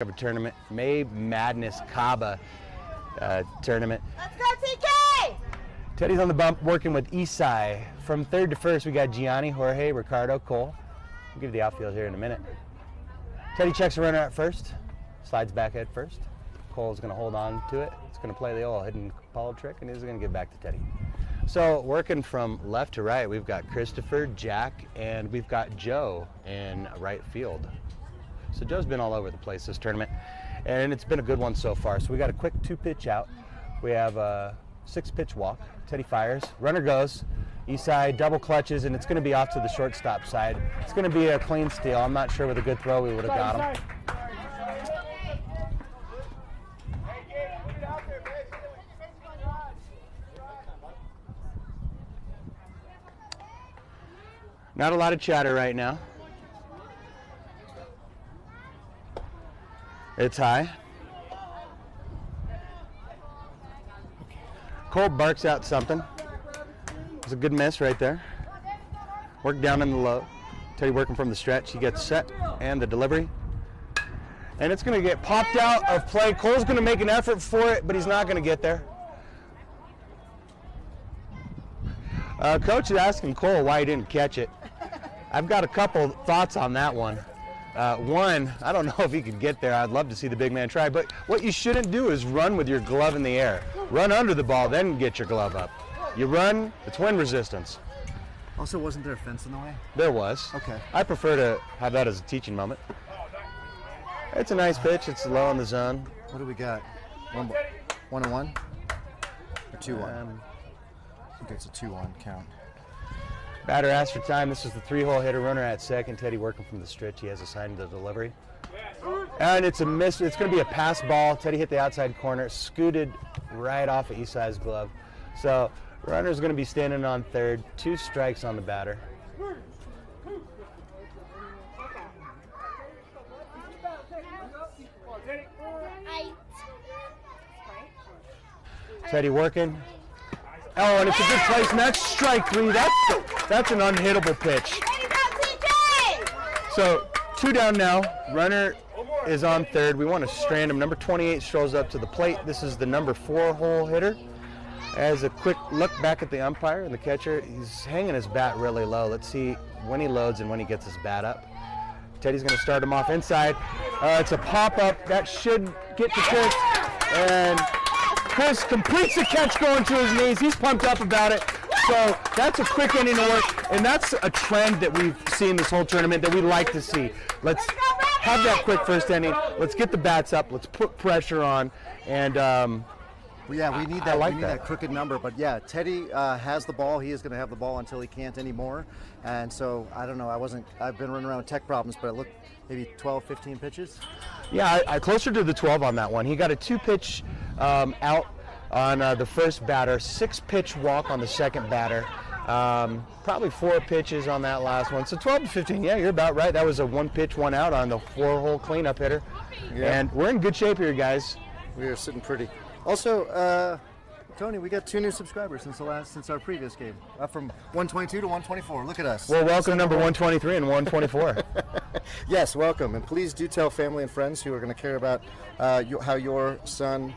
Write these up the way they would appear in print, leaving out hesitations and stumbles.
of a tournament, May Madness Caba tournament. Let's go, TK! Teddy's on the bump working with Isai. From third to first, we got Gianni, Jorge, Ricardo, Cole. We'll give you the outfield here in a minute. Teddy checks the runner at first, slides back head first. Cole's going to hold on to it. It's going to play the old hidden Apollo trick, and he's going to give back to Teddy. So working from left to right, we've got Christopher, Jack, and we've got Joe in right field. So Joe's been all over the place this tournament, and it's been a good one so far. So we got a quick 2-pitch out. We have a 6-pitch walk. Teddy fires, runner goes, east side, double clutches, and it's going to be off to the shortstop side. It's going to be a clean steal. I'm not sure with a good throw we would have got him. Not a lot of chatter right now. It's high. Cole barks out something. It's a good miss right there. Work down in the low. Teddy working from the stretch. He gets set and the delivery. And it's going to get popped out of play. Cole's going to make an effort for it, but he's not going to get there. Coach is asking Cole why he didn't catch it. I've got a couple thoughts on that one. One, I don't know if he could get there. I'd love to see the big man try, but what you shouldn't do is run with your glove in the air. Run under the ball, then get your glove up. You run, it's wind resistance. Also, wasn't there a fence in the way? There was. Okay. I prefer to have that as a teaching moment. It's a nice pitch. It's low in the zone. What do we got? 1-1 or 2-1? I think it's a 2-1 count. Batter asked for time. This is the 3-hole hitter, runner at second. Teddy working from the stretch. He has assigned the delivery. And it's a miss. It's going to be a pass ball. Teddy hit the outside corner, scooted right off of Isai's glove. So runner's going to be standing on third. 2 strikes on the batter. Teddy working. Oh, and it's a good place, and that's strike 3. That's an unhittable pitch. So 2 down now. Runner is on third. We want to strand him. Number 28 strolls up to the plate. This is the number 4-hole hitter. As a quick look back at the umpire and the catcher, he's hanging his bat really low. Let's see when he loads and when he gets his bat up. Teddy's going to start him off inside. It's a pop-up. That should get to Chris. And Chris completes the catch going to his knees. He's pumped up about it. So that's a quick inning of work, and that's a trend that we've seen this whole tournament that we like to see. Let's have that quick first inning. Let's get the bats up. Let's put pressure on. And well, yeah, we need that. like we need that crooked number. But yeah, Teddy has the ball. He is going to have the ball until he can't anymore. And so I don't know. I've been running around with tech problems, but it looked maybe 12, 15 pitches. Yeah, I closer to the 12 on that one. He got a 2-pitch out on the first batter, 6-pitch walk on the second batter, probably 4 pitches on that last one. So 12 to 15, yeah, you're about right. That was a 1-pitch, 1 out on the 4-hole cleanup hitter. Yeah. And we're in good shape here, guys. We are sitting pretty. Also, Tony, we got 2 new subscribers since our previous game, up from 122 to 124. Look at us. Well, welcome number 123 and 124. Yes, welcome, and please do tell family and friends who are going to care about how your son,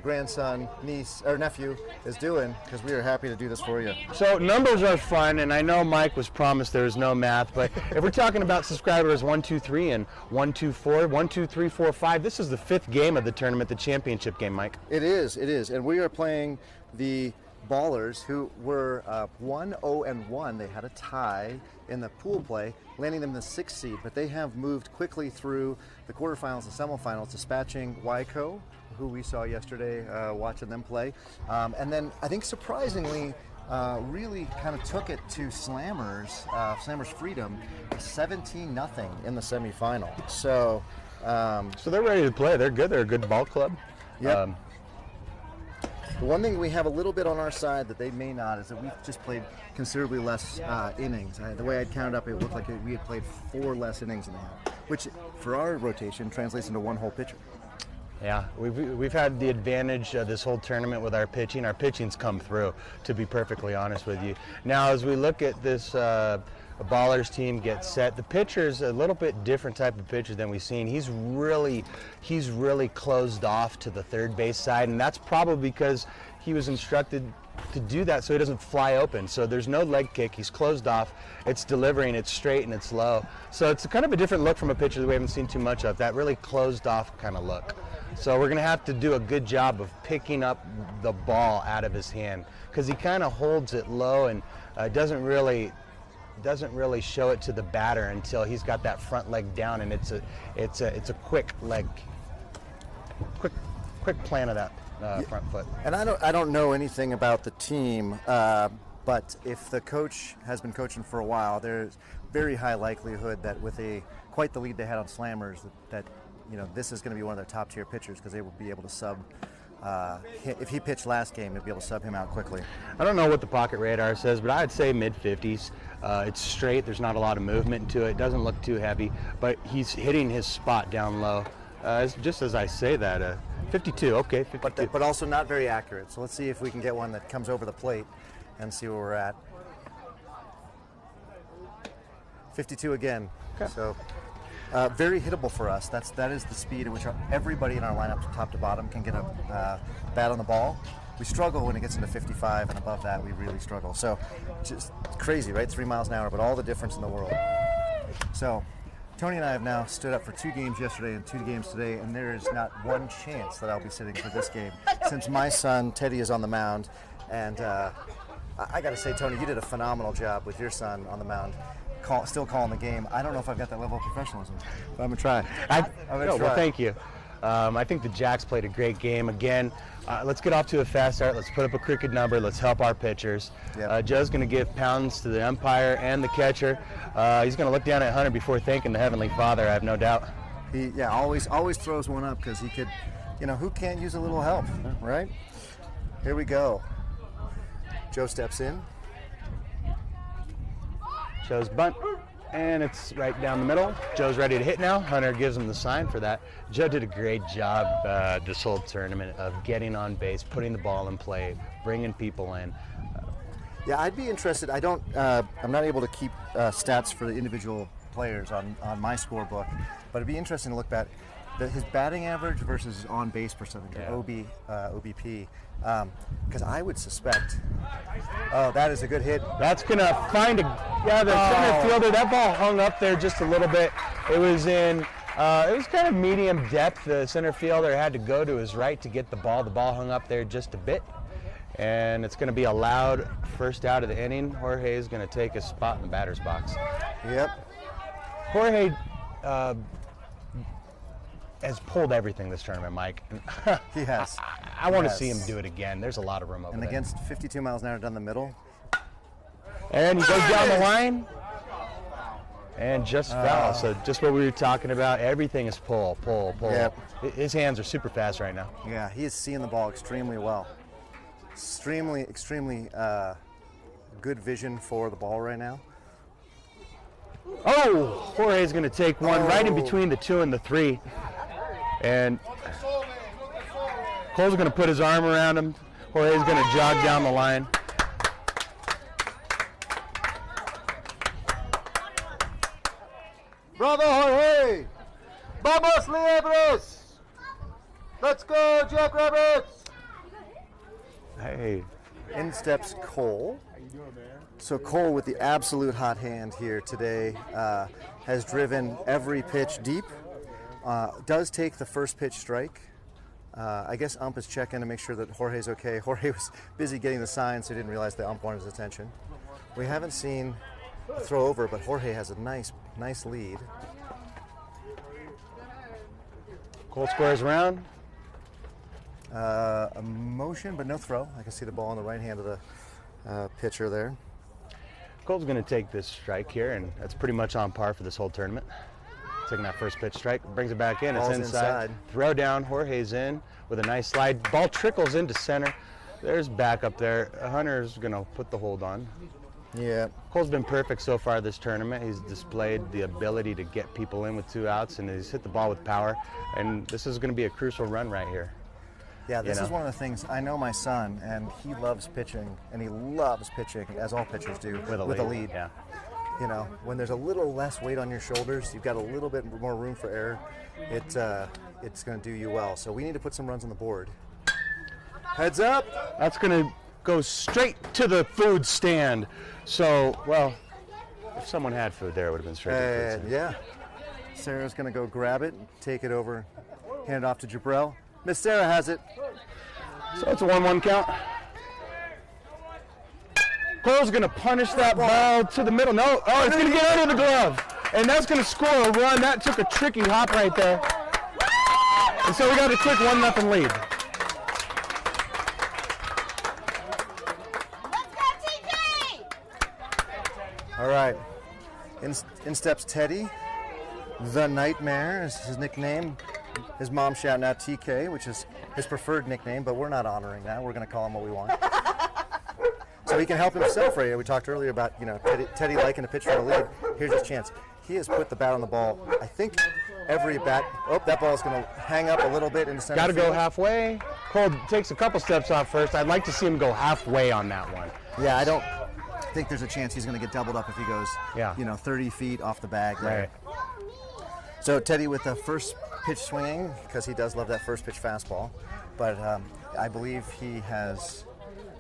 grandson, niece, or nephew is doing, because we are happy to do this for you. So numbers are fun, and I know Mike was promised there was no math, but if we're talking about subscribers 1, 2, 3, and 1, 2, 4, 1, 2, 3, 4, 5, this is the 5th game of the tournament, the championship game, Mike. It is, and we are playing the Ballers, who were 1-0-1. They had a tie in the pool play, landing them the 6th seed, but they have moved quickly through the quarterfinals and semifinals, dispatching Wyco, who we saw yesterday watching them play. And then I think surprisingly, really kind of took it to Slammers Freedom, 17-0 in the semifinal. So they're ready to play. They're good. They're a good ball club. Yep. The one thing we have a little bit on our side that they may not is that we've just played considerably less innings. The way I'd counted up, it looked like we had played 4 less innings than they have, which for our rotation translates into 1 whole pitcher. Yeah, we've had the advantage this whole tournament with our pitching. Our pitching's come through, to be perfectly honest with you. Now, as we look at this The Ballers team gets set. The pitcher's a little bit different type of pitcher than we've seen. He's really closed off to the third base side, and that's probably because he was instructed to do that so he doesn't fly open. So there's no leg kick. He's closed off. It's delivering. It's straight and it's low. So it's kind of a different look from a pitcher that we haven't seen too much of. That really closed off kind of look. So we're going to have to do a good job of picking up the ball out of his hand because he kind of holds it low and doesn't really show it to the batter until he's got that front leg down, and it's a quick leg, quick plan of that front foot. And I don't know anything about the team, but if the coach has been coaching for a while, there's very high likelihood that with quite the lead they had on Slammers, that this is going to be one of their top tier pitchers because they will be able to sub. If he pitched last game, they'll be able to sub him out quickly. I don't know what the pocket radar says, but I'd say mid-50s. It's straight. There's not a lot of movement to it. It doesn't look too heavy, but he's hitting his spot down low. Just as I say that, 52. Okay, 52. But also not very accurate. So let's see if we can get one that comes over the plate and see where we're at. 52 again. Okay. So. Very hittable for us. That is the speed at which everybody in our lineup, top to bottom, can get a bat on the ball. We struggle when it gets into 55 and above that. We really struggle. So, just crazy, right? 3 miles an hour, but all the difference in the world. So, Tony and I have now stood up for 2 games yesterday and 2 games today, and there is not one chance that I'll be sitting for this game since my son Teddy is on the mound. And I got to say, Tony, you did a phenomenal job with your son on the mound. Still calling the game. I don't know if I've got that level of professionalism, but I'm going to try. I'm going to try. Well, thank you. I think the Jacks played a great game. Again, let's get off to a fast start. Let's put up a crooked number. Let's help our pitchers. Yep. Joe's going to give pounds to the umpire and the catcher. He's going to look down at Hunter before thanking the Heavenly Father, I have no doubt. He always throws one up because he could, who can't use a little help, right? Here we go. Joe steps in. Joe's bunt, and it's right down the middle. Joe's ready to hit now. Hunter gives him the sign for that. Joe did a great job this whole tournament of getting on base, putting the ball in play, bringing people in. Yeah, I'd be interested. I'm not able to keep stats for the individual players on my scorebook, but it'd be interesting to look at his batting average versus his on-base percentage, OBP. Because I would suspect, that is a good hit. That's going to find the center fielder. That ball hung up there just a little bit. It was it was kind of medium depth. The center fielder had to go to his right to get the ball. The ball hung up there just a bit. And it's going to be a loud first out of the inning. Jorge is going to take a spot in the batter's box. Yep. Jorge has pulled everything this tournament, Mike. He has. I want to see him do it again. There's a lot of room over there. And against 52 miles an hour down the middle. And he goes down the line. And just foul. So just what we were talking about. Everything is pull. Yep. His hands are super fast right now. Yeah, he is seeing the ball extremely well. Extremely good vision for the ball right now. Oh, Jorge's going to take one right in between the 2 and the 3. And Cole's going to put his arm around him. Jorge's going to jog down the line. Bravo, Jorge! Vamos, Liebres! Let's go, Jackrabbits! Hey. In steps Cole. So Cole, with the absolute hot hand here today, has driven every pitch deep. Does take the first pitch strike. I guess ump is checking to make sure that Jorge's okay. Jorge was busy getting the sign, so he didn't realize the ump wanted his attention. We haven't seen a throw over, but Jorge has a nice lead. Cole squares around. A motion, but no throw. I can see the ball in the right hand of the pitcher there. Cole's going to take this strike here, and that's pretty much on par for this whole tournament. Taking that first pitch strike, brings it back in. Ball's it's inside. Throw down. Jorge's in with a nice slide. Ball trickles into center. There's back up there. Hunter's going to put the hold on. Yeah. Cole's been perfect so far this tournament. He's displayed the ability to get people in with 2 outs, and he's hit the ball with power. And this is going to be a crucial run right here. Yeah, this is one of the things. I know my son, and he loves pitching, and he loves pitching, as all pitchers do, with a lead. Yeah. you know, when there's a little less weight on your shoulders, you've got a little bit more room for error, it's going to do you well. So we need to put some runs on the board. Heads up. That's going to go straight to the food stand. So, well, if someone had food there, it would have been straight to the food stand. Yeah. Sarah's going to go grab it, take it over, hand it off to Jabril. Miss Sarah has it. So it's a 1-1 count. Cole's going to punish that ball to the middle. No, oh, it's going to get under the glove. And that's going to score a run. That took a tricky hop right there. And so we got a quick 1-0 lead. All right. In steps Teddy. The Nightmare is his nickname. His mom's shouting out TK, which is his preferred nickname, but we're not honoring that. We're going to call him what we want. So he can help himself right here. We talked earlier about, you know, Teddy liking to pitch for the lead. Here's his chance. He has put the bat on the ball. I think every bat. Oh, that ball is going to hang up a little bit in the center. Got to go halfway. Cole takes a couple steps off first. I'd like to see him go halfway on that one. Yeah, I don't think there's a chance he's going to get doubled up if he goes, you know, 30 feet off the bag there. Right. So Teddy with the first pitch swinging, because he does love that first pitch fastball. But I believe he has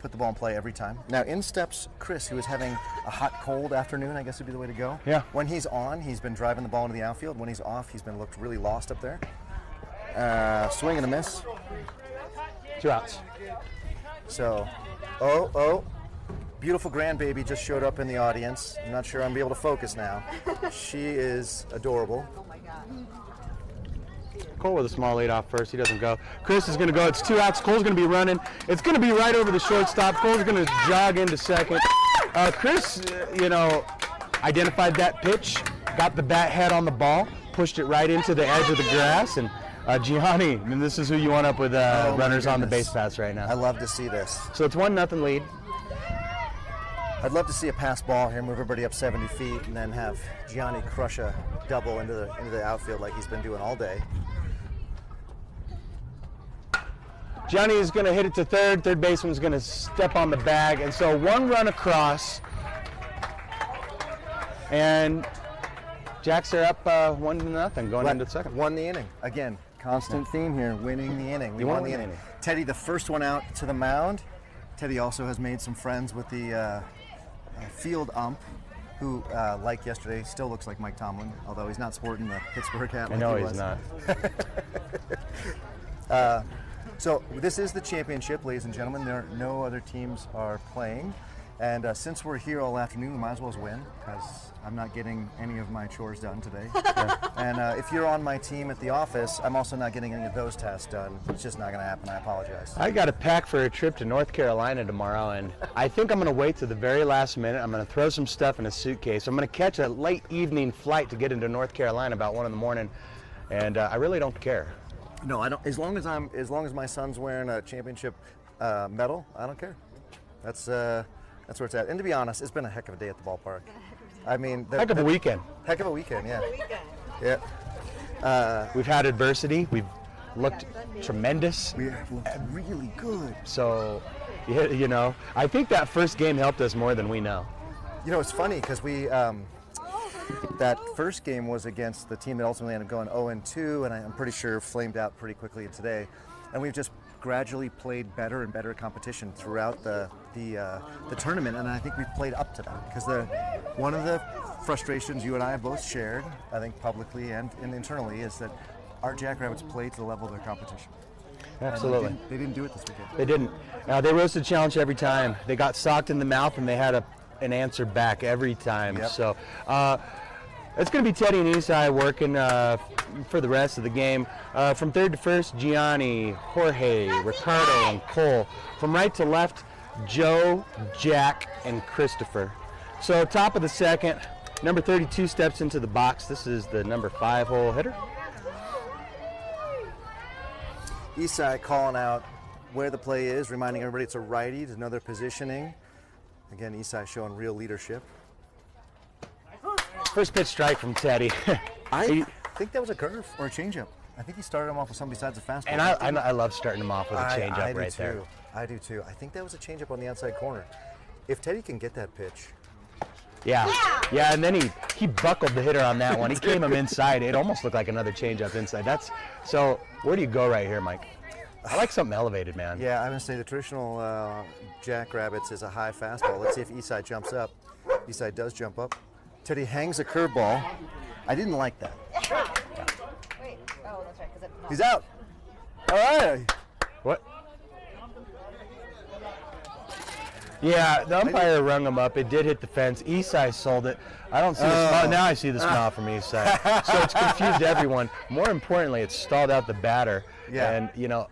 put the ball in play every time. Now in steps Chris, who is having a hot, cold afternoon, I guess would be the way to go. Yeah. When he's on, he's been driving the ball into the outfield. When he's off, he's been looked really lost up there. Swing and a miss. 2 outs. So, beautiful grandbaby just showed up in the audience. I'm not sure I'm going to be able to focus now. She is adorable. Cole with a small lead off first. He doesn't go. Chris is going to go. It's 2 outs. Cole's going to be running. It's going to be right over the shortstop. Cole's going to jog into second. Chris, you know, identified that pitch, got the bat head on the ball, pushed it right into the edge of the grass, and Gianni, and this is who you want up with runners on the base paths right now. I love to see this. So it's 1-0 lead. I'd love to see a pass ball here, move everybody up 70 feet, and then have Gianni crush a double into the outfield like he's been doing all day. Gianni is going to hit it to third. Third baseman's going to step on the bag. And so 1 run across. And Jacks are up 1-0 going into the second. Won the inning. Again, constant theme here, winning the inning. We won the inning. Teddy, the first one out to the mound. Teddy also has made some friends with the field ump, who, like yesterday, still looks like Mike Tomlin, although he's not sporting the Pittsburgh hat. I know he's not. So this is the championship, ladies and gentlemen. No other teams are playing. And since we're here all afternoon, we might as well win, because I'm not getting any of my chores done today. And if you're on my team at the office, I'm also not getting any of those tasks done. It's just not going to happen. I apologize. I got to pack for a trip to North Carolina tomorrow, and I think I'm going to wait to the very last minute. I'm going to throw some stuff in a suitcase. I'm going to catch a late evening flight to get into North Carolina about 1 in the morning, and I really don't care. No, I don't. As long as my son's wearing a championship medal, I don't care. That's where it's at. And to be honest, it's been a heck of a day at the ballpark. I mean, heck of a weekend. Heck of a weekend, yeah. Yeah. We've had adversity. We've looked tremendous. We have looked really good. So, you know, I think that first game helped us more than we know. You know, it's funny because we. That first game was against the team that ultimately ended up going 0-2, and I'm pretty sure flamed out pretty quickly today. And we've just gradually played better and better competition throughout the tournament, and I think we've played up to that. Because one of the frustrations you and I have both shared, I think publicly and internally, is that our Jackrabbits played to the level of their competition. Absolutely. They didn't do it this weekend. They didn't. They rose to the challenge every time. They got socked in the mouth, and they had an answer back every time. Yep. So it's going to be Teddy and Isai working for the rest of the game. From third to first, Gianni, Jorge, Ricardo, and Cole. From right to left, Joe, Jack, and Christopher. So top of the second, number 32 steps into the box. This is the number 5-hole hitter. Isai calling out where the play is, reminding everybody it's a righty to know their positioning. Again, Isai showing real leadership. First pitch strike from Teddy. I think that was a curve or a changeup. I think he started him off with something besides a fastball. And I love starting him off with a changeup right there. I do too. I think that was a changeup on the outside corner. If Teddy can get that pitch, Yeah, and then he buckled the hitter on that one. He came him inside. It almost looked like another changeup inside. So where do you go right here, Mike? I like something elevated, man. Yeah, I'm going to say the traditional Jackrabbits is a high fastball. Let's see if Eastside jumps up. Eastside does jump up. Teddy hangs a curveball. I didn't like that. Wait. Oh, that's right. He's out. All right. What? Yeah, the umpire rung him up. It did hit the fence. Eastside sold it. I don't see the smile. Now I see the smile from Eastside. So it's confused everyone. More importantly, it stalled out the batter. Yeah. And, you know,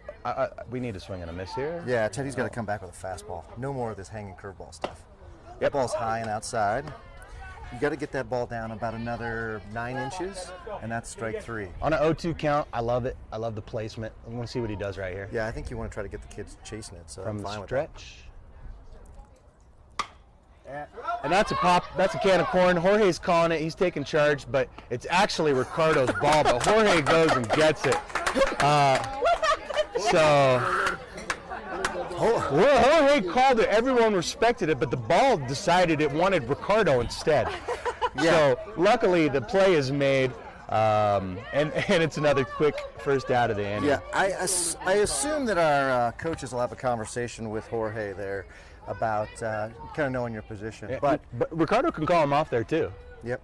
we need a swing and a miss here. Yeah, Teddy's got to come back with a fastball. No more of this hanging curveball stuff. That ball's high and outside. You got to get that ball down about another 9 inches, and that's strike 3. On an 0-2 count, I love it. I love the placement. I want to see what he does right here. Yeah, I think you want to try to get the kids chasing it. So From I'm fine the with that. stretch. And that's a pop. That's a can of corn. Jorge's calling it. He's taking charge, but it's actually Ricardo's ball. But Jorge goes and gets it. Jorge called it. Everyone respected it, but the ball decided it wanted Ricardo instead. Yeah. So luckily the play is made, and it's another quick first out of the inning. Yeah, I assume that our coaches will have a conversation with Jorge there about kind of knowing your position. Yeah, but Ricardo can call him off there too. Yep.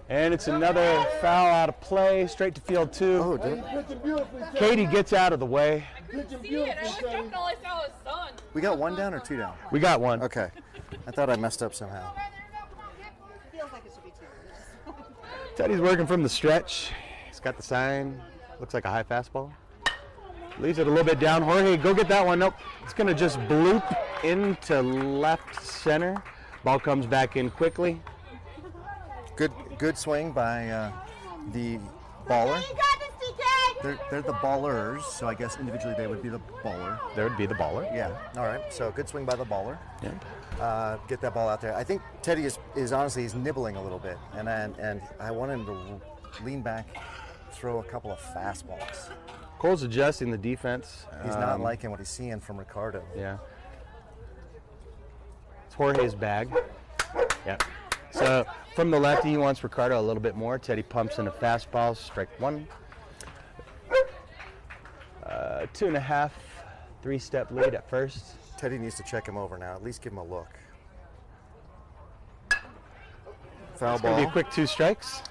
And it's another foul out of play, straight to field 2. Oh, dude. Katie gets out of the way. See it. I looked up and all I saw was sun. We got 1 down or 2 down? We got one. Okay. I thought I messed up somehow. Feels like it should be 2. Teddy's working from the stretch. He's got the sign. Looks like a high fastball. Leaves it a little bit down. Jorge, go get that one. Nope. It's going to just bloop into left center. Ball comes back in quickly. Good swing by the baller. They're the ballers, so I guess individually they would be the baller. There would be the baller. Yeah. All right. So good swing by the baller. Yeah. Get that ball out there. I think Teddy is honestly he's nibbling a little bit, and I want him to lean back, throw a couple of fastballs. Cole's adjusting the defense. He's not liking what he's seeing from Ricardo. Yeah. It's Jorge's bag. Yeah. So from the lefty, he wants Ricardo a little bit more. Teddy pumps in a fastball, strike 1. 2.5, 3-step lead at first. Teddy needs to check him over now. At least give him a look. Foul It's ball. going to be a quick 2 strikes.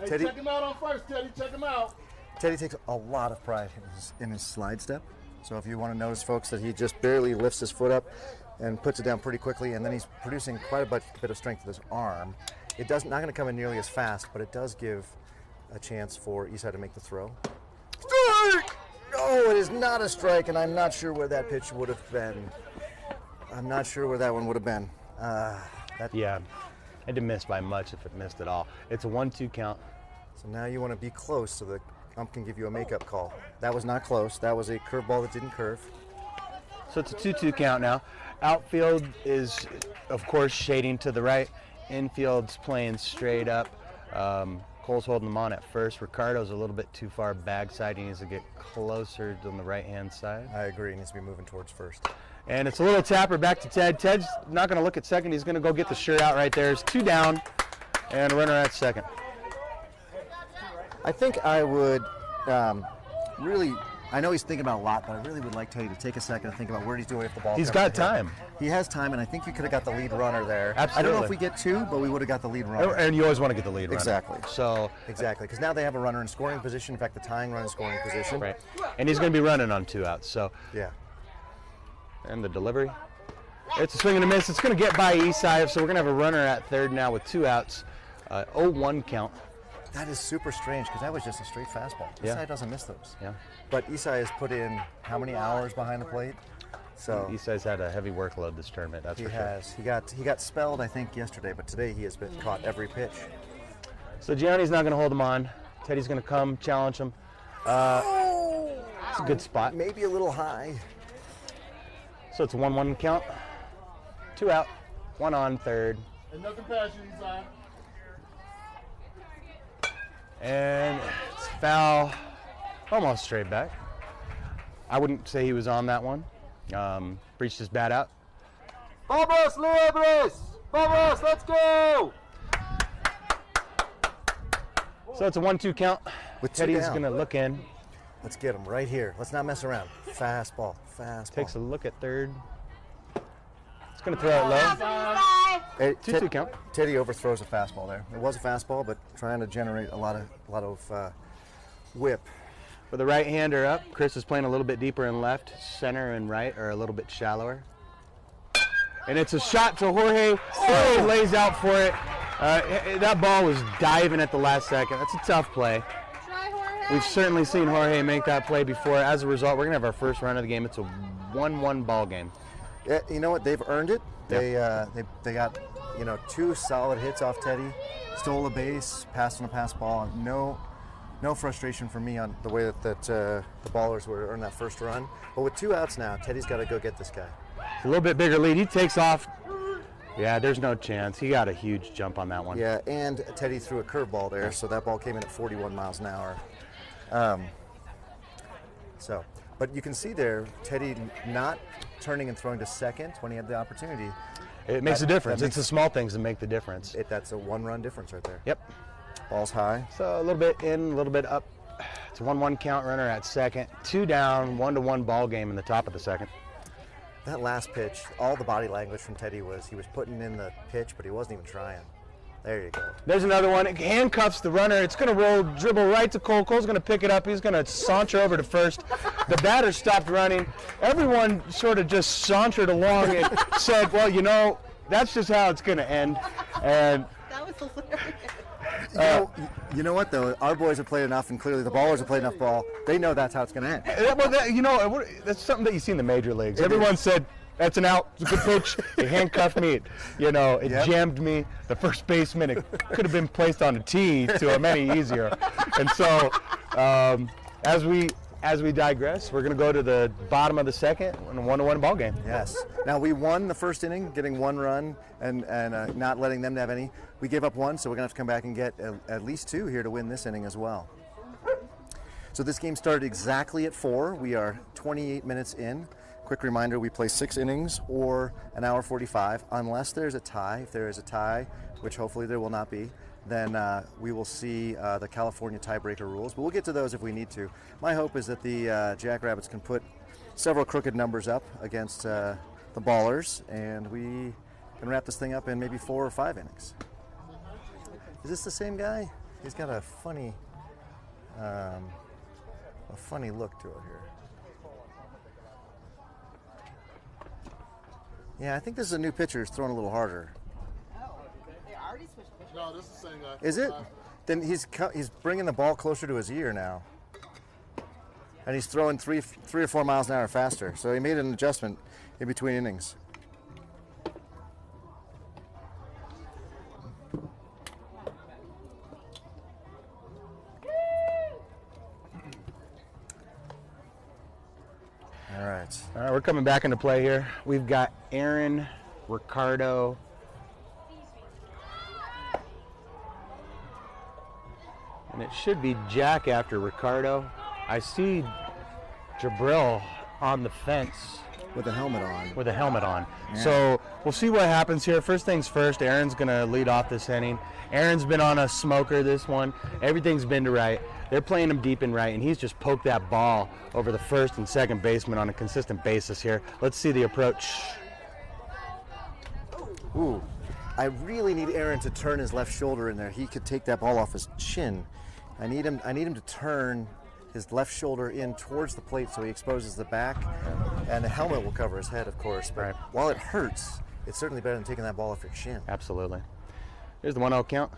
Hey, Teddy- check him out on first, Teddy. Check him out. Teddy takes a lot of pride in his slide step. So if you want to notice, folks, that he just barely lifts his foot up and puts it down pretty quickly, and then he's producing quite a bit of strength with his arm. It does not going to come in nearly as fast, but it does give a chance for Eastside to make the throw. Strike! No, it is not a strike, and I'm not sure where that pitch would have been. I'm not sure where that one would have been. Yeah. Had to miss by much if it missed at all. It's a 1-2 count. So now you want to be close so the ump can give you a makeup call. That was not close. That was a curveball that didn't curve. So it's a 2-2 count now. Outfield is, of course, shading to the right. Infield's playing straight up. Cole's holding them on at first. Ricardo's a little bit too far backside. He needs to get closer on the right-hand side. I agree. He needs to be moving towards first. And it's a little tapper back to Ted. Ted's not going to look at second. He's going to go get the shirt out right there. It's 2 down and a runner at second. I think I would really, I know he's thinking about a lot, but I really would like Teddy to take a second and think about where he's doing if the ball He's comes got to him. time. He has time, and I think you could have got the lead runner there. I don't know Absolutely. if we get 2, but we would have got the lead runner. And you always want to get the lead runner. Exactly. So, Exactly, because now they have a runner in scoring position. In fact, the tying run in scoring position. right. And he's going to be running on 2 outs. So, Yeah. and the delivery. It's a swing and a miss. It's going to get by Eastside, so we're going to have a runner at third now with 2 outs. 0-1 count. That is super strange because that was just a straight fastball. Yeah. Eastside doesn't miss those. Yeah. But Eastside has put in how many hours behind the plate? So Eastside's had a heavy workload this tournament, that's he for sure. has. He got spelled, I think, yesterday, but today he has been caught every pitch. So Gianni's not going to hold him on. Teddy's going to come challenge him. It's a good spot. Maybe a little high. So it's a 1-1 count. 2 out, 1 on third. And nothing past you, Eastside. And it's foul, almost straight back. I wouldn't say he was on that one. Breached his bat out. Vamos, Liebres! Vamos, let's go! So it's a 1-2 count. With two Teddy's down. going to look in. Let's get him right here. Let's not mess around. Fastball, fastball. Takes a look at third. It's going to throw it low. Bye. Hey, 2-2 count. Teddy overthrows a fastball there. It was a fastball, but trying to generate a lot of whip. With the right hander up, Chris is playing a little bit deeper in left. Center and right are a little bit shallower. And it's a shot to Jorge. Jorge lays out for it. That ball was diving at the last second. That's a tough play. Try Jorge. We've certainly seen Jorge make that play before. As a result, we're going to have our first run of the game. It's a 1-1 ball game. Yeah, you know what? They've earned it. Yeah. They got, you know, 2 solid hits off Teddy. Stole a base, passed on a pass ball. No frustration for me on the way that the Ballers were on that first run. But with 2 outs now, Teddy's got to go get this guy. A little bit bigger lead. He takes off. Yeah, there's no chance. He got a huge jump on that one. Yeah, and Teddy threw a curveball there, so that ball came in at 41 miles an hour. But you can see there, Teddy not turning and throwing to second when he had the opportunity. It makes a difference. It's the small things that make the difference. That's a 1-run difference right there. Yep. Ball's high. So a little bit in, a little bit up. It's a 1-1 count, runner at second. 2 down, 1-1 ball game in the top of the second. That last pitch, all the body language from Teddy was he was putting in the pitch, but he wasn't even trying. There you go. There's another one. It handcuffs the runner. It's going to roll, dribble right to Cole. Cole's going to pick it up. He's going to saunter over to first. The batter stopped running. Everyone sort of just sauntered along and said, well, you know, that's just how it's going to end. And That was hilarious. You know what, though? Our boys have played enough, and clearly the Ballers have played enough ball. They know that's how it's going to end. well, that's something that you see in the major leagues. Everyone said, that's an out. It's a good pitch. It handcuffed me. It jammed me. The first baseman, it could have been placed on a tee to him any easier. And so, as we digress, we're going to go to the bottom of the second in a 1-1 ball game. Yes. Now, we won the first inning, getting 1 run and not letting them have any. We gave up 1, so we're going to have to come back and get at least 2 here to win this inning as well. So this game started exactly at 4. We are 28 minutes in. Quick reminder, we play 6 innings or an hour 45, unless there's a tie. If there is a tie, which hopefully there will not be, then we will see the California tiebreaker rules. But we'll get to those if we need to. My hope is that the Jackrabbits can put several crooked numbers up against the Ballers, and we can wrap this thing up in maybe 4 or 5 innings. Is this the same guy? He's got a funny look to it here. Yeah, I think this is a new pitcher who's throwing a little harder. Oh, they already switched pitches. No, this is the same guy. Is it? Then he's bringing the ball closer to his ear now, and he's throwing 3 or 4 miles an hour faster. So he made an adjustment in between innings. All right, We're coming back into play here. We've got Aaron, Ricardo, and it should be Jack after Ricardo. I see Jabril on the fence with a helmet on. with a helmet on. Yeah. So we'll see what happens here. First things first, Aaron's going to lead off this inning. Aaron's been on a smoker this one. Everything's been to right. They're playing him deep and right, and he's just poked that ball over the first and second baseman on a consistent basis here. Let's see the approach. Ooh, I really need Aaron to turn his left shoulder in there. He could take that ball off his chin. I need him to turn his left shoulder in towards the plate so he exposes the back, and the helmet will cover his head, of course. But Right. while it hurts, it's certainly better than taking that ball off your chin. Absolutely. Here's the 1-0 count.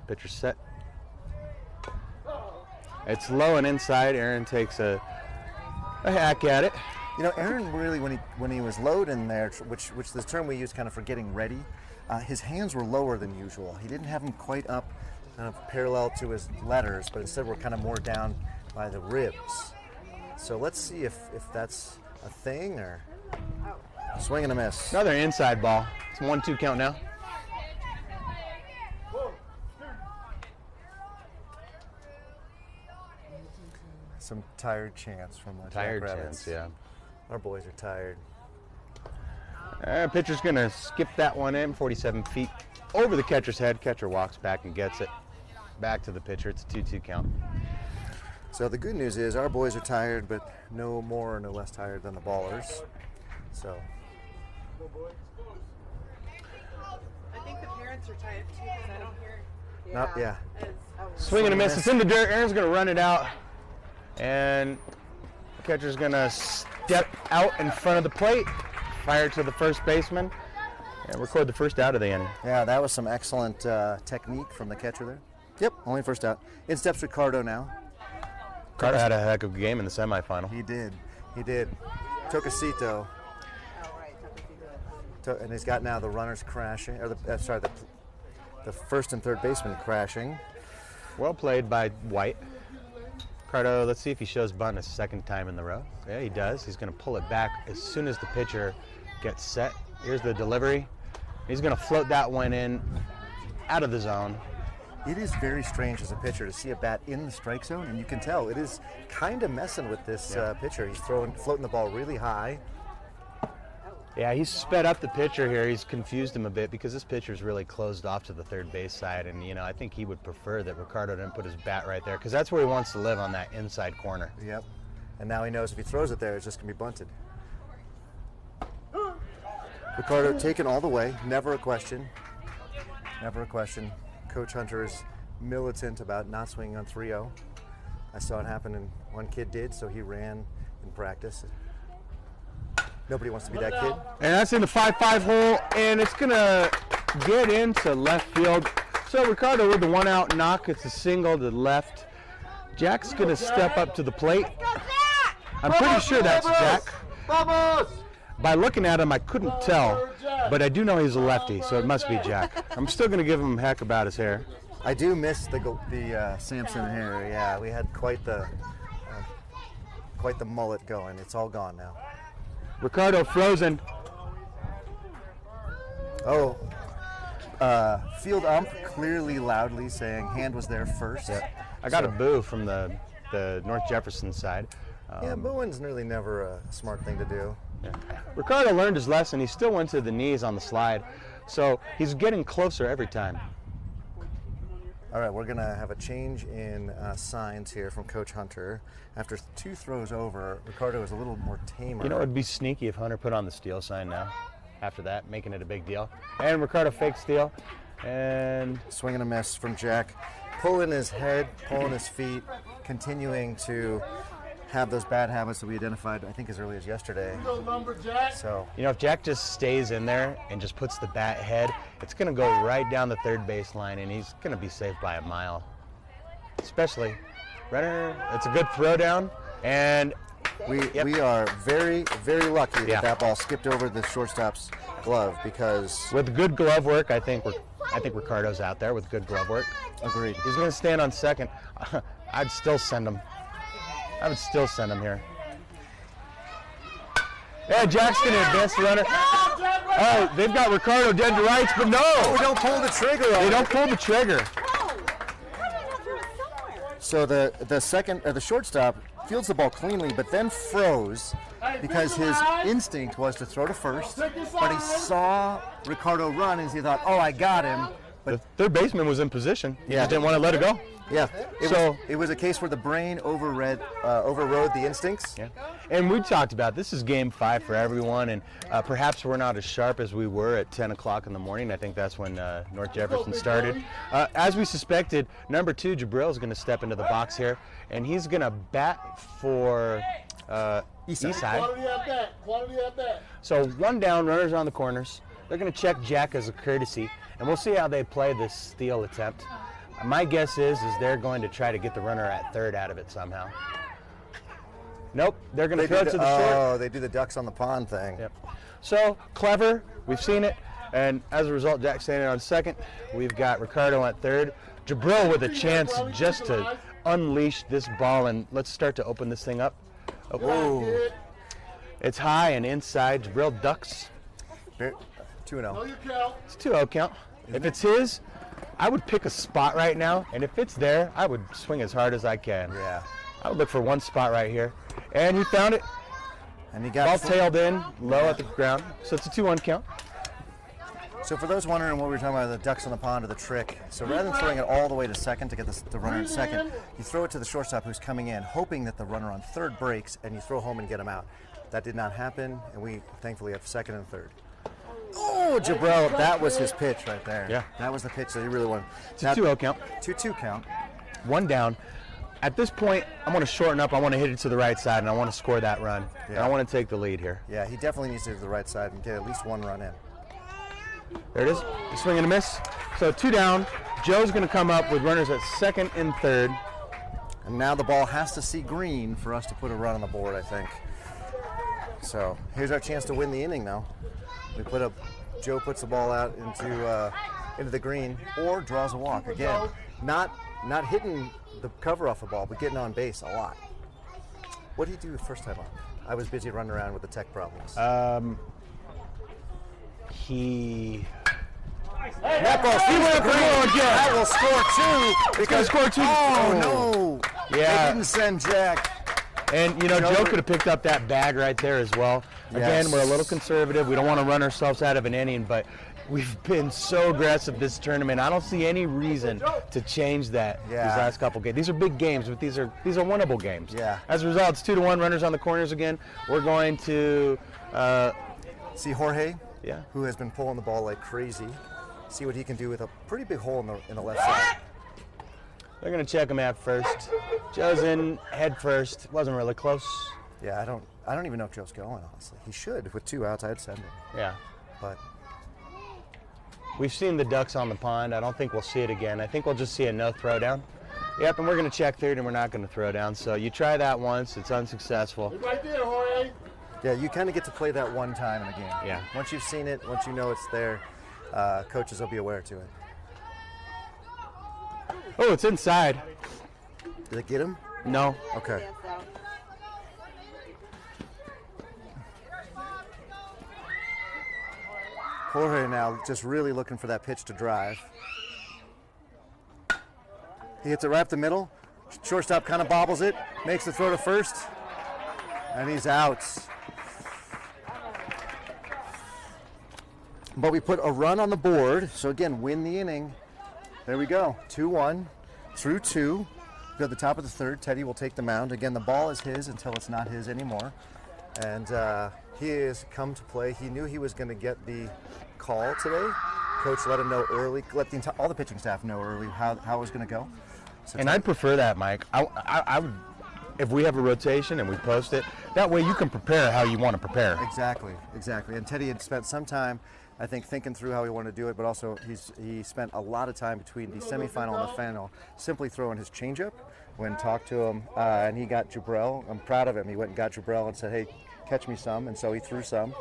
Pitcher set. It's low and inside. Aaron takes a hack at it. You know, Aaron really, when he was low in there, which is the term we use kind of for getting ready, his hands were lower than usual. He didn't have them quite up kind of parallel to his letters, but instead were kind of more down by the ribs. So let's see if that's a thing or swing and a miss. Another inside ball. It's a 1-2 count now. Some tired chants from the Tired Jackrabbits. chance, yeah. Our boys are tired. Pitcher's going to skip that one in, 47 feet over the catcher's head. Catcher walks back and gets it back to the pitcher. It's a 2-2 count. So the good news is our boys are tired, but no more or no less tired than the ballers. So. I think the parents are tired too because I don't hear. Yeah. Swing and a miss. It's in the dirt. Aaron's going to run it out. And the catcher's going to step out in front of the plate, fire to the first baseman, and record the first out of the inning. Yeah, that was some excellent technique from the catcher there. Yep, only first out. In steps Ricardo now. Carter had a heck of a game in the semifinal. He did. Tocasito. And he's got now the runners crashing, or the first and third baseman crashing. Well played by White. Ricardo, let's see if he shows bunt a second time in the row. Yeah, he does. He's going to pull it back as soon as the pitcher gets set. Here's the delivery. He's going to float that one in out of the zone. It is very strange as a pitcher to see a bat in the strike zone, and you can tell it is kind of messing with this pitcher. He's floating the ball really high. Yeah, he's sped up the pitcher here. He's confused him a bit because this pitcher's really closed off to the third base side, and I think he would prefer that Ricardo didn't put his bat right there because that's where he wants to live, on that inside corner. Yep. And now he knows if he throws it there, it's just going to be bunted. Ricardo taken all the way, never a question. Never a question. Coach Hunter is militant about not swinging on 3-0. I saw it happen, and one kid did, so he ran in practice. Nobody wants to be that kid. And that's in the 5-5 hole, and it's going to get into left field. So Ricardo with the one-out knock. It's a single to the left. Jack's going to step up to the plate. I'm pretty sure that's Jack. By looking at him, I couldn't tell, but I do know he's a lefty, so it must be Jack. I'm still going to give him heck about his hair. I do miss the Samson hair. Yeah, we had quite the mullet going. It's all gone now. Ricardo frozen. Oh, field ump clearly loudly saying hand was there first. Yeah. I got a boo from the North Jefferson side. Yeah, booing's really never a smart thing to do. Yeah. Ricardo learned his lesson. He still went to the knees on the slide, so he's getting closer every time. All right, we're going to have a change in signs here from Coach Hunter. After 2 throws over, Ricardo is a little more tamer. It would be sneaky if Hunter put on the steal sign now. After that, making it a big deal. And Ricardo fake steal. And swing and a miss from Jack. Pulling his head, pulling his feet, continuing to have those bad habits that we identified, I think, as early as yesterday. So, if Jack just stays in there and just puts the bat head, it's going to go right down the third base line, and he's going to be safe by a mile. Especially, runner, it's a good throw down, and we are very, very lucky that ball skipped over the shortstop's glove, because with good glove work, I think Ricardo's out there with good glove work. Agreed. He's going to stand on second. I'd still send him. I would still send him here. Yeah, Jack's going to advance the runner. Oh, they've got Ricardo dead to rights, but no. We don't pull the trigger. They don't pull the trigger. So the shortstop fields the ball cleanly, but then froze because his instinct was to throw to first, but he saw Ricardo run and he thought, oh, I got him. But the third baseman was in position. He just didn't want to let it go. Yeah, it was a case where the brain overrode the instincts. Yeah. And we talked about this is game 5 for everyone, and perhaps we're not as sharp as we were at 10 o'clock in the morning. I think that's when North Jefferson started. As we suspected, number 2, Jabril, is going to step into the box here, and he's going to bat for Eastside. Quality at bat. So 1 down, runners on the corners. They're going to check Jack as a courtesy, and we'll see how they play this steal attempt. My guess is they're going to try to get the runner at third out of it somehow. Nope, they're going to throw it to the short. Oh, they do the ducks on the pond thing. Yep. So, clever, we've seen it, and as a result, Jack standing on second. We've got Ricardo at third. Jabril with a chance just to unleash this ball, and let's start to open this thing up. Oh. It's high and inside. Jabril ducks. 2-0. It's 2-0 count. If it's his, I would pick a spot right now, and if it's there, I would swing as hard as I can. Yeah. I would look for one spot right here. And he found it. And he Ball got tailed in, low at the ground. So it's a 2-1 count. So for those wondering what we were talking about, the ducks on the pond or the trick, so rather than throwing it all the way to second to get the runner in second, you throw it to the shortstop who's coming in, hoping that the runner on third breaks, and you throw home and get him out. That did not happen, and we thankfully have second and third. Oh, Jabril, that was his pitch right there. Yeah. That was the pitch that he really wanted. It's a 2-0 count. 2-2 count. 1 down. At this point, I want to shorten up. I want to hit it to the right side, and I want to score that run. And I want to take the lead here. Yeah, he definitely needs to do the right side and get at least 1 run in. There it is. A swing and a miss. So 2 down. Joe's going to come up with runners at second and third. And now the ball has to see green for us to put a run on the board, I think. So here's our chance to win the inning now. Joe puts the ball out into the green or draws a walk. Again, not hitting the cover off the ball, but getting on base a lot. What did he do the first time up? I was busy running around with the tech problems. That ball went green. That will score 2. Because score 2. Oh no! Yeah. They didn't send Jack. And, you know, Joe could have picked up that bag right there as well. Again, we're a little conservative. We don't want to run ourselves out of an inning, but we've been so aggressive this tournament. I don't see any reason to change that these last couple games. These are big games, but these are winnable games. Yeah. As a result, it's 2-1, runners on the corners again. We're going to see Jorge, who has been pulling the ball like crazy. See what he can do with a pretty big hole in the left side. They're going to check him at first. Joe's in head first. Wasn't really close. Yeah, I don't even know if Joe's going, honestly. He should. With 2 outs, I'd send him. Yeah. But we've seen the ducks on the pond. I don't think we'll see it again. I think we'll just see a no throw down. Yep, and we're going to check third, and we're not going to throw down. So you try that once. It's unsuccessful. It's right there, Jorge. Yeah, you kind of get to play that one time in a game. Yeah. Once you've seen it, once you know it's there, coaches will be aware to it. Oh, it's inside. Did it get him? No. Okay. Jorge now just really looking for that pitch to drive. He hits it right up the middle. Shortstop kind of bobbles it, makes the throw to first, and he's out. But we put a run on the board, so again, win the inning. There we go, 2-1 through 2. Go to the top of the third. Teddy will take the mound. Again, the ball is his until it's not his anymore. And he has come to play. He knew he was going to get the call today. Coach let him know early, all the pitching staff know early how it was going to go. So and I'd prefer that, Mike. I would, if we have a rotation and we post it, that way you can prepare how you want to prepare. Exactly. And Teddy had spent some time, I think, thinking through how he wanted to do it, but also he spent a lot of time between the semifinal and the final simply throwing his changeup. When talked to him, and he got Jabril. I'm proud of him. He went and got Jabril and said, "Hey, catch me some," and so he threw some.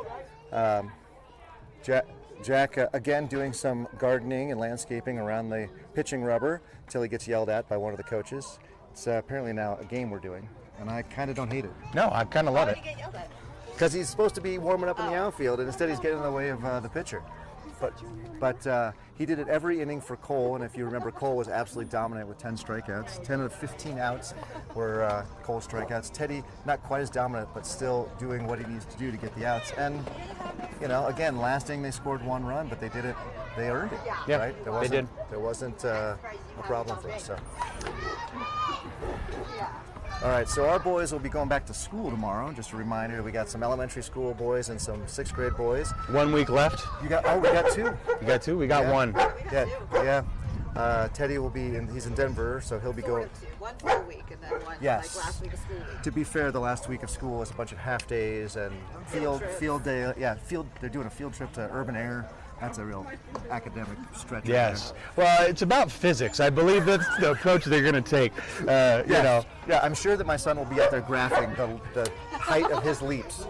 Jack again doing some gardening and landscaping around the pitching rubber until he gets yelled at by one of the coaches. It's apparently now a game we're doing, and I kind of don't hate it. No, I kind of love it. Because he's supposed to be warming up in the outfield, and instead he's getting in the way of the pitcher. But he did it every inning for Cole, and if you remember, Cole was absolutely dominant with 10 strikeouts. 10 of the 15 outs were Cole's strikeouts. Teddy, not quite as dominant, but still doing what he needs to do to get the outs. And, you know, again, last inning they scored 1 run, but they did it. They earned it, yeah, right? They did. There wasn't a problem for us. So. All right, so our boys will be going back to school tomorrow. Just a reminder, we got some elementary school boys and some 6th grade boys. 1 week left. We got 2. You got 2? We got 1. Yeah. Teddy will be he's in Denver, so he'll be going. 1 full week and then 1 Yes. like last week of school week. To be fair, the last week of school was a bunch of half days and field day. Yeah, they're doing a field trip to Urban Air. That's a real academic stretch. Yes. Well, it's about physics. I believe that's the approach they're going to take. You know. Yeah, I'm sure that my son will be out there graphing the height of his leaps.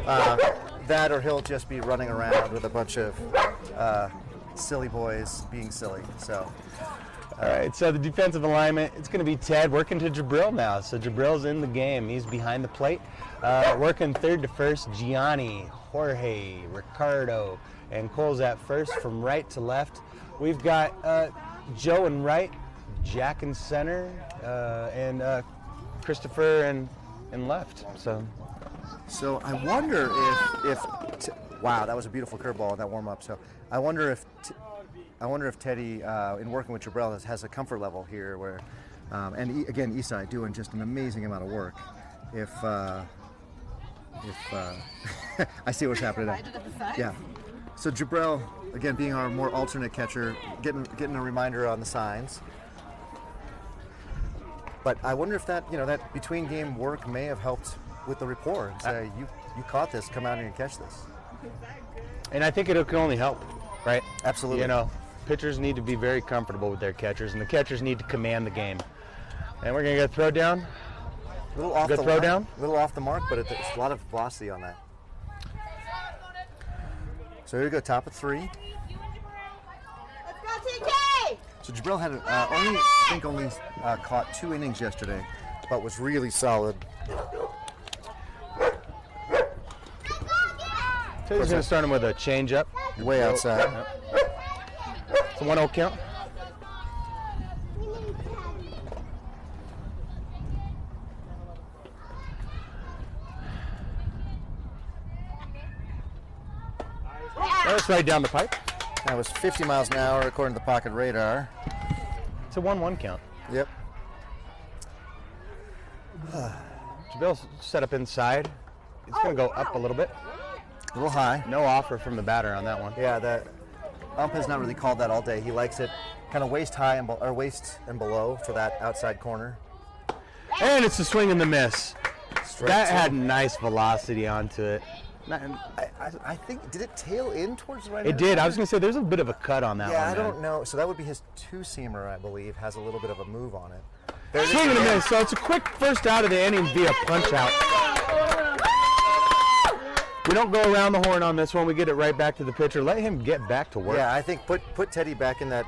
That or he'll just be running around with a bunch of silly boys being silly. So. All right, so the defensive alignment, it's going to be Ted working to Jabril now. So Jabril's in the game. He's behind the plate. Working third to first, Gianni, Jorge, Ricardo, and Cole's at first from right to left. We've got Joe in right, Jack in center, and Christopher and and left. So I wonder if wow, that was a beautiful curveball in that warm up. So I wonder if Teddy, in working with Jabril, has a comfort level here where, again, Isai doing just an amazing amount of work. If I see what's happening now. Yeah. So Jabril, again, being our more alternate catcher, getting a reminder on the signs. But I wonder if that between game work may have helped with the rapport and say, you caught this, come out here and catch this. And I think it can only help, right? Absolutely. Pitchers need to be very comfortable with their catchers, and the catchers need to command the game. And we're going to get a throw down. A little off Good the throw line, down. a little off the mark, but it's a lot of velocity on that. So here we go, top of 3. Let's go, TK! So Jabril had only caught 2 innings yesterday, but was really solid. So he's going to start him with a changeup. Way outside. It's a 1-0 count. That's right down the pipe. That was 50 miles an hour according to the pocket radar. It's a 1-1 count. Yep. Jabril set up inside. It's going to go up a little bit. A little high. No offer from the batter on that one. Yeah, the ump has not really called that all day. He likes it kind of waist high or waist and below for that outside corner. And it's a swing and the miss. Strike That 2. had nice velocity onto it. I think, did it tail in towards the right? It did. I was going to say there's a bit of a cut on that one. Yeah, I man. don't know. So that would be his 2-seamer, I believe, has a little bit of a move on it. Swing and a miss. So it's a quick first out of the inning via punch out. We don't go around the horn on this one. We get it right back to the pitcher. Let him get back to work. Yeah, I think put Teddy back in that.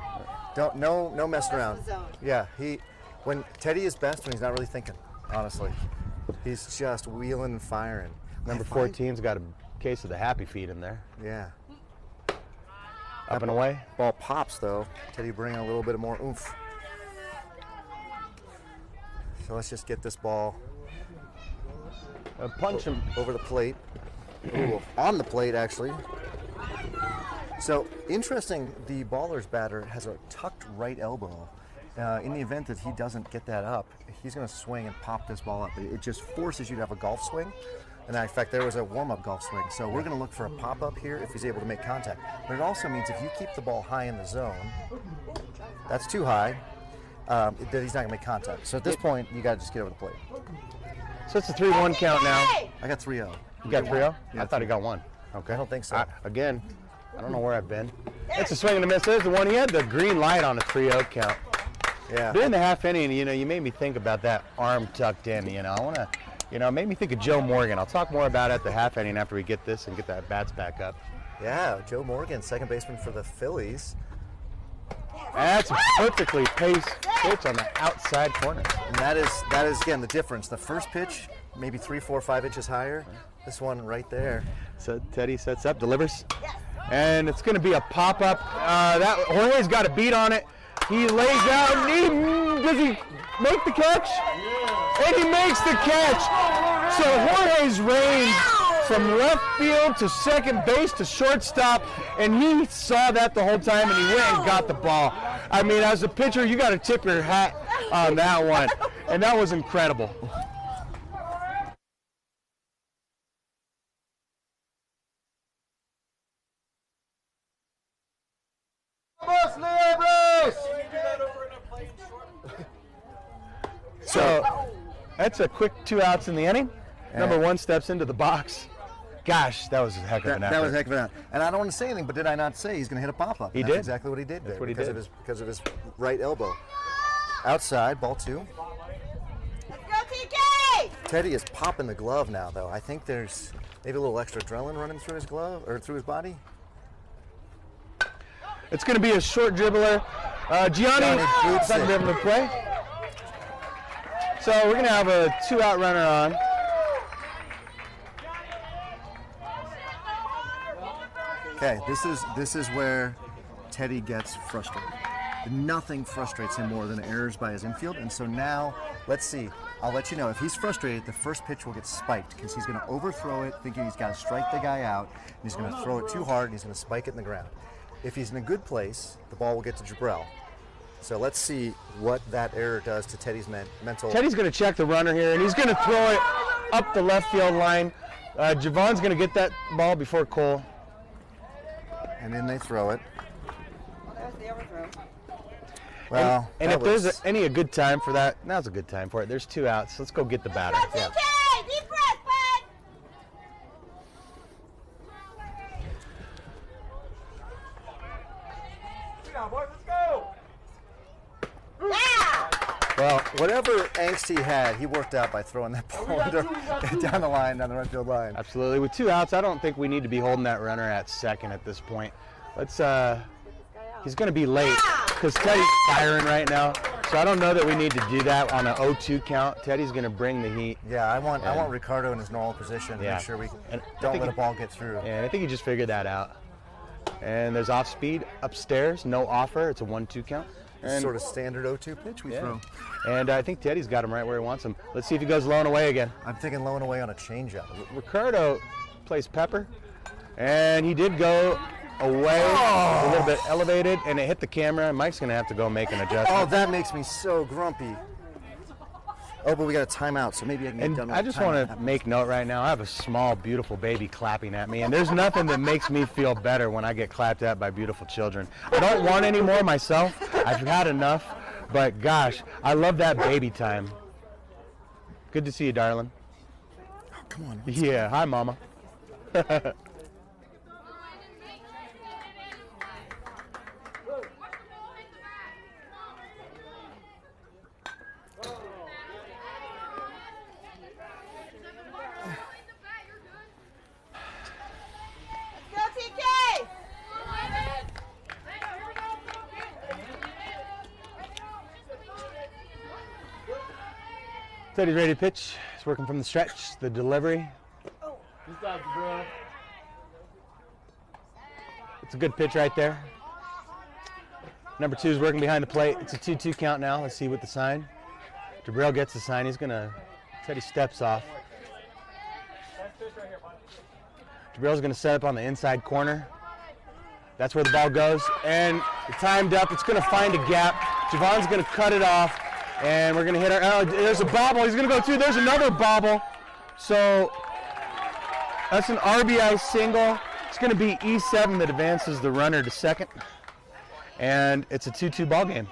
No messing around. Yeah, when Teddy is best when he's not really thinking. Honestly, he's just wheeling and firing. Number 14's got a case of the happy feet in there. Yeah. Up and away. Ball pops though. Teddy bringing a little bit more oomph. So let's just get this ball Punch him. over the plate. Ooh, on the plate actually. So interesting, the baller's batter has a tucked right elbow. In the event that he doesn't get that up, he's going to swing and pop this ball up. It just forces you to have a golf swing. And in fact, there was a warm-up golf swing. So we're going to look for a pop-up here if he's able to make contact. But it also means if you keep the ball high in the zone, that's too high, that he's not going to make contact. So at this point, you got to just get over the plate. So it's a 3-1 count now. I got 3-0. You got 3-0? Yeah, I thought he got 1. Okay. I don't think so. Again, I don't know where I've been. It's a swing and a miss. There's the one. He had the green light on a 3-0 count. Yeah. But in the half inning, you made me think about that arm tucked in. I want to, it made me think of Joe Morgan. I'll talk more about it at the half inning after we get this and get that bats back up. Yeah, Joe Morgan, second baseman for the Phillies. That's a perfectly paced pitch on the outside corner. And that is again the difference. The first pitch, maybe 3, 4, 5 inches higher. This one right there. So Teddy sets up, delivers, and it's going to be a pop-up. That Jorge's got a beat on it. He lays out. Does he make the catch? And he makes the catch. So Jorge's range from left field to second base to shortstop, and he saw that the whole time, and he went and got the ball. I mean, as a pitcher, you got to tip your hat on that one, and that was incredible. So that's a quick 2 outs in the inning. Number 1 steps into the box. Gosh, that was a heck of an effort. That was a heck of an effort. And I don't want to say anything, but did I not say he's going to hit a pop-up? He That's did. exactly what he did there. That's what he because did. Because of his right elbow. Outside, ball 2. Let's go, TK! Teddy is popping the glove now, though. I think there's maybe a little extra adrenaline running through his glove or through his body. It's going to be a short dribbler. Gianni boots not it. able to play. So we're going to have a 2-out runner on. Okay, this is where Teddy gets frustrated. Nothing frustrates him more than errors by his infield. And so now, let's see. I'll let you know. If he's frustrated, the first pitch will get spiked because he's going to overthrow it, thinking he's got to strike the guy out. And he's going to throw it too hard, and he's going to spike it in the ground. If he's in a good place, the ball will get to Jabril. So let's see what that error does to Teddy's mental. Teddy's going to check the runner here, and he's going to throw it up the left field line. Javon's going to get that ball before Cole. And then they throw it. That was the overthrow. Well, and if there's a good time for that, now's a good time for it. There's 2 outs. Let's go get the batter. Yeah. Deep breath, bud. Well, whatever angst he had, he worked out by throwing that ball down the line, down the right field line. Absolutely. With 2 outs, I don't think we need to be holding that runner at second at this point. Let's. He's going to be late because Teddy's firing right now. So I don't know that we need to do that on an 0-2 count. Teddy's going to bring the heat. Yeah, I want Ricardo in his normal position to make sure we don't let a ball get through. And I think he just figured that out. And there's off speed upstairs, no offer. It's a 1-2 count. And sort of standard 0-2 pitch we throw. And I think Teddy's got him right where he wants him. Let's see if he goes low and away again. I'm thinking low and away on a changeup. Ricardo plays pepper, and he did go away a little bit elevated, and it hit the camera. Mike's going to have to go make an adjustment. Oh, that makes me so grumpy. Oh, but we got a timeout, so maybe I can get done with I just want to make note right now, I have a small, beautiful baby clapping at me, and there's nothing that makes me feel better when I get clapped at by beautiful children. I don't want any more myself. I've had enough, but gosh, I love that baby time. Good to see you, darling. Oh, come on. Yeah, hi, Mama. Teddy's ready to pitch. He's working from the stretch, the delivery. It's a good pitch right there. Number 2 is working behind the plate. It's a 2-2 count now. Let's see what the sign. Jabril gets the sign. Teddy steps off. Jabril's gonna set up on the inside corner. That's where the ball goes. And it's timed up. It's gonna find a gap. Javon's gonna cut it off. And we're going to hit our, there's a bobble. He's going to go through. There's another bobble. So that's an RBI single. It's going to be E7 that advances the runner to second. And it's a 2-2 ball game.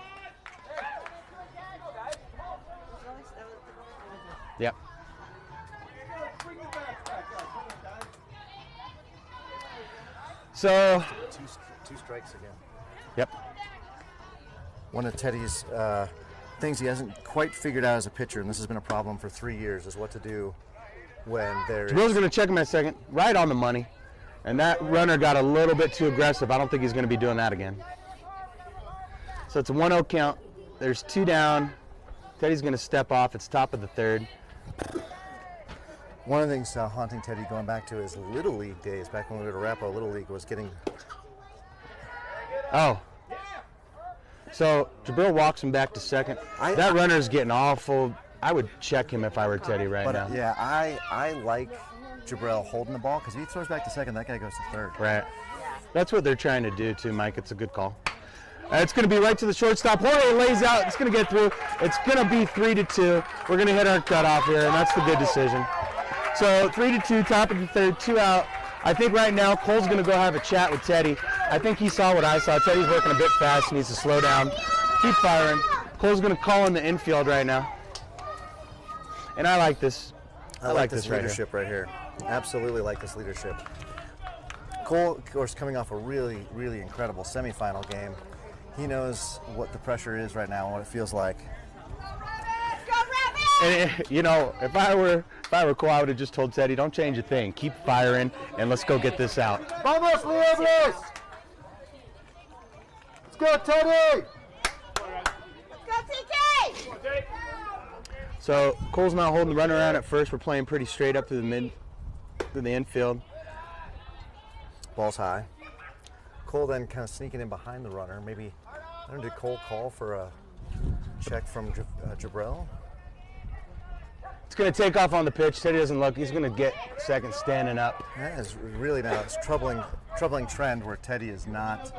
Yep. So. Two strikes again. Yep. One of Teddy's things he hasn't quite figured out as a pitcher, and this has been a problem for 3 years, is what to do when there's... Will's going to check him at second, right on the money. And that runner got a little bit too aggressive. I don't think he's going to be doing that again. So it's a 1-0 count. There's 2 down. Teddy's going to step off. It's top of the 3rd. One of the things haunting Teddy going back to his Little League days, back when we were at Arapahoe Little League, was getting... Oh. So Jabril walks him back to second. That runner's getting awful. I would check him if I were Teddy right now. Yeah, I like Jabril holding the ball because if he throws back to second, that guy goes to 3rd. Right. That's what they're trying to do too, Mike. It's a good call. It's going to be right to the shortstop. Jorge lays out. It's going to get through. It's going to be 3-2. We're going to hit our cutoff here, and that's the good decision. So 3-2, top of the 3rd, 2 out. I think right now Cole's going to go have a chat with Teddy. I think he saw what I saw. Teddy's working a bit fast. He needs to slow down. Keep firing. Cole's going to call in the infield right now. And I like this. I like this leadership right here. Absolutely like this leadership. Cole, of course, coming off a really, really incredible semifinal game. He knows what the pressure is right now and what it feels like. And you know, if I were Cole, I would have just told Teddy, don't change a thing. Keep firing, and let's go get this out. Vamos, Liebles! Let's go, Teddy! Let's go, TK! So Cole's not holding the runner around at first. We're playing pretty straight up through the infield. Ball's high. Cole then kind of sneaking in behind the runner, maybe Did Cole call for a check from Jabril? It's going to take off on the pitch. Teddy doesn't look. He's going to get second standing up. That is really now it's troubling trend where Teddy is not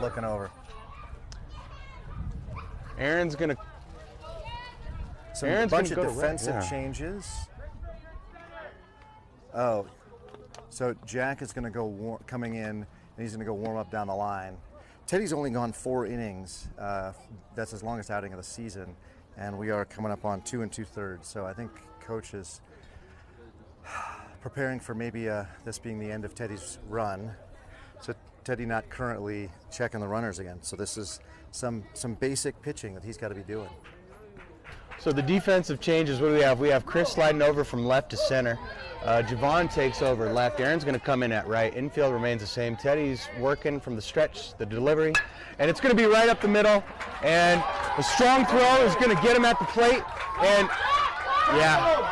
looking over. Aaron's going to. A bunch of defensive changes. Oh, so Jack is going to go coming in, and he's going to go warm up down the line. Teddy's only gone 4 innings. That's his longest outing of the season, and we are coming up on 2 2/3. So I think Coach is preparing for maybe this being the end of Teddy's run. So Teddy not currently checking the runners again. So this is some basic pitching that he's got to be doing. So the defensive changes, what do we have? We have Chris sliding over from left to center. Javon takes over left. Aaron's going to come in at right. Infield remains the same. Teddy's working from the stretch, the delivery. And it's going to be right up the middle. And a strong throw is going to get him at the plate. And, yeah.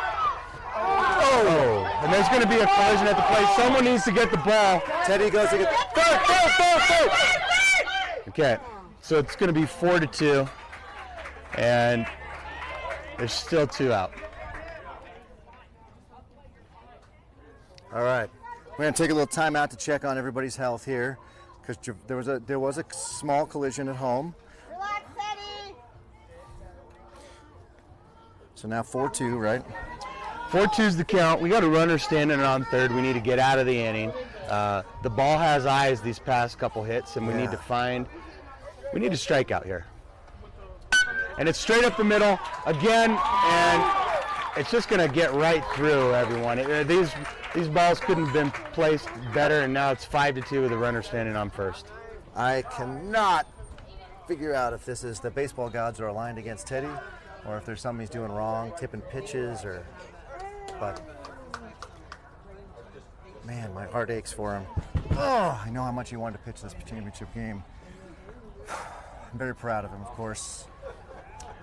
Oh! And there's going to be a collision at the plate. Someone needs to get the ball. Teddy goes to get... Third! Okay, so it's going to be 4-2. And there's still 2 out. All right, we're going to take a little time out to check on everybody's health here, because there was a small collision at home. Relax, Teddy. So now 4-2, right? 4-2's the count. We got a runner standing on third. We need to get out of the inning. The ball has eyes these past couple hits, and we need to strike out here. And it's straight up the middle again, and it's just going to get right through everyone. These balls couldn't have been placed better, and now it's 5-2 with the runner standing on first. I cannot figure out if this is the baseball gods are aligned against Teddy, or if there's something he's doing wrong, tipping pitches, but man, my heart aches for him. Oh, I know how much he wanted to pitch this championship game. I'm very proud of him, of course.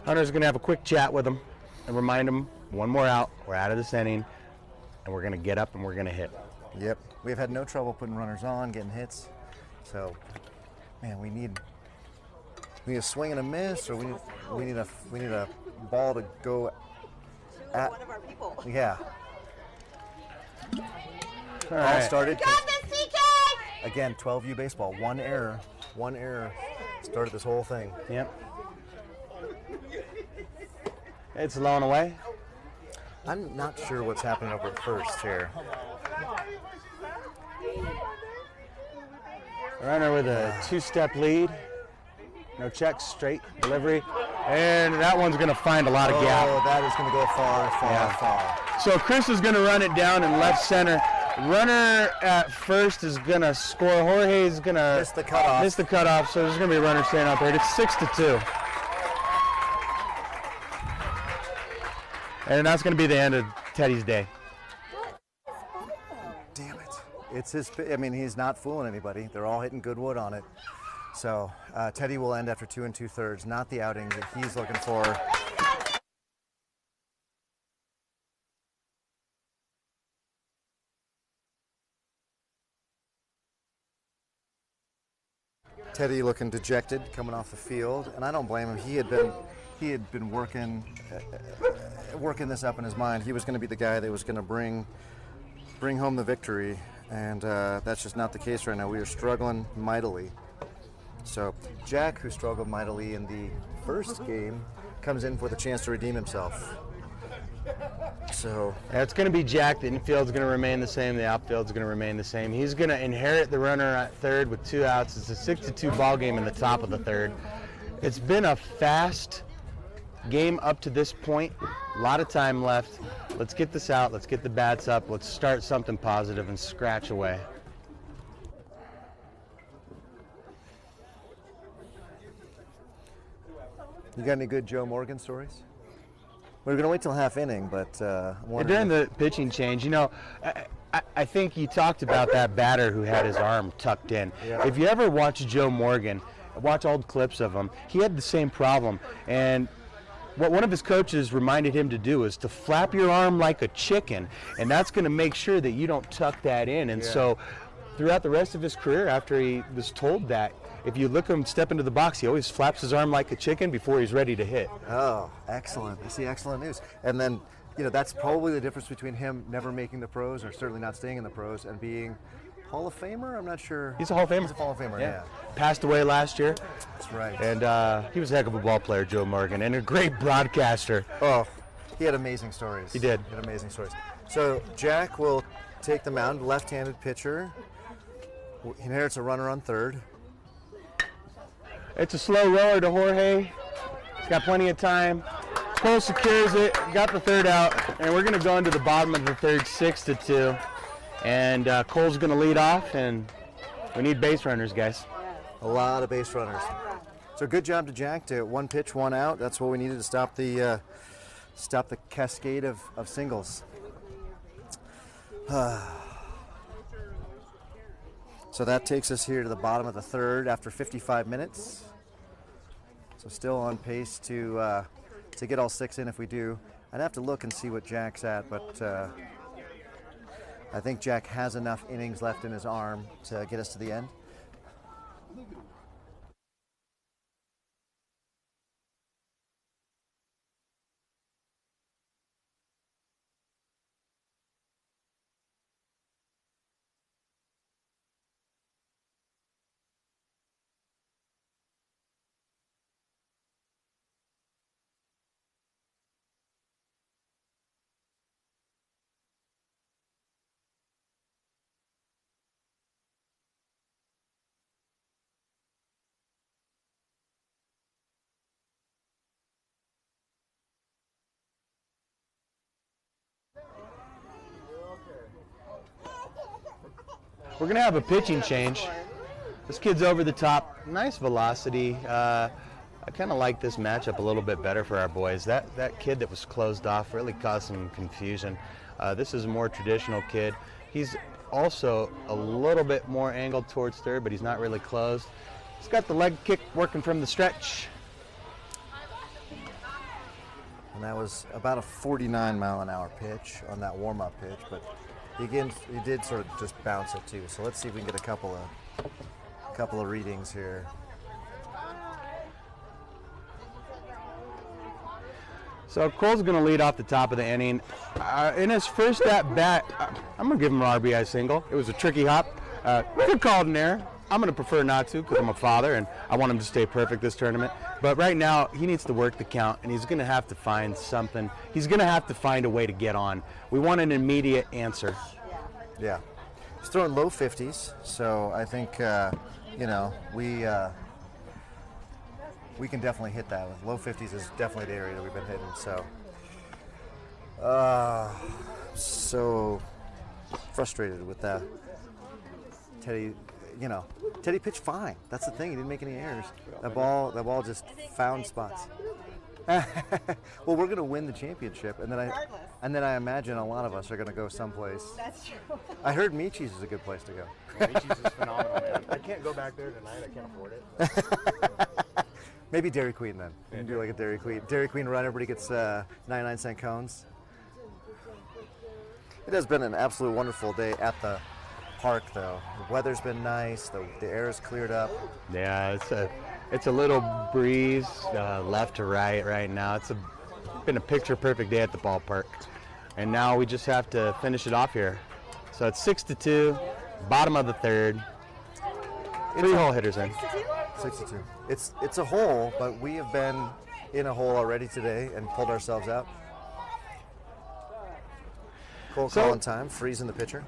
Hunter's going to have a quick chat with him and remind him, one more out, we're out of this inning, and we're going to get up and we're going to hit. Yep, we've had no trouble putting runners on, getting hits. So, man, we need a swing and a miss, or we need a ball to go at one of our people. Yeah. All right. Started. Got this, CK! Again, 12U baseball. One error started this whole thing. Yep. It's low and away. I'm not sure what's happening over at first here. Runner with a 2-step lead. No checks, straight delivery. And that one's going to find a lot of gap. Oh, that is going to go far. So Chris is going to run it down in left center. Runner at first is going to score. Jorge is going to miss the cutoff. So there's going to be a runner staying out there. It's 6-2. And that's going to be the end of Teddy's day. Damn it. It's his, I mean, he's not fooling anybody. They're all hitting good wood on it. So Teddy will end after 2 2/3, not the outing that he's looking for. Teddy looking dejected coming off the field, and I don't blame him. He had been working this up in his mind. He was going to be the guy that was going to bring home the victory, and that's just not the case right now. We are struggling mightily. So Jack, who struggled mightily in the first game, comes in with a chance to redeem himself. So it's going to be Jack. The infield's going to remain the same. The outfield's going to remain the same. He's going to inherit the runner at third with 2 outs. It's a 6-2 ball game in the top of the third. It's been a fast game up to this point. A lot of time left. Let's get this out. Let's get the bats up. Let's start something positive and scratch away. You got any good Joe Morgan stories? We're going to wait till half inning, but during the pitching change, you know, I think you talked about that batter who had his arm tucked in. Yeah. If you ever watch Joe Morgan, watch old clips of him, he had the same problem. And what one of his coaches reminded him to do is to flap your arm like a chicken, and that's going to make sure that you don't tuck that in. And so throughout the rest of his career, after he was told that, if you look him step into the box, he always flaps his arm like a chicken before he's ready to hit. Oh, excellent. I see excellent news. And then, that's probably the difference between him never making the pros, or certainly not staying in the pros, and being Hall of Famer? I'm not sure. He's a Hall of Famer. He's a Hall of Famer, yeah. Passed away last year. That's right. And he was a heck of a ball player, Joe Morgan, and a great broadcaster. Oh, he had amazing stories. He did. He had amazing stories. So Jack will take the mound, left-handed pitcher. He inherits a runner on third. It's a slow roller to Jorge. He's got plenty of time. Cole secures it, got the third out, and we're going to go into the bottom of the third, 6-2. And Cole's going to lead off, and we need base runners, guys. A lot of base runners. So good job to Jack to 1 pitch, 1 out. That's what we needed to stop the cascade of singles. So that takes us here to the bottom of the third after 55 minutes. So still on pace to get all 6 in if we do. I'd have to look and see what Jack's at, but I think Jack has enough innings left in his arm to get us to the end. We're going to have a pitching change. This kid's over the top. Nice velocity. I kind of like this matchup a little bit better for our boys. That kid that was closed off really caused some confusion. This is a more traditional kid. He's also a little bit more angled towards third, but he's not really closed. He's got the leg kick working from the stretch. And that was about a 49-mile-an-hour pitch on that warm-up pitch, but he did sort of just bounce it too. So let's see if we can get a couple of readings here. So Cole's going to lead off the top of the inning. In his first at bat, I'm going to give him an RBI single. It was a tricky hop. We could call it an error. I'm going to prefer not to because I'm a father and I want him to stay perfect this tournament. But right now, he needs to work the count and he's going to have to find something. He's going to have to find a way to get on. We want an immediate answer. Yeah. He's throwing low 50s, so I think, we can definitely hit that. Low 50s is definitely the area that we've been hitting. So frustrated with that. Teddy pitched fine. That's the thing. He didn't make any errors. That ball just found spots. Well, we're going to win the championship, and then I imagine a lot of us are going to go someplace. That's true. I heard Michi's is a good place to go. Michi's is phenomenal, man. I can't go back there tonight. I can't afford it. Maybe Dairy Queen then. You can do like a Dairy Queen. Dairy Queen run, everybody gets 99-cent cones. It has been an absolute wonderful day at the park, though. The weather's been nice. The air is cleared up. Yeah, it's a little breeze left to right now. It's been a picture-perfect day at the ballpark. And now we just have to finish it off here. So it's 6-2, bottom of the third. 3 hole hitters in. 62. It's a hole, but we have been in a hole already today and pulled ourselves out. Cole calling time, freezing the pitcher.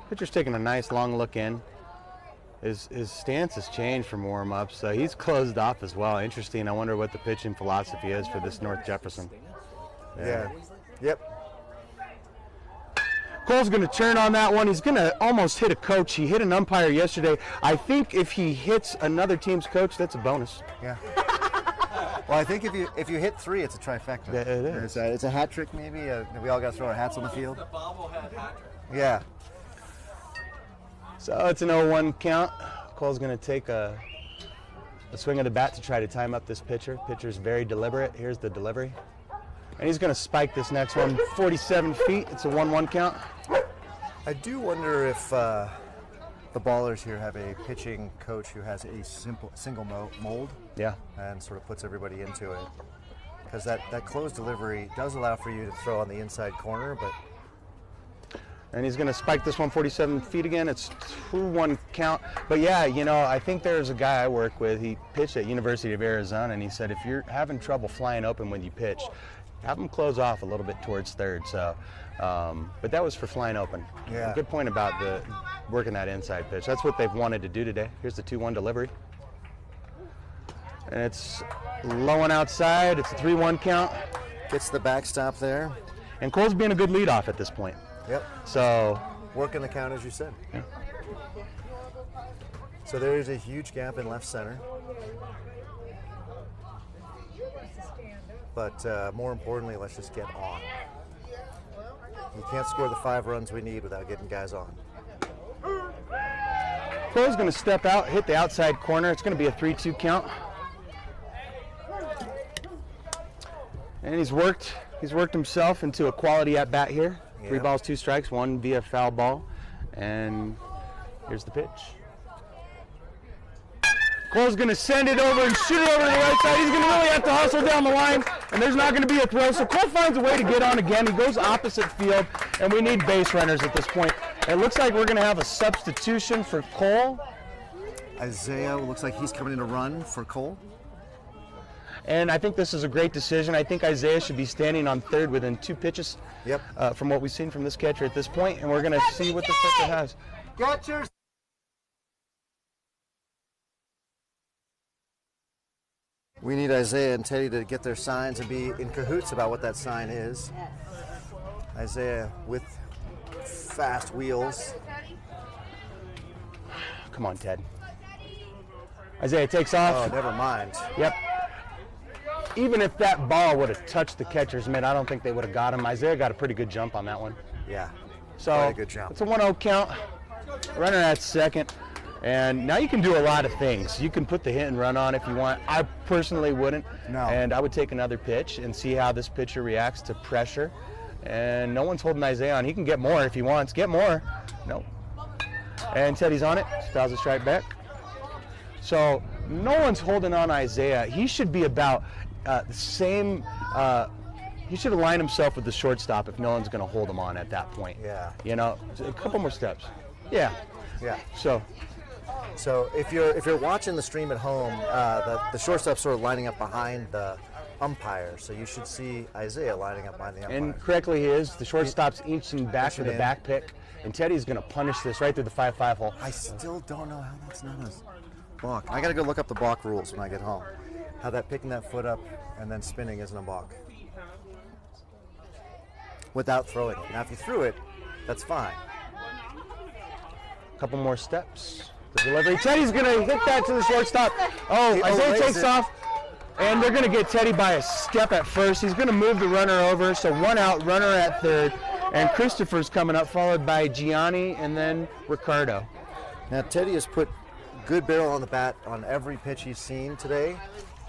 Pitcher's taking a nice long look in. His stance has changed from warm-up, so he's closed off as well. Interesting. I wonder what the pitching philosophy is for this North Jefferson. Yeah. Yep. Cole's going to turn on that one. He's going to almost hit a coach. He hit an umpire yesterday. I think if he hits another team's coach, that's a bonus. Yeah. Well, I think if you hit 3, it's a trifecta. Yeah, it is. It's a hat trick, maybe. We all got to throw our hats on the field. The bobblehead hat trick. Yeah. So it's an 0-1 count. Cole's going to take a swing of the bat to try to time up this pitcher. Pitcher's very deliberate. Here's the delivery. And he's going to spike this next one 47 feet. It's a 1-1 count. I do wonder if the ballers here have a pitching coach who has a single mold. Yeah. And sort of puts everybody into it. Because that closed delivery does allow for you to throw on the inside corner, but. And he's going to spike this one 47 feet again. It's 2-1 count. But yeah, you know, I think there's a guy I work with. He pitched at University of Arizona, and he said if you're having trouble flying open when you pitch, have him close off a little bit towards third. So, but that was for flying open. Yeah. Good point about working that inside pitch. That's what they've wanted to do today. Here's the 2-1 delivery. And it's low and outside. It's a 3-1 count. Gets the backstop there. And Cole's being a good leadoff at this point. Yep. So working the count as you said. Yeah. So there is a huge gap in left center. But more importantly, let's just get on. You can't score the 5 runs we need without getting guys on. Cole's going to step out, hit the outside corner. It's going to be a 3-2 count. And he's worked himself into a quality at bat here. Yeah. 3 balls, 2 strikes, 1 via foul ball. And here's the pitch. Cole's going to send it over and shoot it over to the right side. He's going to really have to hustle down the line, and there's not going to be a throw. So Cole finds a way to get on again. He goes opposite field, and we need base runners at this point. It looks like we're going to have a substitution for Cole. Isaiah looks like he's coming in to run for Cole. And I think this is a great decision. I think Isaiah should be standing on third within 2 pitches. Yep. From what we've seen from this catcher at this point, and we're going to see what this pitcher has. Catchers. We need Isaiah and Teddy to get their signs and be in cahoots about what that sign is. Isaiah with fast wheels. Come on, Ted. Isaiah takes off. Oh, never mind. Yep. Even if that ball would have touched the catcher's mitt, I don't think they would have got him. Isaiah got a pretty good jump on that one. Yeah. So quite a good jump. It's a 1-0 count. Runner at second. And now you can do a lot of things. You can put the hit and run on if you want. I personally wouldn't. No. And I would take another pitch and see how this pitcher reacts to pressure. And no one's holding Isaiah on. He can get more if he wants. Get more. No. And Teddy's on it. Styles a strike back. So no one's holding on Isaiah. He should be about the same. He should align himself with the shortstop if no one's going to hold him on at that point. Yeah. You know, a couple more steps. Yeah. Yeah. So if you're watching the stream at home, the shortstop's sort of lining up behind the umpire, so you should see Isaiah lining up behind the umpire. And correctly he is. The shortstop's inching back to the back pick, and Teddy's going to punish this right through the 5-5 hole. I still don't know how that's not a balk. I got to go look up the balk rules when I get home. How that picking that foot up and then spinning isn't a balk. Without throwing it. Now if you threw it, that's fine. Couple more steps. The delivery. Teddy's going to hit that to the shortstop. Oh, Isaiah takes off, and they're going to get Teddy by a step at first. He's going to move the runner over, so 1 out, runner at third, and Christopher's coming up, followed by Gianni and then Ricardo. Now Teddy has put good barrel on the bat on every pitch he's seen today,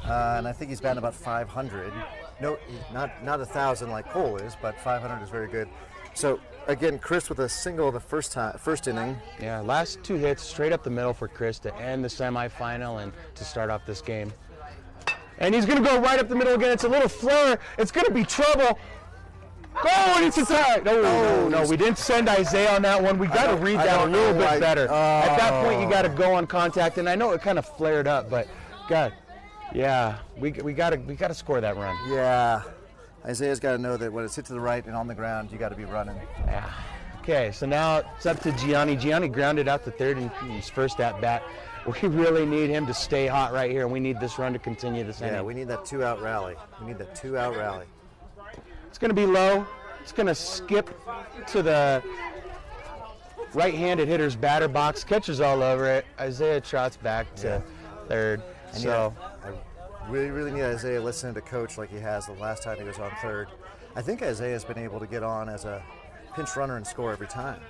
and I think he's batting about 500. No, not 1,000 like Cole is, but 500 is very good. So again, Chris with a single in the first inning. Yeah, last 2 hits straight up the middle for Chris to end the semifinal and to start off this game. And he's going to go right up the middle again. It's a little flare. It's going to be trouble. Oh, and it's a tie. No, we didn't send Isaiah on that one. We got to read that a little bit better. At that point, you got to go on contact. And I know it kind of flared up, but God, yeah, we got to score that run. Yeah. Isaiah's got to know that when it's hit to the right and on the ground, you got to be running. Yeah. Okay, so now it's up to Gianni. Gianni grounded out to third in his first at bat. We really need him to stay hot right here, and we need this run to continue this inning. Yeah, we need that 2-out rally. It's going to be low. It's going to skip to the right-handed hitter's batter box. Catcher's all over it. Isaiah trots back to third. And so. We really need Isaiah listening to coach like he has the last time he was on third. I think Isaiah's been able to get on as a pinch runner and score every time.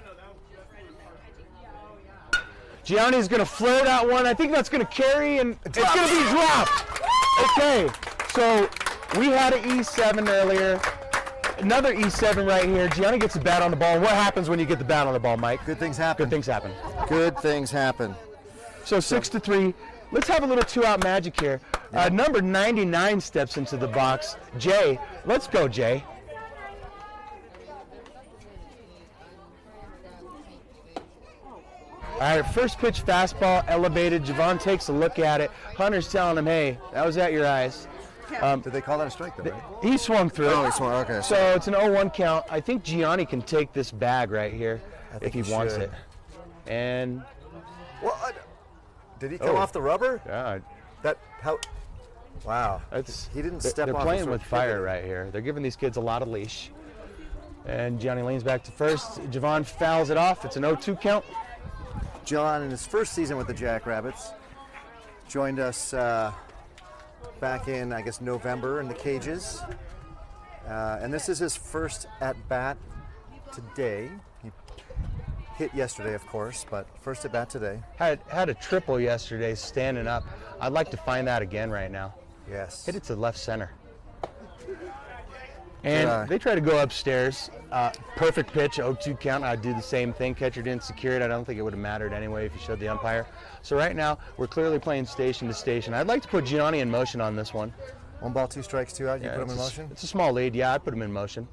Gianni's going to flare that one. I think that's going to carry, and it's going to be dropped. Okay, so we had an E7 earlier, another E7 right here. Gianni gets the bat on the ball. What happens when you get the bat on the ball, Mike? Good things happen. Good things happen. Good things happen. So 6-3. Let's have a little two-out magic here. Number 99 steps into the box. Jay, let's go, Jay. All right, first pitch fastball elevated. Javon takes a look at it. Hunter's telling him, hey, that was at your eyes. Did they call that a strike, though, right? He swung through it. Oh, he swung, okay. So it's an 0-1 count. I think Gianni can take this bag right here if he wants should. it. And What? Did he come off the rubber? yeah, Wow. He didn't step they're off. playing with fire right here. They're giving these kids a lot of leash. And Gianni leans back to first. Javon fouls it off. It's an 0-2 count. John, in his first season with the Jackrabbits, joined us back in, I guess, November in the cages. And this is his first at-bat today. He hit yesterday, of course, but first at-bat today. Had a triple yesterday standing up. I'd like to find that again right now. Yes. Hit it to left center. And Yeah. they try to go upstairs. Perfect pitch, 0-2 count. I'd do the same thing. Catcher didn't secure it. I don't think it would have mattered anyway if you showed the umpire. So right now, we're clearly playing station to station. I'd like to put Gianni in motion on this one. 1 ball, 2 strikes, 2 out. You Yeah, put him in it's motion? It's a small lead. Yeah, I'd put him in motion.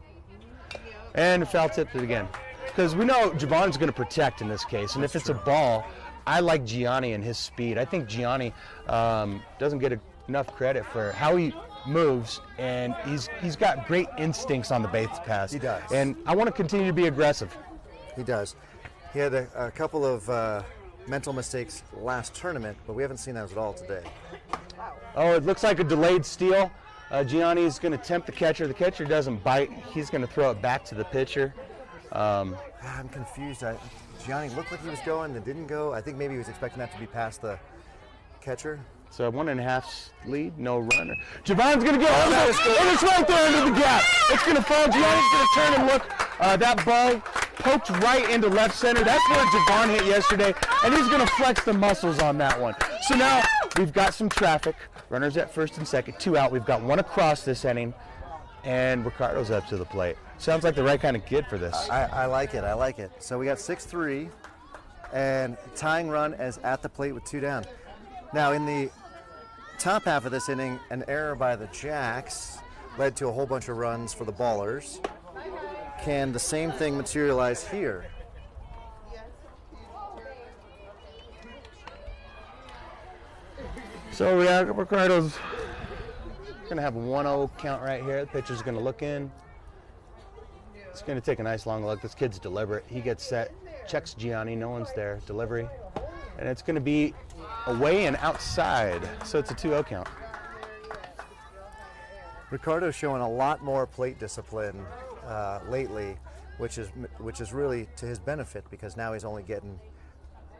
And foul tipped it again. Because we know Javon's going to protect in this case. And if it's a ball, I like Gianni and his speed. I think Gianni doesn't get enough credit for how he moves, and he's got great instincts on the base pass. He does. And I want to continue to be aggressive. He does. He had a couple of mental mistakes last tournament, but we haven't seen those at all today. Oh, it looks like a delayed steal. Gianni's going to tempt the catcher. The catcher doesn't bite. He's going to throw it back to the pitcher. I'm confused. Gianni looked like he was going, then didn't go. I think maybe he was expecting that to be past the catcher. So 1.5 lead, no runner. Javon's going to go over it, and it's right there into the gap. It's going to fall. Gianni's going to turn and look. That ball poked right into left center. That's where Javon hit yesterday, and he's going to flex the muscles on that one. So now we've got some traffic. Runners at first and second, 2 out. We've got 1 across this inning, and Ricardo's up to the plate. Sounds like the right kind of kid for this. I like it. I like it. So we got 6-3, and tying run is at the plate with 2 down. Now, in the top half of this inning, an error by the Jacks led to a whole bunch of runs for the Ballers. Can the same thing materialize here? So Ricardo's going to have a 1-0 count right here. The pitcher's going to look in. It's going to take a nice long look. This kid's deliberate. He gets set, checks Gianni. No one's there. Delivery. And it's going to be away and outside. So it's a 2-0 count. Ricardo's showing a lot more plate discipline lately, which is really to his benefit because now he's only getting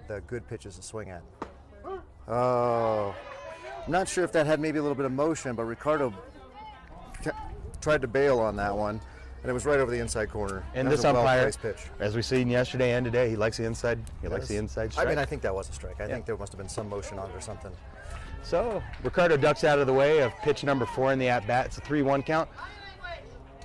the good pitches to swing at. Oh, I'm not sure if that had maybe a little bit of motion, but Ricardo tried to bail on that one, and it was right over the inside corner. And That was this a umpire, well-placed pitch. as we seen yesterday and today, he likes the inside. He likes Yes. the inside I strike. mean, I think that was a strike. I think there must have been some motion on it or something. So Ricardo ducks out of the way of pitch number 4 in the at-bat. It's a 3-1 count.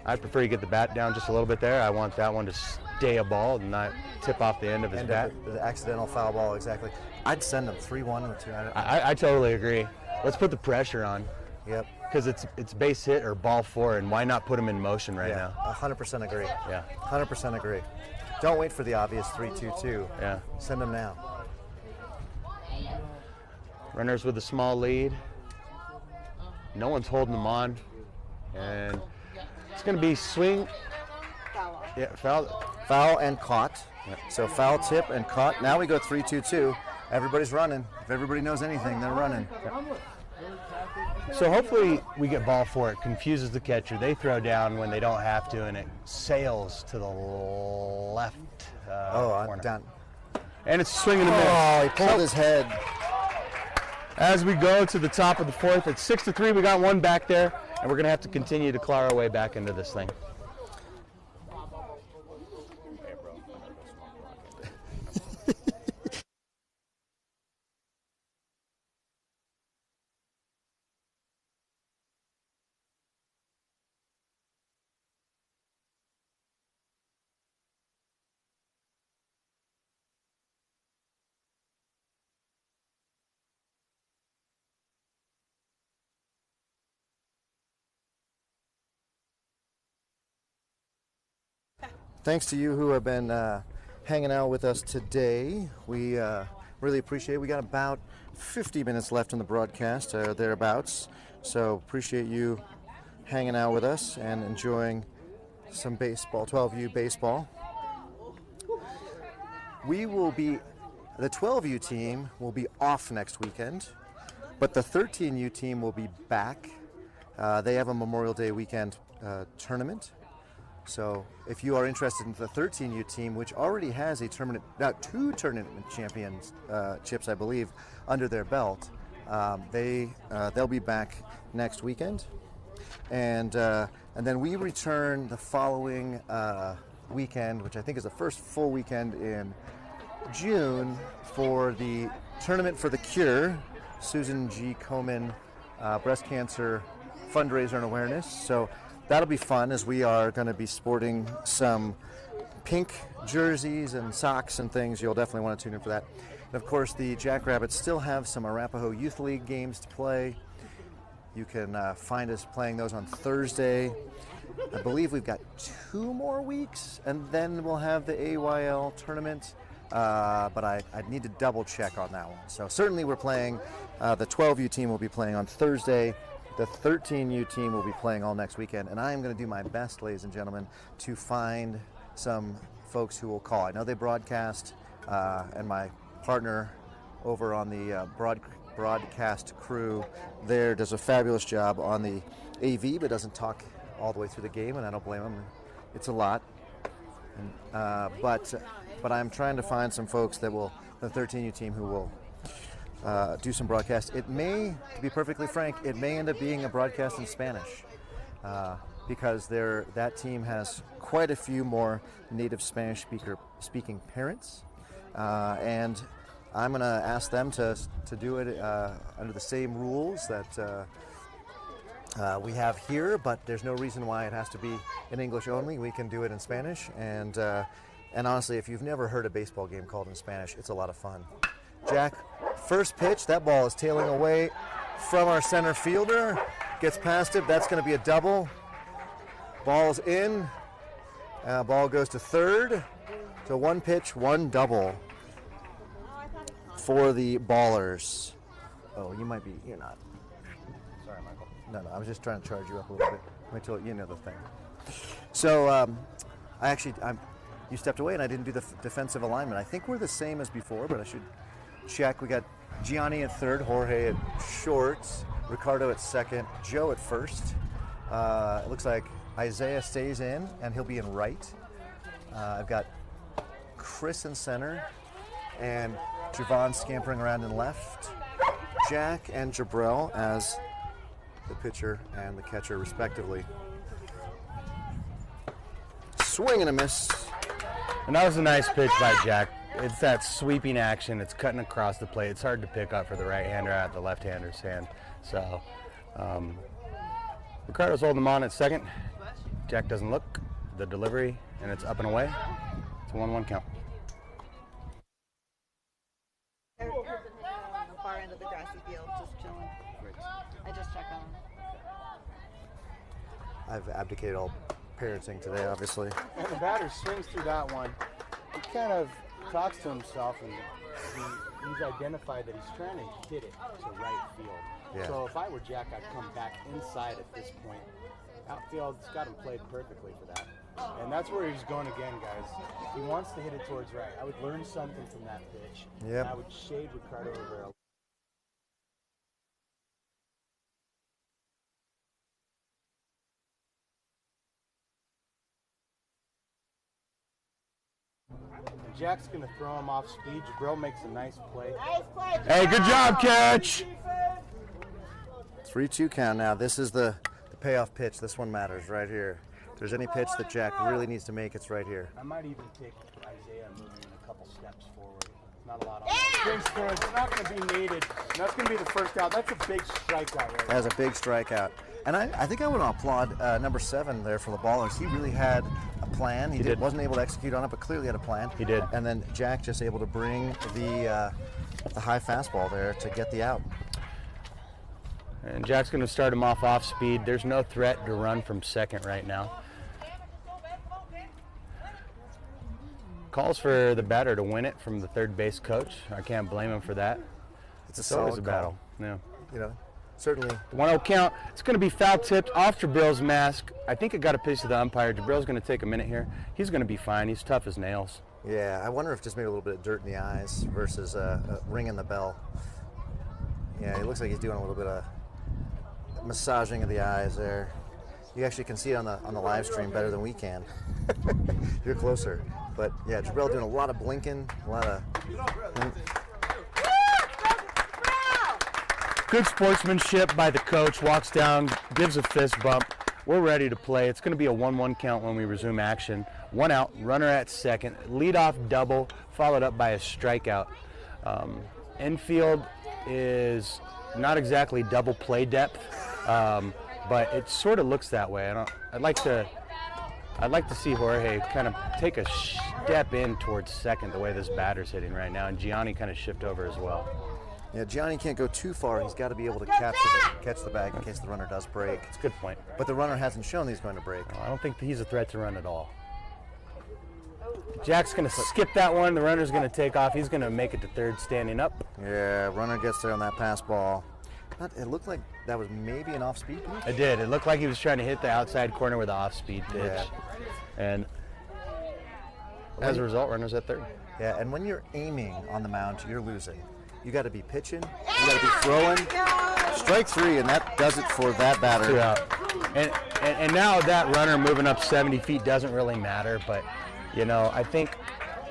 I'd prefer you get the bat down just a little bit there. I want that one to stay a ball and not tip off the end of his And bat. the accidental foul ball, exactly. I'd send him 3-1 with 2. I totally agree. Let's put the pressure on Yep. because it's base hit or ball 4, and why not put him in motion right Yeah, now? 100% agree. Yeah. 100% agree. Don't wait for the obvious 3-2-2. Yeah. Send him now. Runners with a small lead. No one's holding them on, and it's going to be swing. Yeah, foul. Foul and caught. So foul tip and caught. Now we go 3-2-2. Everybody's running. If everybody knows anything, they're running. So hopefully we get ball 4. It confuses the catcher. They throw down when they don't have to, and it sails to the left corner. Down. And it's a swing and a miss. Oh, he pulled his head. As we go to the top of the 4th, it's 6-3. We got 1 back there, and we're going to have to continue to claw our way back into this thing. thanks to you who have been hanging out with us today. We really appreciate it. We got about 50 minutes left in the broadcast, thereabouts. So appreciate you hanging out with us and enjoying some baseball, 12U baseball. The 12U team will be off next weekend, but the 13U team will be back. They have a Memorial Day weekend tournament. So if you are interested in the 13U team, which already has two tournament championships, I believe, under their belt, they'll be back next weekend. And then we return the following weekend, which I think is the first full weekend in June, for the Tournament for the Cure, Susan G. Komen breast cancer fundraiser and awareness. So that'll be fun, as we are going to be sporting some pink jerseys and socks and things. You'll definitely want to tune in for that. And of course, the Jackrabbits still have some Arapahoe Youth League games to play. You can find us playing those on Thursday. I believe we've got 2 more weeks, and then we'll have the AYL tournament. But I need to double check on that one. So certainly we're playing, the 12U team will be playing on Thursday. The 13U team will be playing all next weekend. And I am going to do my best, ladies and gentlemen, to find some folks who will call. I know they broadcast, and my partner over on the broadcast crew there does a fabulous job on the AV, but doesn't talk all the way through the game, and I don't blame him. It's a lot. But I'm trying to find some folks the 13U team, who will do some broadcast. It may, to be perfectly frank, it may end up being a broadcast in Spanish, because that team has quite a few more native Spanish speaking parents, and I'm going to ask them to do it under the same rules that we have here, but there's no reason why it has to be in English only. We can do it in Spanish, and honestly, if you've never heard a baseball game called in Spanish, it's a lot of fun. Jack, first pitch, that ball is tailing away from our center fielder. Gets past it, that's going to be a double. Ball's in, ball goes to third. So 1 pitch, 1 double for the Ballers. Oh, you're not. Sorry, Michael. No, I was just trying to charge you up a little bit. Wait till you know the thing. So you stepped away and I didn't do the defensive alignment. I think we're the same as before, but I should check. We got Gianni at third, Jorge at short, Ricardo at second, Joe at first. It looks like Isaiah stays in, and he'll be in right. I've got Chris in center, and Javon scampering around in left. Jack and Jabril as the pitcher and the catcher, respectively. Swing and a miss. And that was a nice pitch by Jack. It's that sweeping action. It's cutting across the plate. It's hard to pick up for the right-hander at the left-hander's hand. So Ricardo's holding him on at second. Jack doesn't look. The delivery, and it's up and away. It's a 1-1 count. On the far end of the grassy field, just chilling. I just checked on him. I've abdicated all parenting today, obviously. And the batter swings through that one. He kind of talks to himself, and he's identified that he's trying to hit it to right field. Yeah. So if I were Jack, I'd come back inside at this point. Outfield's got him played perfectly for that. And that's where he's going again, guys. He wants to hit it towards right. I would learn something from that pitch. Yep. I would shade Ricardo over and Jack's going to throw him off speed. Jabril makes a nice play. Nice play. Hey, good job, catch! 3-2 count now. This is the payoff pitch. This one matters right here. If there's any pitch that Jack really needs to make, it's right here. I might even take Isaiah moving a couple steps forward. Not a lot on that. It's not going to be needed. And that's going to be the first out. That's a big strikeout right there. That's a big strikeout. And I think I want to applaud number 7 there for the Ballers. He really had a plan. He wasn't able to execute on it, but clearly had a plan. He did. And then Jack just able to bring the high fastball there to get the out. And Jack's going to start him off speed. There's no threat to run from second right now. calls for the batter to win it from the third base coach. I can't blame him for that. It's a always solid a battle. call. Yeah. You know, certainly. 1-0 count. It's going to be foul tipped off Jabril's mask. I think it got a piece of the umpire. Jabril's going to take a minute here. He's going to be fine. He's tough as nails. Yeah, I wonder if just maybe a little bit of dirt in the eyes versus ringing the bell. Yeah, it looks like he's doing a little bit of massaging of the eyes there. You actually can see it on the live stream better than we can. You're closer. But yeah, Jabril doing a lot of blinking, a lot of... Good sportsmanship by the coach. Walks down, gives a fist bump. We're ready to play. It's going to be a 1-1 count when we resume action. 1 out, runner at second, leadoff double, followed up by a strikeout. Infield is not exactly double play depth, but it sort of looks that way. I'd like to see Jorge kind of take a step in towards second the way this batter's hitting right now, and Gianni kind of shift over as well. Yeah, Gianni can't go too far. He's got to be able to catch the bag in case the runner does break. It's a good point. But the runner hasn't shown he's going to break. I don't think he's a threat to run at all. Jack's going to skip that one. The runner's going to take off. He's going to make it to third standing up. Yeah, runner gets there on that pass ball. It looked like that was maybe an off-speed pitch. It did. It looked like he was trying to hit the outside corner with an off-speed pitch. Yeah. And as a result, runner's at third. Yeah, and when you're aiming on the mound, you're losing. You got to be pitching, you got to be throwing. Strike three, and that does it for that batter. 2 out. And now that runner moving up 70 feet doesn't really matter, but, you know, I think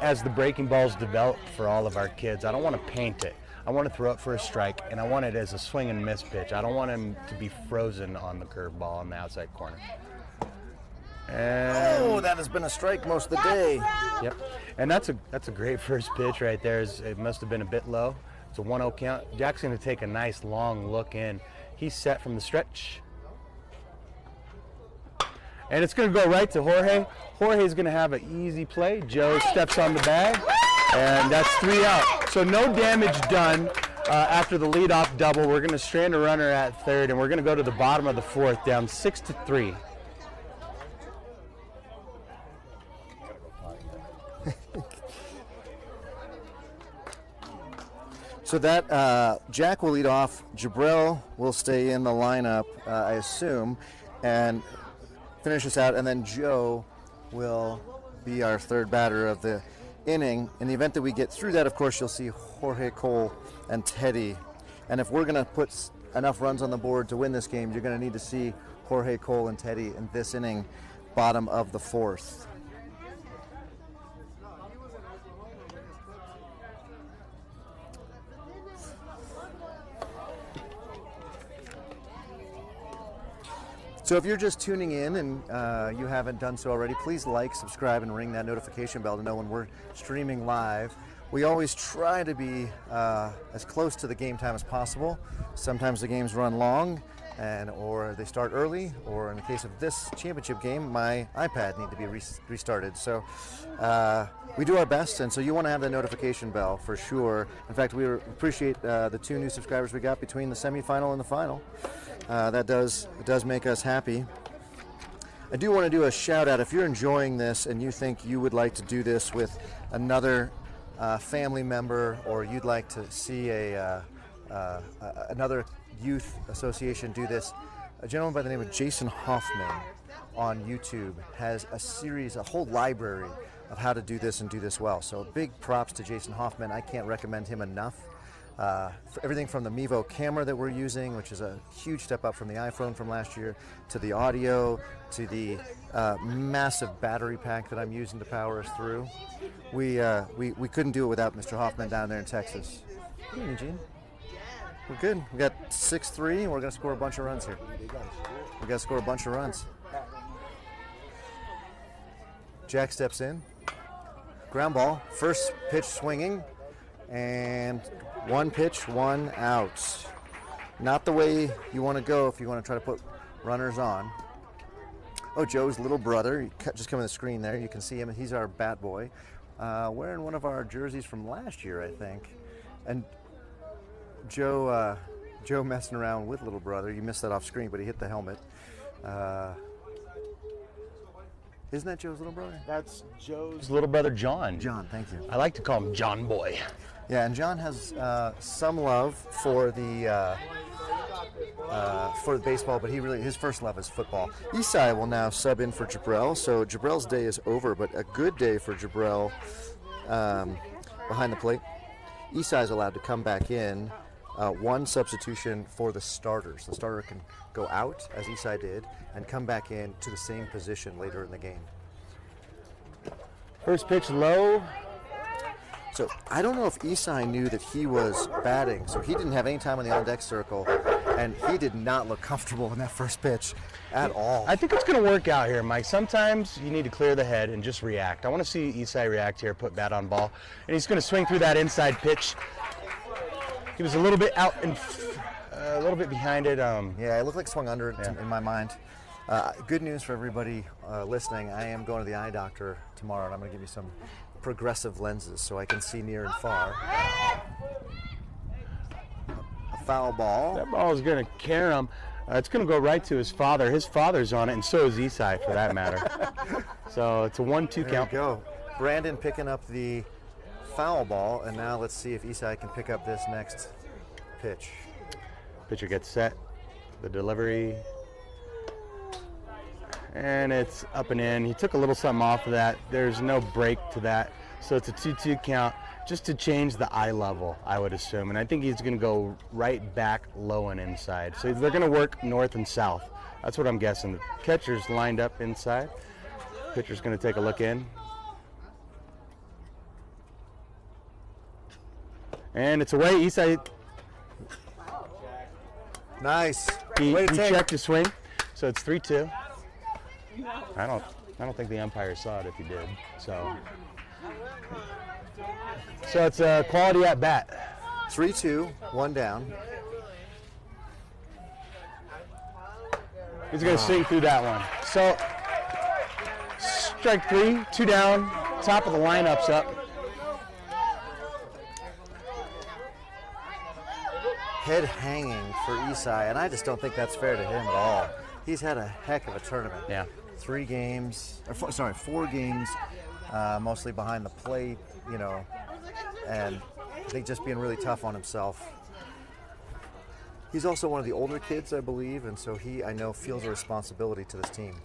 as the breaking balls develop for all of our kids, I don't want to paint it. I want to throw it for a strike, and I want it as a swing and miss pitch. I don't want him to be frozen on the curveball on the outside corner. And that has been a strike most of the day. Yep, and that's a great first pitch right there. It must have been a bit low. It's a 1-0 count. Jack's going to take a nice long look in. He's set from the stretch. And it's going to go right to Jorge. Jorge's going to have an easy play. Joe steps on the bag, and that's 3 out. So no damage done after the leadoff double. We're going to strand a runner at third, and we're going to go to the bottom of the fourth, down 6-3. So that Jack will lead off. Jabril will stay in the lineup, I assume, and finish us out. And then Joe will be our third batter of the inning. In the event that we get through that, of course, you'll see Jorge Cole and Teddy. And if we're going to put enough runs on the board to win this game, you're going to need to see Jorge Cole and Teddy in this inning, bottom of the fourth. So if you're just tuning in and you haven't done so already, please like, subscribe, and ring that notification bell to know when we're streaming live. We always try to be as close to the game time as possible. Sometimes the games run long, or they start early, or in the case of this championship game, my iPad needs to be restarted. So we do our best, and so you want to have the notification bell for sure. In fact, we appreciate the 2 new subscribers we got between the semifinal and the final. That does make us happy. I do want to do a shout out. If you're enjoying this and you think you would like to do this with another family member, or you'd like to see another youth association do this, a gentleman by the name of Jason Hoffman on YouTube has a whole library of how to do this and do this well. So big props to Jason Hoffman. I can't recommend him enough. For everything from the Mevo camera that we're using, which is a huge step up from the iPhone from last year, to the audio, to the massive battery pack that I'm using to power us through. We couldn't do it without Mr. Hoffman down there in Texas. Good evening, Gene. We're good. We got 6-3, and we're going to score a bunch of runs here. We got to score a bunch of runs. Jack steps in. Ground ball. First pitch swinging. And 1 pitch, 1 out. Not the way you want to go if you want to try to put runners on. Oh, Joe's little brother, just coming to the screen there. You can see him. He's our bat boy, wearing one of our jerseys from last year, I think. And Joe messing around with little brother. You missed that off screen, but he hit the helmet. Isn't that Joe's little brother? That's Joe's little brother, John. John, thank you. I like to call him John Boy. Yeah, and John has some love for the baseball, but his first love is football. Isai will now sub in for Jabril, so Jabrel's day is over, but a good day for Jabril behind the plate. Isai is allowed to come back in. One substitution for the starters. The starter can go out, as Isai did, and come back in to the same position later in the game. First pitch low. So I don't know if Isai knew that he was batting, so he didn't have any time on the on-deck circle, and he did not look comfortable in that first pitch at all. I think it's going to work out here, Mike. Sometimes you need to clear the head and just react. I want to see Isai react here, put bat on ball, and he's going to swing through that inside pitch. He was a little bit out and a little bit behind it. Yeah, it looked like swung under it in my mind. Good news for everybody listening. I am going to the eye doctor tomorrow, and I'm going to give you some progressive lenses so I can see near and far. A foul ball. That ball is going to carry him. It's going to go right to his father. His father's on it, and so is Isai, for that matter. So it's a 1-2 count. There we go. Brandon picking up the foul ball, and now let's see if Isai can pick up this next pitch. Pitcher gets set. The delivery. And it's up and in. He took a little something off of that. There's no break to that. So it's a 2-2 count just to change the eye level, I would assume. And I think he's going to go right back low and inside. So they're going to work north and south. That's what I'm guessing. The catcher's lined up inside. Pitcher's going to take a look in. And it's away. Isai. Nice. He checked his swing. So it's 3-2. I don't think the umpire saw it if he did. So it's a quality at bat. 3-2, one down. He's going to swing through that one. So strike 3, 2 down, top of the lineup's up. Head hanging for Isai, and I just don't think that's fair to him at all. He's had a heck of a tournament. Yeah. 4 games, mostly behind the plate, and I think just being really tough on himself. He's also one of the older kids, I believe, and so I know, feels a responsibility to this team.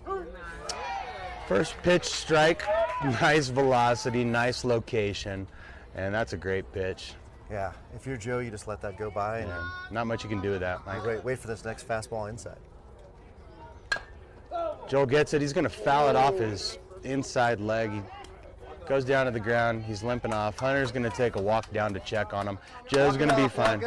First pitch strike, nice velocity, nice location, and that's a great pitch. Yeah, if you're Joe, you just let that go by. And not much you can do with that, Mike. Wait for this next fastball inside. Joel gets it. He's going to foul it off his inside leg. He goes down to the ground. He's limping off. Hunter's going to take a walk down to check on him. Joe's going to be fine.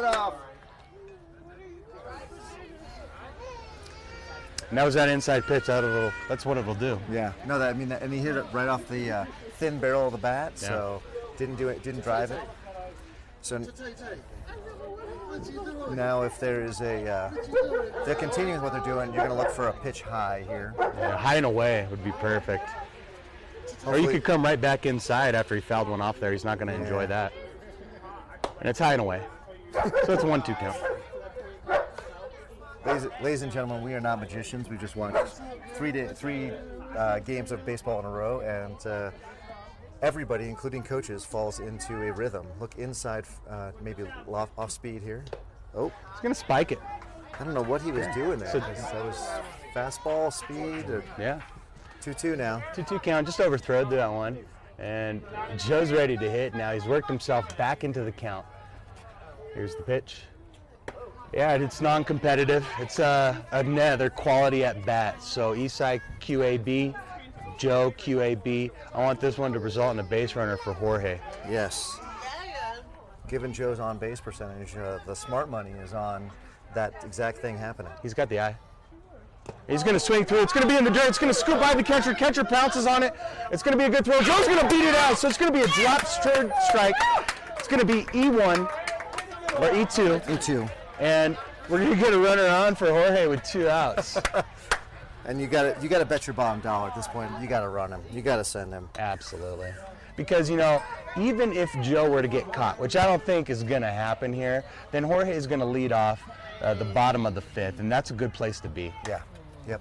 And that was that inside pitch. That's what it'll do. Yeah. No, and he hit it right off the thin barrel of the bat. Yeah. So didn't drive it. So now if there is they're continuing what they're doing, you're going to look for a pitch high here. Yeah, high and away would be perfect. Hopefully. Or you could come right back inside after he fouled one off there. He's not going to enjoy that. And it's high and away. So it's a 1-2 count. Ladies and gentlemen, we are not magicians. We just watched three games of baseball in a row, and everybody, including coaches, falls into a rhythm. Look inside, maybe off speed here. Oh, he's going to spike it. I don't know what he was doing there. That was fastball, speed. 2-2 now. 2-2 count, just overthrowed that one. And Joe's ready to hit now. He's worked himself back into the count. Here's the pitch. Yeah, it's non-competitive. It's another quality at bat. So Isai QAB, Joe QAB. I want this one to result in a base runner for Jorge. Yes. Given Joe's on-base percentage, the smart money is on that exact thing happening. He's got the eye. He's going to swing through. It's going to be in the dirt. It's going to scoop by the catcher. Catcher pounces on it. It's going to be a good throw. Joe's going to beat it out. So it's going to be a drop strike. It's going to be E1 or E2. E2. And we're going to get a runner on for Jorge with 2 outs. And you got to bet your bottom dollar at this point. You got to run him. You got to send him. Absolutely. Because, even if Joe were to get caught, which I don't think is going to happen here, then Jorge is going to lead off the bottom of the 5th, and that's a good place to be. Yeah. Yep.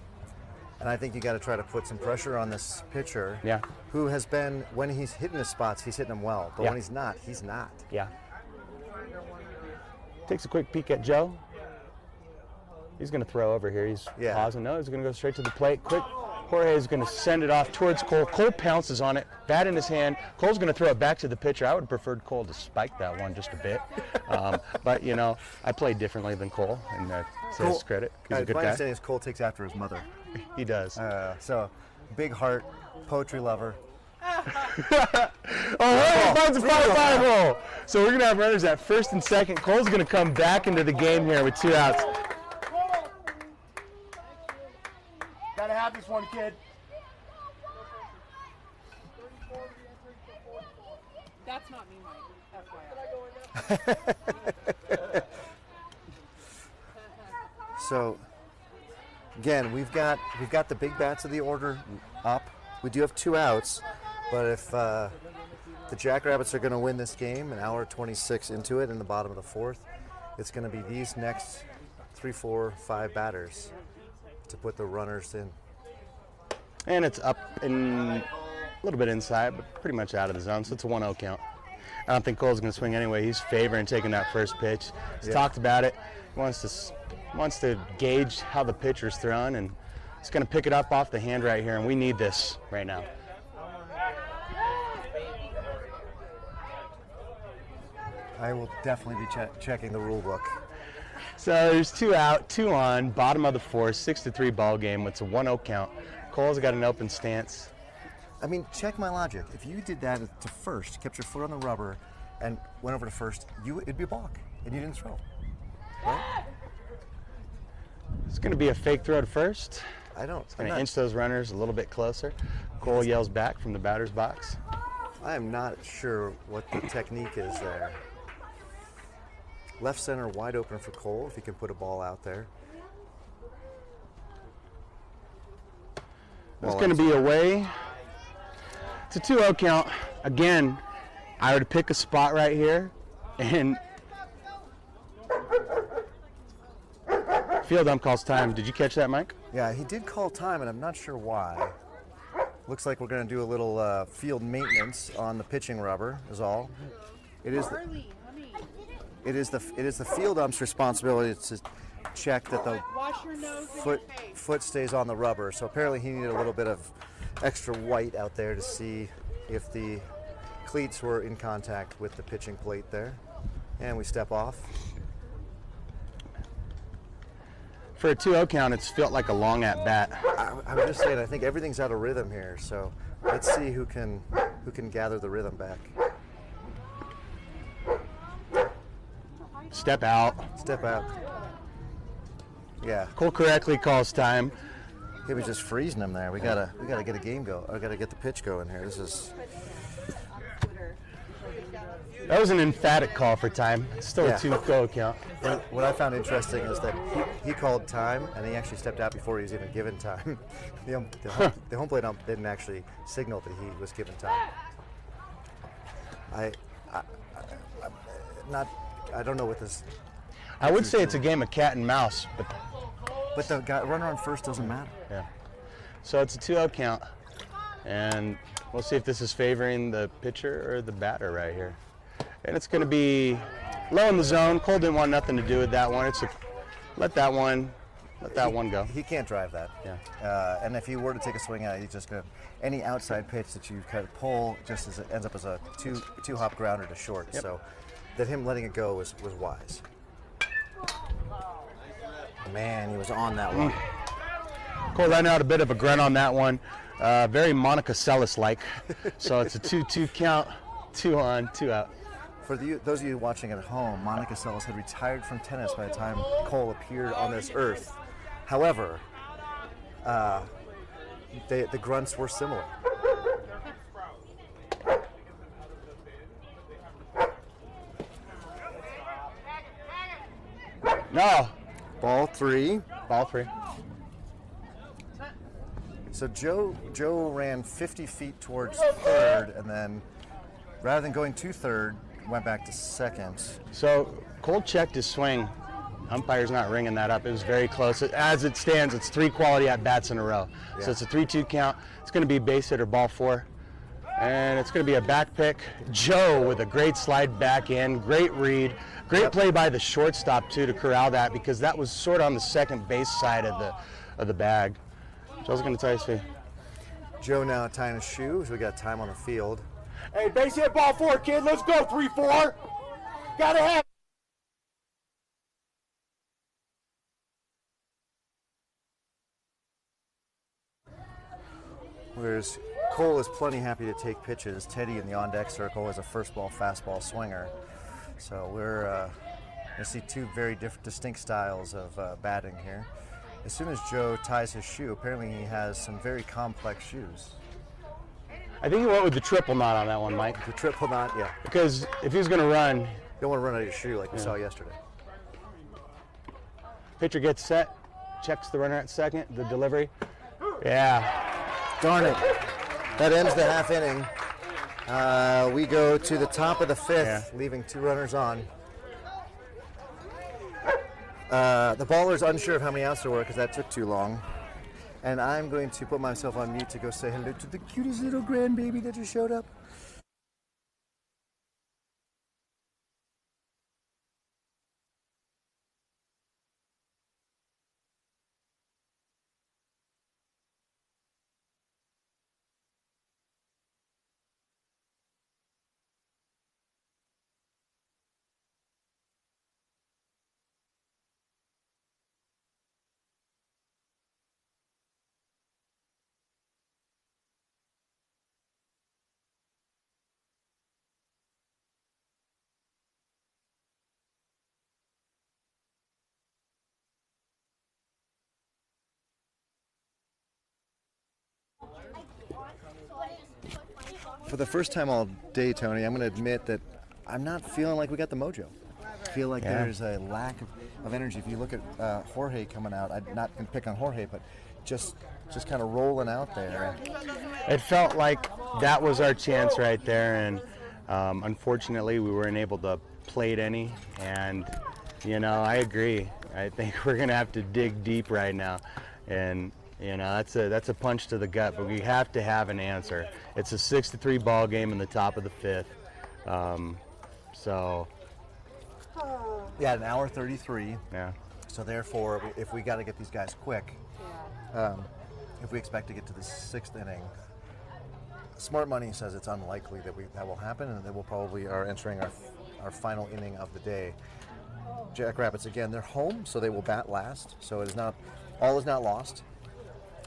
And I think you got to try to put some pressure on this pitcher. Yeah. Who has been, when he's hitting his spots, he's hitting them well. But Yeah. when he's not, he's not. Yeah. Takes a quick peek at Joe. He's going to throw over here. He's pausing. No, he's going to go straight to the plate. Quick. Jorge is going to send it off towards Cole. Cole pounces on it, bat in his hand. Cole's going to throw it back to the pitcher. I would have preferred Cole to spike that one just a bit. But, you know, I played differently than Cole, and to his credit. He's a good my guy. understanding is Cole takes after his mother. He does. So, big heart, poetry lover. Oh, Jorge finds a 5-5 hole. So we're going to have runners at first and second. Cole's going to come back into the game here with 2 outs. Gotta have this one, kid. That's not me, Mike. FYI. So, again, we've got the big bats of the order up. We do have 2 outs, but if the Jackrabbits are going to win this game, an hour 26 into it in the bottom of the 4th, it's going to be these next 3, 4, 5 batters to put the runners in. And it's up in a little bit inside, but pretty much out of the zone, so it's a 1-0 count. I don't think Cole's going to swing anyway. He's favoring taking that first pitch. He's talked about it. He wants to gauge how the pitcher's throwing, and he's going to pick it up off the hand right here, and we need this right now. I will definitely be checking the rule book. So there's 2 out, 2 on, bottom of the 4th, 6-3 ball game. It's a 1-0 count. Cole's got an open stance. I mean, check my logic. If you did that to first, kept your foot on the rubber, and went over to first, it'd be a balk, and you didn't throw. Right? It's going to be a fake throw to first. It's Going to inch those runners a little bit closer. Cole yells back from the batter's box. I am not sure what the technique is there. Left center wide open for Cole if he can put a ball out there. It's going to be away. It's a 2-0 count. Again, I would pick a spot right here, and field ump calls time. Did you catch that, Mike? Yeah, he did call time, and I'm not sure why. Looks like we're going to do a little field maintenance on the pitching rubber. Is all. It is the field ump's responsibility to check that the foot stays on the rubber. So apparently he needed a little bit of extra white out there to see if the cleats were in contact with the pitching plate there. And we step off. For a 2-0 count, it's felt like a long at bat. I was just saying, I think everything's out of rhythm here. So let's see who can gather the rhythm back. Step out. Step out. Yeah. Cole correctly calls time. He was just freezing him there. We gotta get a game go. I gotta get the pitch going here. This is. That was an emphatic call for time. It's still a 2-0 count. What I found interesting is that he called time, and he actually stepped out before he was even given time. The home plate ump didn't actually signal that he was given time. I don't know what this. I would say it's a game of cat and mouse, but the runner on first doesn't matter. Yeah. So it's a 2-0 count, and we'll see if this is favoring the pitcher or the batter right here. And it's going to be low in the zone. Cole didn't want nothing to do with that one. It's let that one go. He can't drive that. Yeah. And if he were to take a swing at it, he's just going to any outside pitch that you kind of pull just as it ends up as a two hop grounder to short. Yep. So that him letting it go was wise. Man, he was on that one. Cole letting out a bit of a grunt on that one. Very Monica Seles-like. So it's a 2-2 count, 2 on, 2 out. For those of you watching at home, Monica Seles had retired from tennis by the time Cole appeared on this earth. However, the grunts were similar. No. Ball 3. Ball 3. So Joe ran 50 feet towards third, and then rather than going to third, went back to second. So Cole checked his swing umpire's not ringing that up. It was very close. As it stands, it's 3 quality at-bats in a row. Yeah. So it's a 3-2 count. It's going to be base hit or ball 4. And it's going to be a back pick. Joe with a great slide back in, great read. Great play by the shortstop, too, to corral that, because that was sort of on the second base side of the bag. Joe's going to tie his feet. Joe now tying his shoe, so we got time on the field. Hey, base hit ball 4, kid. Let's go, 3-4. Gotta have. Whereas Cole is plenty happy to take pitches. Teddy in the on-deck circle is a first ball, fastball swinger. So we're going to see 2 very distinct styles of batting here. As soon as Joe ties his shoe, apparently he has some very complex shoes. I think he went with the triple knot on that one, Mike. The triple knot, yeah. Because if he was going to run, You don't want to run out of your shoe like we saw yesterday. pitcher gets set, checks the runner at second, the delivery. Yeah. Darn it. That ends the half inning. We go to the top of the 5th, leaving 2 runners on. The baller's unsure of how many outs there were because that took too long. And I'm going to put myself on mute to go say hello to the cutest little grandbaby that just showed up. For the first time all day, Tony, I'm going to admit that I'm not feeling like we got the mojo. I feel like there's a lack of energy. If you look at Jorge coming out, I'm not going to pick on Jorge, but just kind of rolling out there. It felt like that was our chance right there, and unfortunately we weren't able to plate any. And, you know, I agree. I think we're going to have to dig deep right now. And you know, that's a punch to the gut, but we have to have an answer. It's a 6-3 ball game in the top of the 5th. Yeah, an hour 33. Yeah. So therefore, if we got to get these guys quick, if we expect to get to the 6th inning, smart money says it's unlikely that will happen, and that we'll probably are entering our final inning of the day. Jackrabbits, again, they're home, so they will bat last. So it is not all is not lost.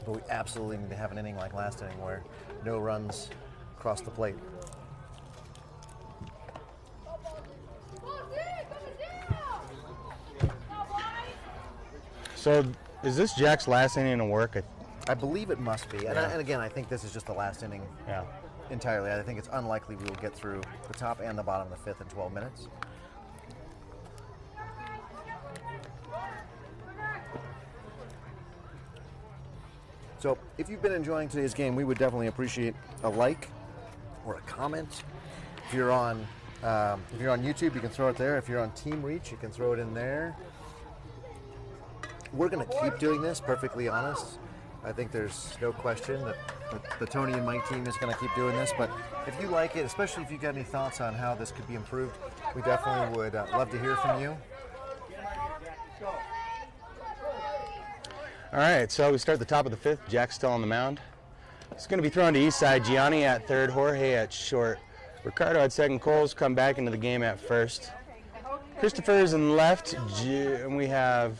But we absolutely need to have an inning like last inning where no runs cross the plate. So is this Jack's last inning of work? I believe it must be. And again, I think this is just the last inning entirely. I think it's unlikely we will get through the top and the bottom of the 5th in 12 minutes. So if you've been enjoying today's game, we would definitely appreciate a like or a comment. If you're on YouTube, you can throw it there. If you're on Team Reach, you can throw it in there. We're going to keep doing this, perfectly honest. I think there's no question that the Tony and Mike team is going to keep doing this. But if you like it, especially if you got any thoughts on how this could be improved, we definitely would love to hear from you. All right, so we start at the top of the 5th. Jack's still on the mound. It's going to be thrown to east side. Gianni at third, Jorge at short. Ricardo at second. Cole's come back into the game at first. Christopher's in left, and we have,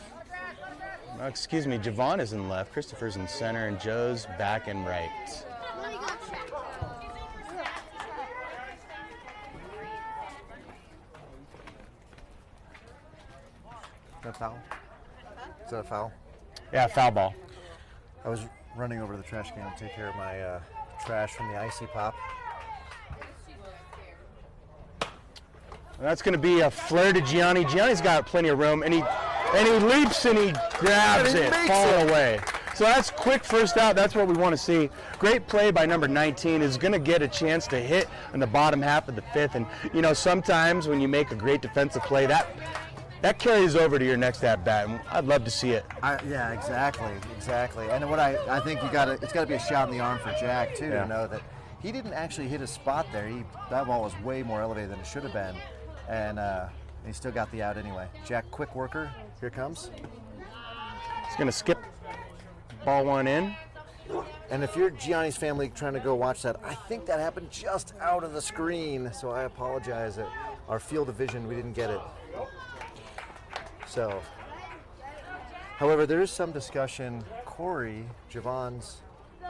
Javon is in left. Christopher's in center, and Joe's back and right. Is that a foul? Is that a foul? Yeah, foul ball. I was running over to the trash can to take care of my trash from the Icy Pop. And that's going to be a flare to Gianni. Gianni's got plenty of room, and he leaps and he grabs it, falling away. So that's quick first out. That's what we want to see. Great play by number 19. Is going to get a chance to hit in the bottom half of the 5th. And, you know, sometimes when you make a great defensive play, that that carries over to your next at bat. And I'd love to see it. Yeah, exactly. And what I think it's got to be a shot in the arm for Jack too, to know that he didn't actually hit his spot there. That ball was way more elevated than it should have been, and he still got the out anyway. Jack, quick worker. Here comes. He's gonna skip ball one in. And if you're Gianni's family trying to go watch that, I think that happened just out of the screen. So I apologize that our field of vision, we didn't get it. So, however, there is some discussion. Corey, Javon's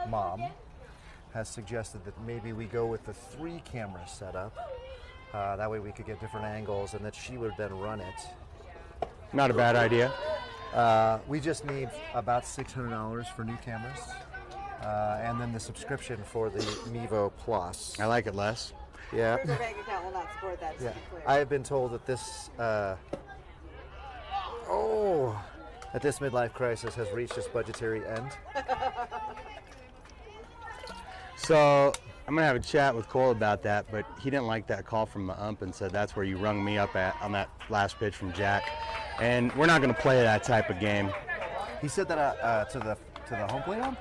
mom, has suggested that maybe we go with the 3-camera setup. That way we could get different angles, and that she would then run it. Not a bad idea. We just need about $600 for new cameras, and then the subscription for the Mevo Plus. I like it less. Yeah. Their bank account will not support that, to be clear. I have been told that this, that this midlife crisis has reached its budgetary end. So I'm gonna have a chat with Cole about that, but he didn't like that call from the ump and said that's where you rung me up at on that last pitch from Jack, and we're not gonna play that type of game. He said that to the home plate ump?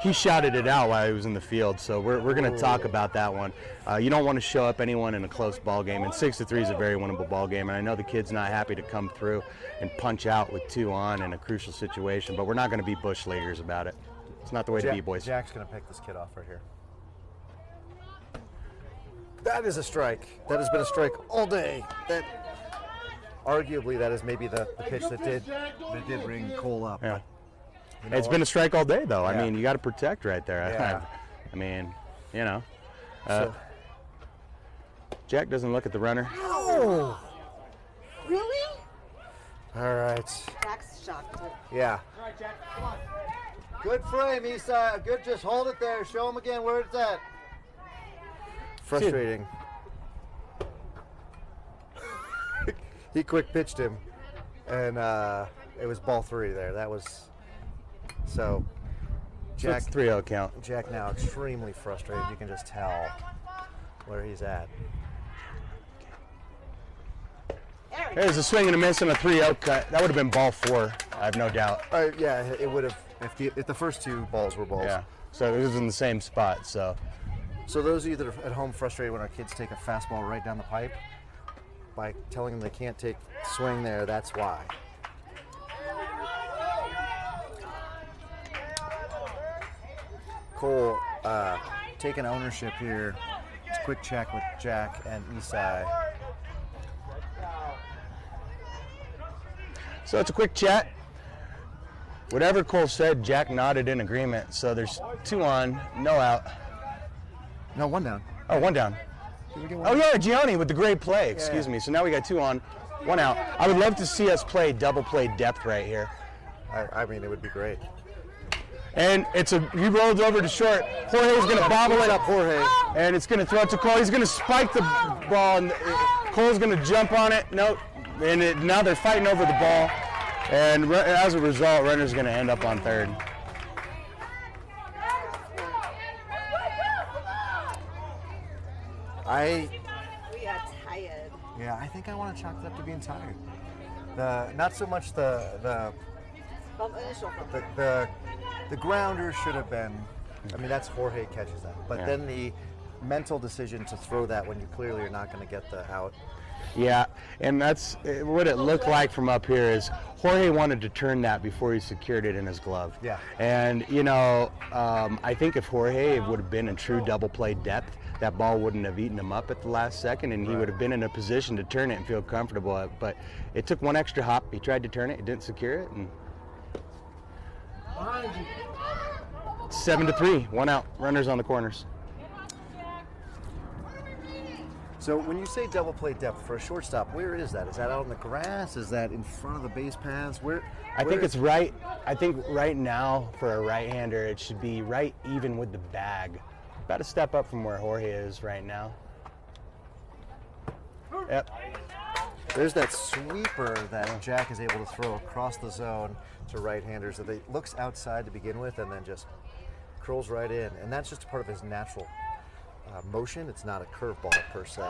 He shouted it out while he was in the field, so we're going to talk about that one. You don't want to show up anyone in a close ball game, and 6-3 is a very winnable ball game. And I know the kid's not happy to come through and punch out with 2 on in a crucial situation, but we're not going to be bush leaguers about it. It's not the way to be, boys. Jack's going to pick this kid off right here. That is a strike. That has been a strike all day. Arguably, that is maybe the pitch that did ring Cole up. Yeah. You know It's been a strike all day, though. I mean, you got to protect right there. Yeah. I mean, you know. So- Jack doesn't look at the runner. Oh! Really? All right. Jack's shocked. Yeah. Good frame, Isai. Good, just hold it there. Show him again where it's at. Frustrating. He quick pitched him, and it was ball 3 there. That was so. Jack, It's 3-0 count. Jack now extremely frustrated. You can just tell where he's at. There's a swing and a miss and a 3-0 cut. That would have been ball 4, I have no doubt. Yeah, it would have if the first 2 balls were balls. Yeah. So it was in the same spot. So those of you that are at home frustrated when our kids take a fastball right down the pipe, by telling them they can't take swing there, that's why. Cole taking ownership here. It's a quick check with Jack and Isai. So it's a quick chat. Whatever Cole said, Jack nodded in agreement. So there's 2 on, no out. No, 1 down. Oh, 1 down. Did we get 1? Oh yeah, Gianni with the great play. Excuse me. So now we got 2 on, 1 out. I would love to see us play double play depth right here. I mean, it would be great. And he rolls over to short. Jorge's going to bobble it up, Jorge. and it's going to throw it to Cole. He's going to spike the ball, and Cole's going to jump on it. Nope. And now they're fighting over the ball, and as a result, runner's going to end up on third. We are tired. Yeah, I think I want to chalk it up to being tired. Not so much the Initial bump. the grounder should have been. I mean, that's Jorge catches that, but Yeah. then the mental decision to throw that when you clearly are not going to get the out. Yeah, and that's what it looked like from up here is Jorge wanted to turn that before he secured it in his glove. Yeah. And, you know, I think if Jorge would have been in true double play depth, that ball wouldn't have eaten him up at the last second, and he would have been in a position to turn it and feel comfortable. But it took 1 extra hop. He tried to turn it, he didn't secure it, and 7-3, 1 out. Runners on the corners. So when you say double play depth for a shortstop, where is that? Is that out on the grass? Is that in front of the base paths? I think it's right. I think right now for a right-hander, it should be right even with the bag. About a step up from where Jorge is right now. Yep. There's that sweeper that Jack is able to throw across the zone to right-handers that looks outside to begin with and then just curls right in. And that's just a part of his natural motion. It's not a curveball per se.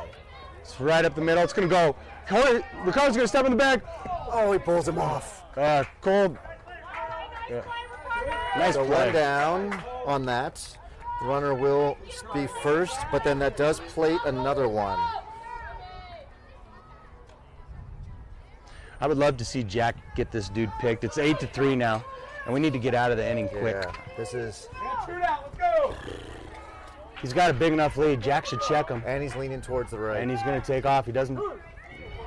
It's right up the middle. It's going to go. Ricardo's going to step in the bag. Oh, he pulls him off. Cole. Yeah. Nice So play. one down on that. Runner will be first, but then that does plate another one. I would love to see Jack get this dude picked. It's 8-3 now, and we need to get out of the inning quick. Yeah, this is, Let's go. He's got a big enough lead. Jack should check him, and he's leaning towards the right. and he's going to take off. He doesn't.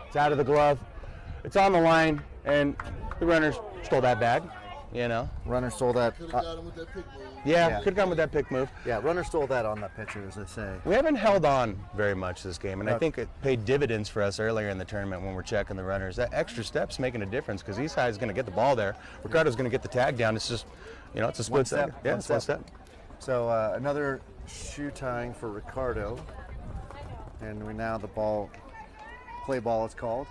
It's out of the glove. It's on the line, and the runner stole that bag. You know. Runner stole that. Yeah, could have gone with that pick move. Yeah, runner stole that on that pitcher, as they say. We haven't held on very much this game, and I No. think it paid dividends for us earlier in the tournament when we're checking the runners. That extra step's making a difference because Eastside's going to get the ball there. Ricardo's going to get the tag down. It's just, you know, it's a split One step, second. Yeah, one it's one step. step. So another shoe tying for Ricardo, and we now the ball, play ball is called.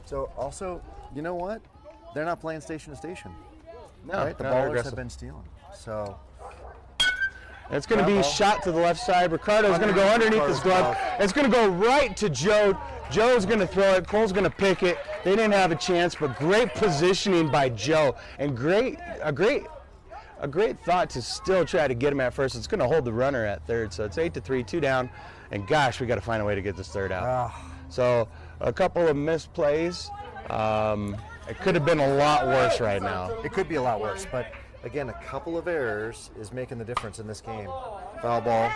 So also, you know what? They're not playing station to station. No, Right? The no, they're ballers aggressive. have been stealing. So It's going to be Ball. shot to the left side. Ricardo's going to go underneath his Ricardo's glove. glove. It's going to go right to Joe. Joe's going to throw it. Cole's going to pick it. They didn't have a chance, but great positioning by Joe, and a great thought to still try to get him at first. It's going to hold the runner at third, so it's 8-3, 2 down, and gosh, we got to find a way to get this third out. So a couple of missed plays. It could have been a lot worse right now. it could be a lot worse, but again, a couple of errors is making the difference in this game. Foul ball.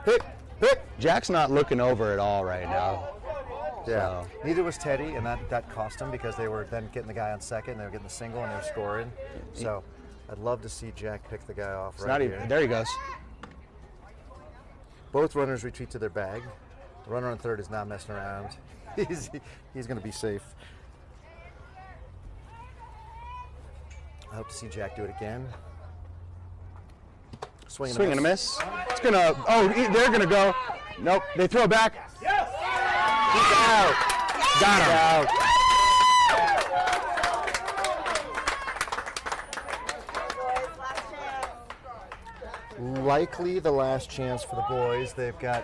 Pick. Jack's not looking over at all right now. Yeah. So- Neither was Teddy, and that cost him because they were then getting the guy on second, they were getting the single, and they were scoring. So I'd love to see Jack pick the guy off It's right not here. even, there he goes. Both runners retreat to their bag. The runner on third is not messing around. He's going to be safe. I hope to see Jack do it again. Swing Swing and a miss. It's gonna. Oh, they're gonna go. Nope. They throw back. He's out. Got him. Likely the last chance for the boys. They've got.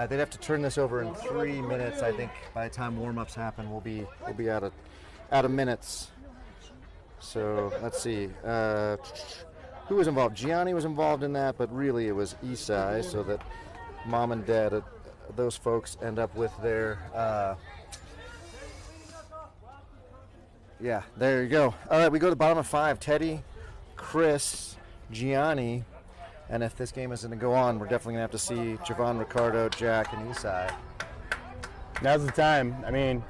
They'd have to turn this over in 3 minutes. I think by the time warm-ups happen, we'll be out of minutes. So let's see. Who was involved? Gianni was involved in that, but really it was Isai, so that mom and dad, those folks, end up with their. Yeah, there you go. All right, we go to the bottom of 5. Teddy, Chris, Gianni, and if this game isn't to go on, we're definitely going to have to see Javon, Ricardo, Jack, and Isai. Now's the time. I mean,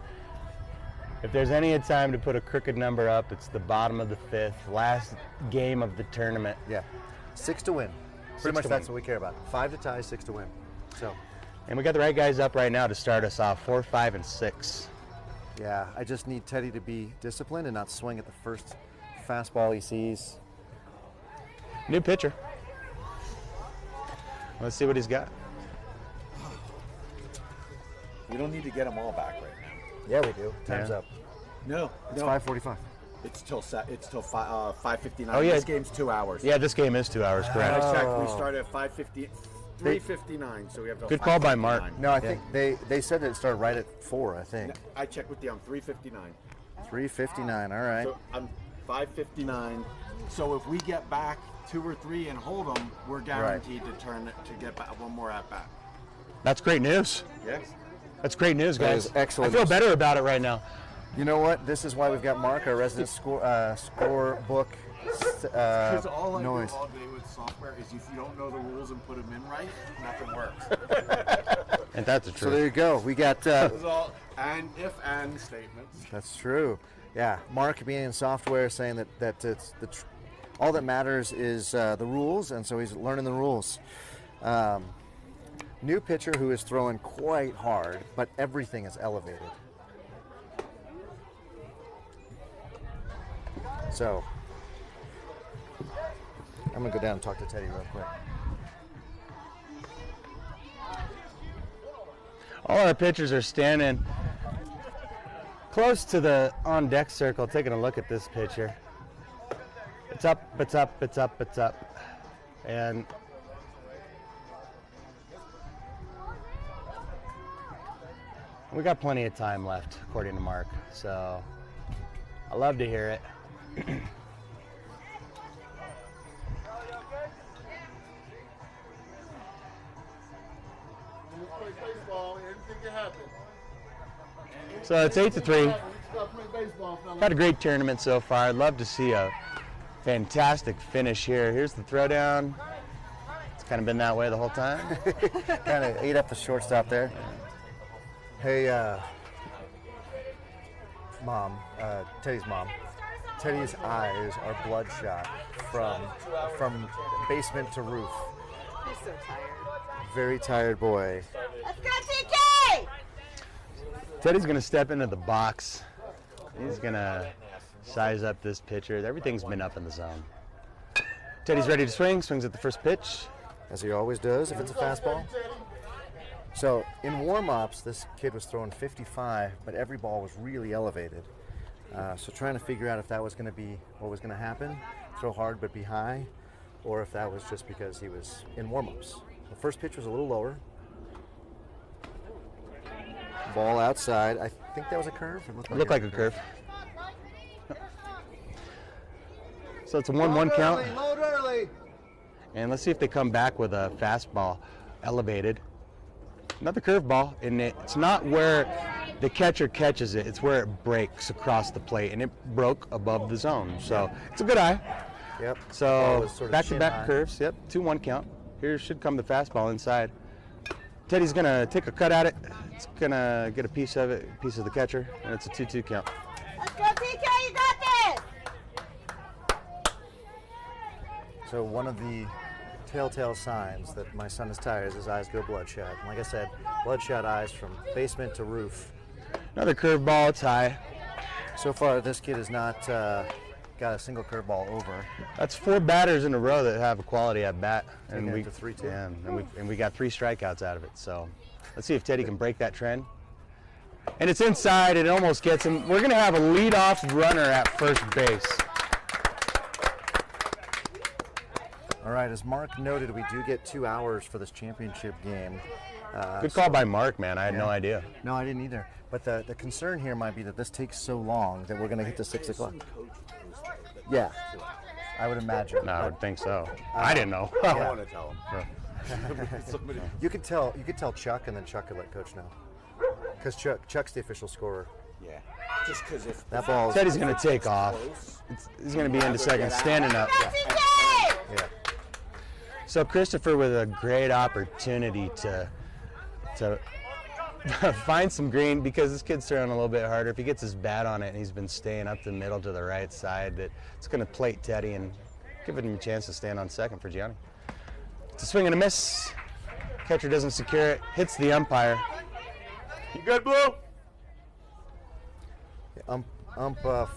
if there's any time to put a crooked number up, it's the bottom of the 5th, last game of the tournament. Yeah, 6 to win. Pretty much to that's win. what we care about. 5 to tie, 6 to win. So, And we got the right guys up right now to start us off, 4, 5, and 6. yeah, I just need Teddy to be disciplined and not swing at the first fastball he sees. New pitcher. Let's see what he's got. We don't need to get them all back right now. Yeah, we do. Time's Yeah. up. No, It's 5:45. It's till 5:59. Oh, yeah. This game's 2 hours. Yeah, this game is 2 hours, correct. I checked. We started at 3:59, so we have to. Good call by Mark. No, I think they said that it started right at 4, I think. I checked with you on 3:59. 3:59, all right. So I'm 5:59. So if we get back 2 or 3 and hold them, we're guaranteed to get back one more at bat. That's great news. Yes. That's great news, That guys. is excellent I feel news. better about it right now. You know what? This is why we've got Mark, our resident scorebook Because all I noise. do all day with software is if you don't know the rules and put them in right, nothing works. And that's the So truth. there you go. We got. It's all and statements. That's true. Yeah, Mark being in software saying that it's all that matters is the rules, and so he's learning the rules. New pitcher who is throwing quite hard, but everything is elevated. So I'm gonna go down and talk to Teddy real quick. All our pitchers are standing close to the on-deck circle, taking a look at this pitcher. It's up, it's up, it's up, it's up. And We got plenty of time left, according to Mark, so I love to hear it. So it's 8-3. Had a great tournament so far. I'd love to see a fantastic finish here. Here's the throwdown. It's kind of been that way the whole time. Kind of ate up the shortstop there. Hey, Mom, Teddy's mom. Teddy's eyes are bloodshot from basement to roof. He's so tired. Very tired boy. Let's go, TK! Teddy's going to step into the box. He's going to size up this pitcher. Everything's been up in the zone. Teddy's ready to swing. Swings at the first pitch. As he always does if it's a fastball. So in warm-ups, this kid was throwing 55, but every ball was really elevated. So trying to figure out if that was going to be what was going to happen, throw hard but be high, or if that was just because he was in warm-ups. The first pitch was a little lower. Ball outside. I think that was a curve. It Looked like a curve. So it's a 1-1 count. Load early. And let's see if they come back with a fastball elevated. Another curveball, and it's not where the catcher catches it, it's where it breaks across the plate, and it broke above the zone. So it's a good eye. Yep. So sort of back-to-back chin high. curves. Yep, 2-1 count. Here should come the fastball inside. Teddy's gonna take a cut at it. It's gonna get a piece of it, piece of the catcher, and it's a 2-2 count. Let's go, TK! You got this! So one of the telltale signs that my son is tired is his eyes go bloodshot. And like I said, bloodshot eyes from basement to roof. Another curveball, it's high. So far, this kid has not got a single curveball over. That's 4 batters in a row that have a quality at bat, Taking and it we to 3-2. yeah, and we got 3 strikeouts out of it. So let's see if Teddy can break that trend. And it's inside. It almost gets him. We're gonna have a leadoff runner at first base. All right, as Mark noted, we do get 2 hours for this championship game. Good call by Mark, man. I had no idea. No, I didn't either. But the concern here might be that this takes so long that we're going to hit to 6 o'clock. Yeah, I would imagine. No, I would think so. I didn't know. I want to tell him. You could tell Chuck, and then Chuck could let Coach know. Because Chuck's the official scorer. Yeah. Just because if That ball's Teddy's gonna take off. He's gonna be into second, standing up. TK! yeah. So Christopher with a great opportunity to find some green, because this kid's throwing a little bit harder. If he gets his bat on it and he's been staying up the middle to the right side, that it's going to plate Teddy and give him a chance to stand on second for Gianni. It's a swing and a miss. Catcher doesn't secure it. Hits the umpire. You good, Blue?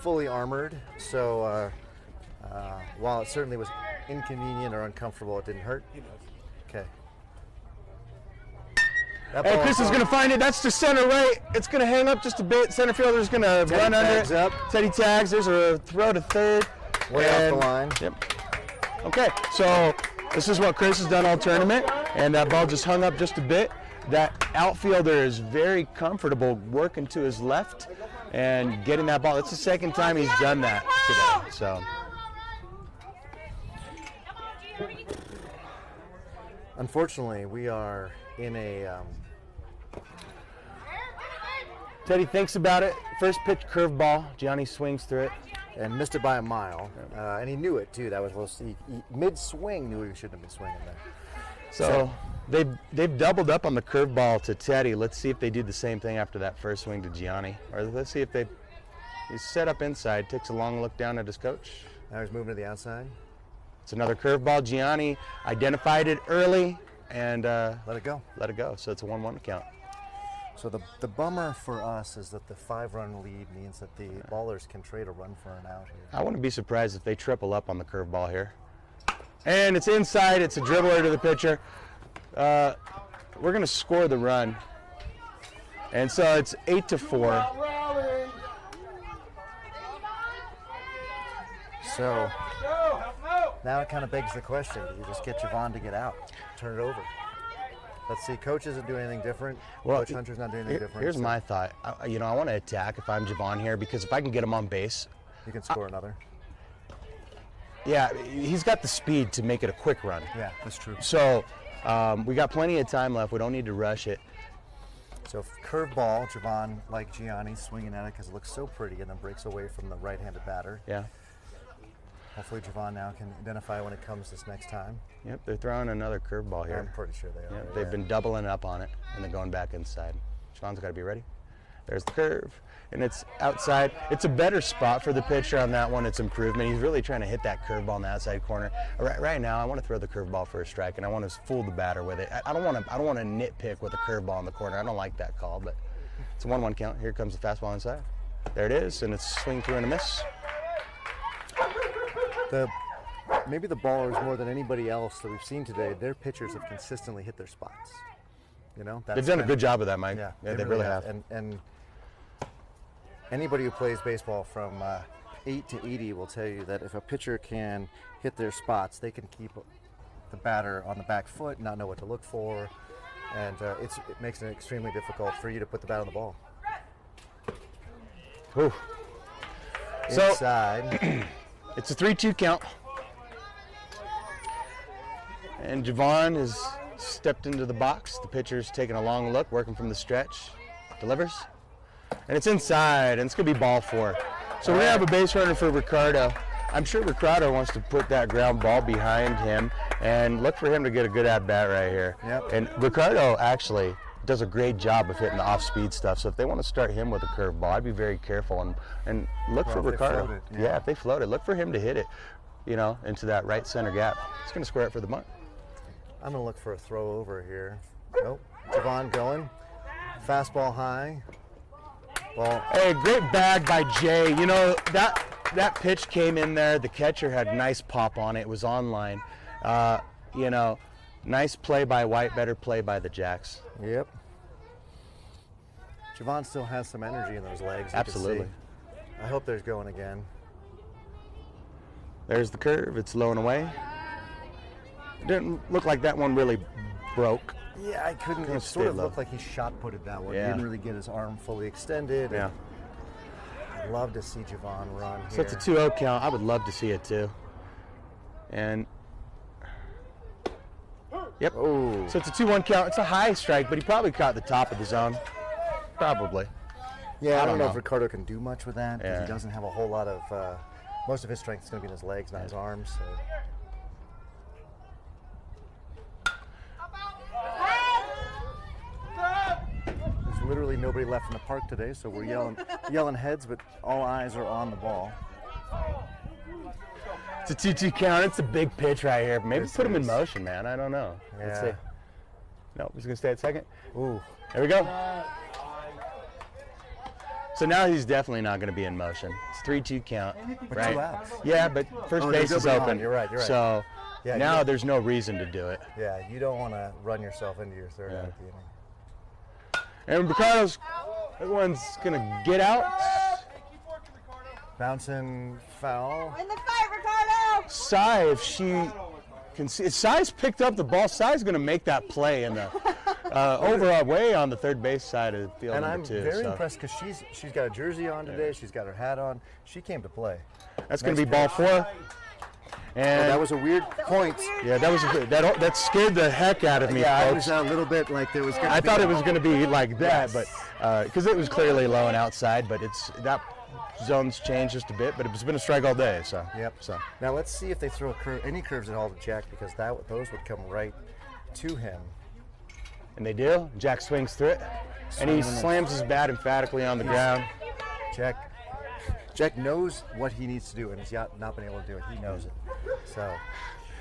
Fully armored, so while it certainly was inconvenient or uncomfortable, it didn't hurt. Okay. That Hey, ball- Chris is going to find it. That's to center right. It's going to hang up just a bit. Center fielder's going to Teddy run under tags it. up. Teddy tags. There's a throw to third. Way off the line. Yep. Okay, so this is what Chris has done all tournament, and that ball just hung up just a bit. That outfielder is very comfortable working to his left and getting that ball. It's the second time he's done that today. So Unfortunately, we are in a Teddy thinks about it. First pitch curveball. Gianni swings through it. and missed it by a mile, and he knew it too. That was he mid-swing knew he shouldn't have been swinging there. So they've doubled up on the curveball to Teddy. Let's see if they do the same thing after that first swing to Gianni. Or let's see if he's set up inside, takes a long look down at his coach. Now he's moving to the outside. It's another curveball. Gianni identified it early and Let it go. let it go. So it's a 1-1 count. So the bummer for us is that the 5-run lead means that the ballers can trade a run for an out here. I wouldn't be surprised if they triple up on the curveball here. And it's inside. It's a dribbler to the pitcher. We're going to score the run. And so it's 8-4. So now it kind of begs the question: do you just get Javon to get out, turn it over? Let's see. Coach isn't doing anything different. Well, Coach Hunter's not doing anything different. Here's so my thought. I want to attack if I'm Javon here, because if I can get him on base, You can score another. yeah, he's got the speed to make it a quick run. Yeah, that's true. So we got plenty of time left. We don't need to rush it. So curve ball, Javon, like Gianni, swinging at it because it looks so pretty and then breaks away from the right-handed batter. Yeah. Hopefully Javon now can identify when it comes this next time. Yep, they're throwing another curveball I'm here. pretty sure they are. Yep, they've been doubling up on it, and they're going back inside. Javon's got to be ready. There's the curve, and it's outside. It's a better spot for the pitcher on that one. It's improvement. He's really trying to hit that curveball in the outside corner. Right now, I want to throw the curveball for a strike, and I want to fool the batter with it. I don't want to nitpick with a curveball in the corner. I don't like that call, but it's a 1-1 count. Here comes the fastball inside. There it is, and it's swing through and a miss. Maybe the ballers, more than anybody else that we've seen today, their pitchers have consistently hit their spots. You know, They've done a good job of that, Mike. Yeah, they really have. And anybody who plays baseball from 8 to 80 will tell you that if a pitcher can hit their spots, they can keep the batter on the back foot, not know what to look for, and it makes it extremely difficult for you to put the bat on the ball. Whew. So Inside. it's a 3-2 count. And Javon has stepped into the box. The pitcher's taking a long look, working from the stretch. Delivers. And it's inside, and it's going to be ball 4. So we're going to have a base runner for Ricardo. I'm sure Ricardo wants to put that ground ball behind him and look for him to get a good at-bat right here. Yep. And Ricardo actually does a great job of hitting the off-speed stuff. So if they want to start him with a curveball, I'd be very careful and look for if they Ricardo. float it, Yeah, if they float it, look for him to hit it, into that right center gap. He's going to square it for the bunt. I'm going to look for a throw over here. Nope. Javon going. Fastball high. Ball. Hey, great bag by Jay. That pitch came in there. The catcher had nice pop on it. It was on line. Nice play by White, better play by the Jacks. Yep. Javon still has some energy in those legs. You can Absolutely. see. I hope there's going again. There's the curve. It's low and away. It didn't look like that one really broke. Yeah, I couldn't. Kinda It sort of stayed low. looked like he shot-putted that one. Yeah. He didn't really get his arm fully extended. Yeah. I'd love to see Javon run here. So it's a 2-0 count. I would love to see it too. And yep. Oh. So it's a 2-1 count. It's a high strike, but he probably caught the top of the zone. Probably. Yeah, I don't know know. if Ricardo can do much with that because Yeah. he doesn't have a whole lot of. Most of his strength is going to be in his legs, not his arms. So. There's literally nobody left in the park today, so we're yelling heads, but all eyes are on the ball. It's a 2-2 count. It's a big pitch right here. Maybe This put him in is. motion, man. I don't know. Let's Yeah. see. No, he's going to stay at second. Ooh. There we go. So now he's definitely not going to be in motion. It's 3-2 count, But right? 2 outs. Yeah, but first Oh, base there's is nobody on. open. You're right, you're right. So Yeah, now you- there's no reason to do it. Yeah, you don't want to run yourself into your third Yeah. out at the inning. And Ricardo's, that one's going to get out. Bouncing foul. In the fight, Ricardo! Sai, if she can see, if Sai's picked up the ball, Sai's going to make that play in the over way on the third base side of the field. And number I'm 2. very so impressed because she's got a jersey on today. She's got her hat on. She came to play. That's going to Nice be ball pitch. 4. And That was a weird point. yeah, that scared the heck out of me, Yeah, I folks. was a little bit like there was. I thought it was going to be like that, but because it was clearly low and outside, but that zone's changed just a bit. But it's been a strike all day, so. Yep. So Now let's see if they throw any curves at all to Jack because those would come right to him. and they do. Jack swings through it, and he slams his bat emphatically on the ground. Jack knows what he needs to do, and he's not been able to do it. He knows it. So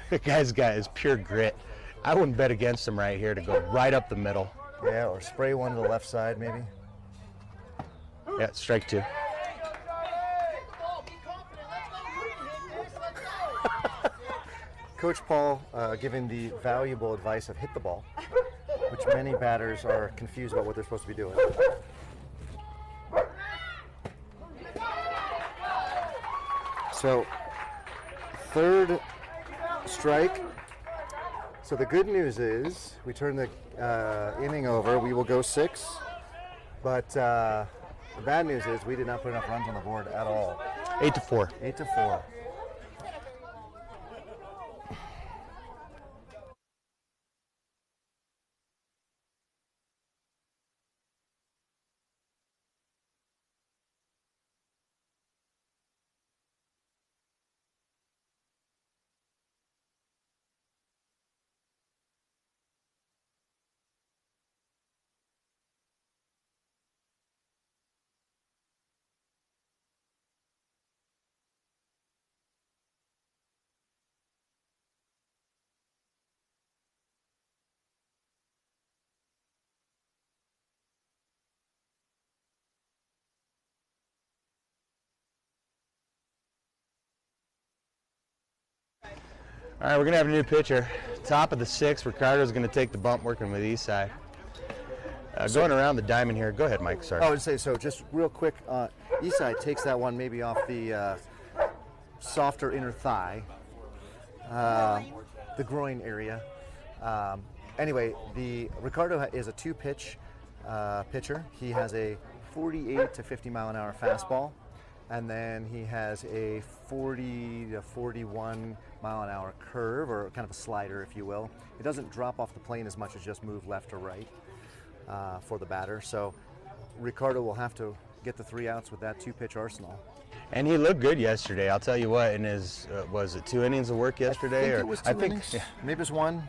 The guy's got his pure grit. I wouldn't bet against him right here to go right up the middle. yeah, or spray one to the left side maybe. Yeah, strike 2. Coach Paul giving the valuable advice of hit the ball, which many batters are confused about what they're supposed to be doing. So, third strike. So the good news is we turn the inning over. We will go 6. But the bad news is we did not put enough runs on the board at all. 8-4. 8-4. All right, we're going to have a new pitcher. Top of the 6th, Ricardo's going to take the bump working with Eastside. Going around the diamond here. Go ahead, Mike. Sorry. I would say, so just real quick, Eastside takes that one maybe off the softer inner thigh, the groin area. Anyway, Ricardo is a 2-pitch pitcher. He has a 48 to 50 mile an hour fastball, and then he has a 40 to 41 mile an hour curve, or kind of a slider, if you will. It doesn't drop off the plane as much as just move left or right for the batter. So Ricardo will have to get the 3 outs with that 2-pitch arsenal. And he looked good yesterday. I'll tell you what. In his was it 2 innings of work yesterday? I think it was 2 innings. Yeah. Maybe it was 1.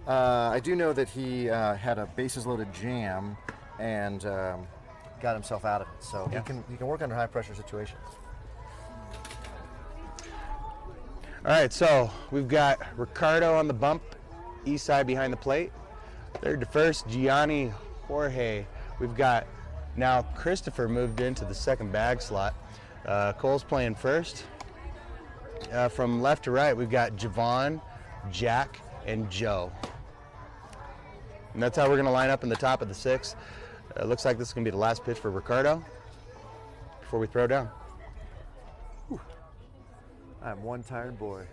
I do know that he had a bases-loaded jam and got himself out of it. So Yeah. he can work under high-pressure situations. All right, so we've got Ricardo on the bump, Eastside behind the plate. Third to first, Gianni Jorge. We've got now Christopher moved into the second bag slot. Cole's playing first. From left to right, we've got Javon, Jack, and Joe. And that's how we're going to line up in the top of the 6th. Looks like this is going to be the last pitch for Ricardo before we throw down. I'm one tired boy.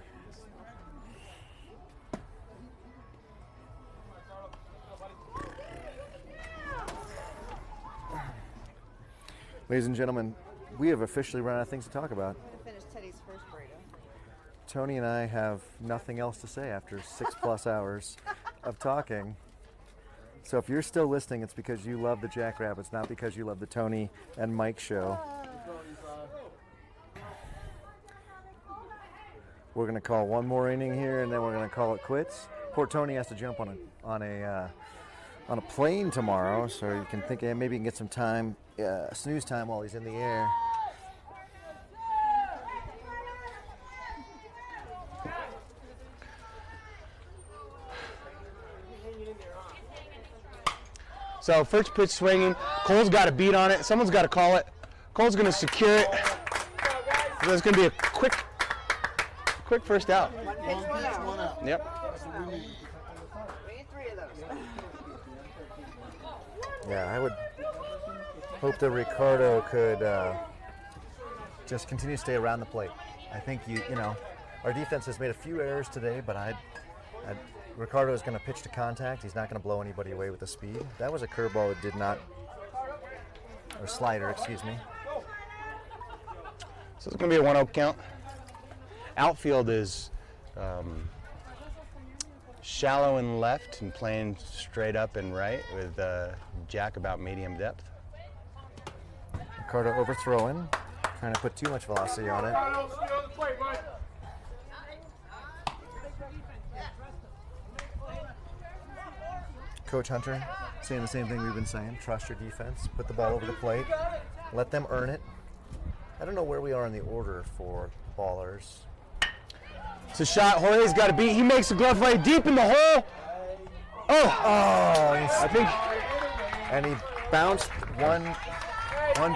Ladies and gentlemen, we have officially run out of things to talk about. I finished Teddy's first burrito. Tony and I have nothing else to say after 6+ hours of talking. So if you're still listening, it's because you love the Jackrabbits, not because you love the Tony and Mike show. We're going to call one more inning here, and then we're going to call it quits. Poor Tony has to jump on a plane tomorrow, so you can think maybe he can get some time, snooze time while he's in the air. So first pitch swinging. Cole's got a beat on it. Someone's got to call it. Cole's going to secure it. So there's going to be a quick first out. One out. Yep. We need 3 of those. Yeah, I would hope that Ricardo could just continue to stay around the plate. I think our defense has made a few errors today, but Ricardo is going to pitch to contact. He's not going to blow anybody away with the speed. That was a curveball that did not, or slider, excuse me. So it's going to be a 1-0 count. Outfield is shallow and left and playing straight up and right with Jack about medium depth. Ricardo overthrowing, trying to put too much velocity on it. Coach Hunter saying the same thing we've been saying. Trust your defense. Put the ball over the plate. Let them earn it. I don't know where we are in the order for ballers. It's a shot. Jorge's got a beat. He makes a glove play deep in the hole. I think. And he bounced one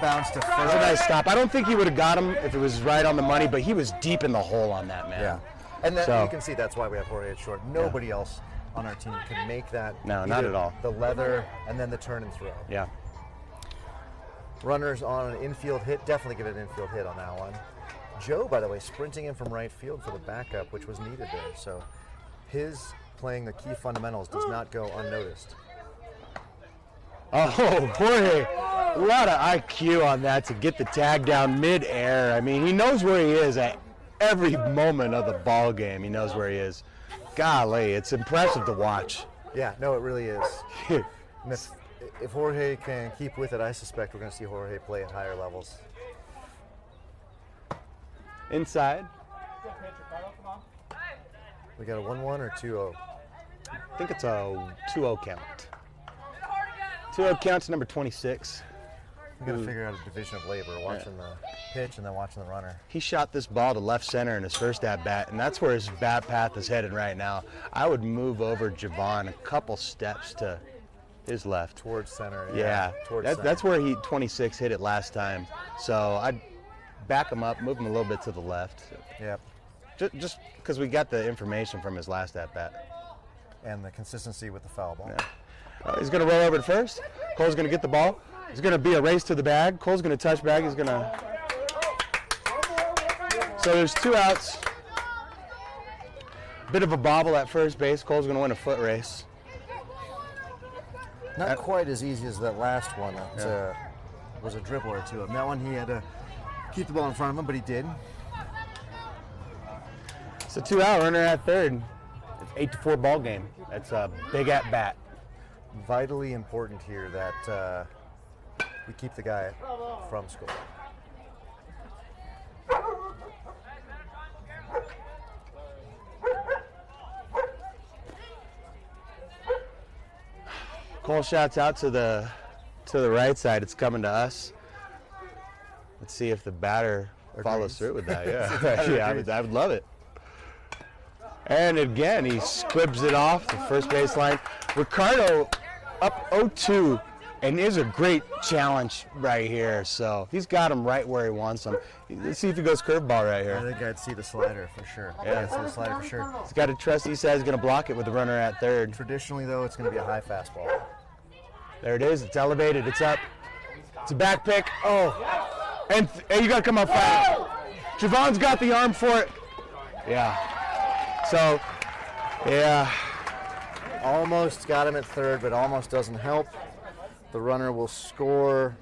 bounce to That was a first. nice stop. I don't think he would have got him if it was right on the money, but he was deep in the hole on that, man. Yeah. And then So- you can see that's why we have Jorge at short. Nobody else on our team can make that. No, not either at all. The leather and then the turn and throw. Yeah. Runners on an infield hit. Definitely give it an infield hit on that one. Joe, by the way, sprinting in from right field for the backup, which was needed there. So his playing the key fundamentals does not go unnoticed. Oh, Jorge, a lot of IQ on that to get the tag down mid-air. I mean, he knows where he is at every moment of the ball game. He knows where he is. Golly, it's impressive to watch. Yeah, no, it really is. And if Jorge can keep with it, I suspect we're going to see Jorge play at higher levels. Inside. We got a 1-1 or 2-0? I think it's a 2-0 count. 2-0 count to number 26. We got to figure out a division of labor, watching the pitch and then watching the runner. He shot this ball to left center in his first at-bat, and that's where his bat path is headed right now. I would move over Javon a couple steps to his left. Towards center. Yeah, towards center. That's where 26 hit it last time. So I'd back him up, move him a little bit to the left. Yep. Just because we got the information from his last at-bat. And the consistency with the foul ball. Yeah. He's going to roll over to first. Cole's going to get the ball. It's going to be a race to the bag. Cole's going to touch bag. He's going to. So there's 2 outs. Bit of a bobble at first base. Cole's going to win a foot race. Not quite as easy as that last one. That was a dribbler to him. That one he had to keep the ball in front of him, but he did. It's a 2-out runner at third. It's 8-4 ball game. That's a big at bat. Vitally important here that we keep the guy from scoring. Cole shouts out to the right side. It's coming to us. Let's see if the batter follows through with that. Yeah, I would love it. And again, he squibs it off the first baseline. Ricardo up 0-2, and there's a great challenge right here. So he's got him right where he wants him. Let's see if he goes curveball right I here. think I'd see the slider for sure. Yeah. I'd see the slider for sure. He's got to trust he's going to block it with the runner at third. Traditionally, though, it's going to be a high fastball. There it is. It's elevated. It's up. It's a back pick. Oh, and you got to come up fast. Javon's got the arm for it. Yeah. So, yeah. Almost got him at third, but almost doesn't help. The runner will score,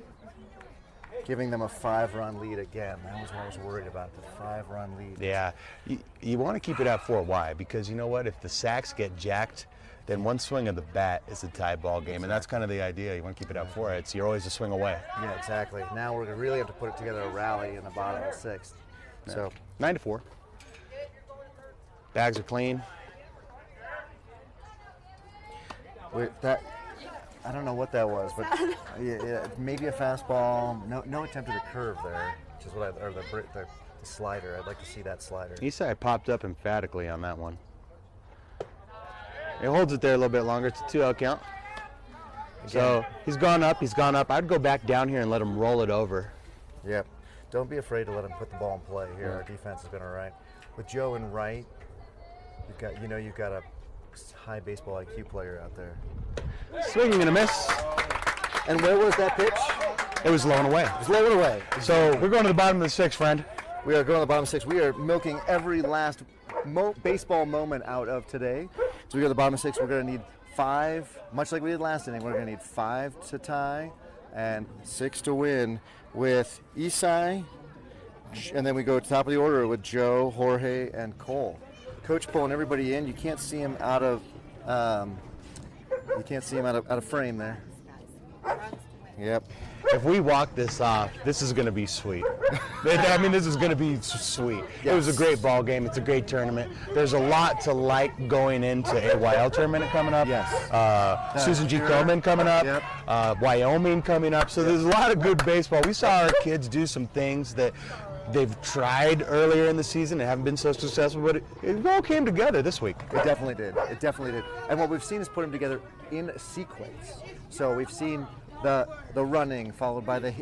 giving them a 5-run lead again. That was what I was worried about, the 5-run lead. Yeah. You want to keep it at 4. Why? Because you know what? If the sacks get jacked, then one swing of the bat is a tie ball game, and that's kind of the idea. You want to keep it at 4. You're always a swing away. Yeah, exactly. Now we're going to really have to put it together a rally in the bottom of the 6th. Yeah. So 9-4. Bags are clean. I don't know what that was, but yeah, maybe a fastball. No attempt at a curve there, which is what or the slider. I'd like to see that slider. Eastside popped up emphatically on that one. He holds it there a little bit longer. It's a 2-out count. So he's gone up. I'd go back down here and let him roll it over. Yep. Don't be afraid to let him put the ball in play here. Our defense has been all right. With Joe in right, you've got a high baseball IQ player out there. Swinging and a miss. And where was that pitch? It was low and away. It was low and away. So we're going to the bottom of the 6th, friend. We are going to the bottom of 6. We are milking every last baseball moment out of today. So we go to the bottom of 6. We're going to need 5, much like we did last inning. We're going to need 5 to tie and 6 to win with Isai. And then we go to the top of the order with Joe, Jorge, and Cole. Coach pulling everybody in. You can't see him out of frame there. Yep. If we walk this off, this is going to be sweet. I mean, this is going to be sweet. Yes. It was a great ball game. It's a great tournament. There's a lot to like going into AYL tournament coming up. Yes. Susan G. Komen coming up. Yep. Wyoming coming up. So there's a lot of good baseball. We saw our kids do some things that they've tried earlier in the season and haven't been so successful, but it all came together this week. It definitely did. It definitely did. And what we've seen is put them together in sequence. So we've seen the running followed by the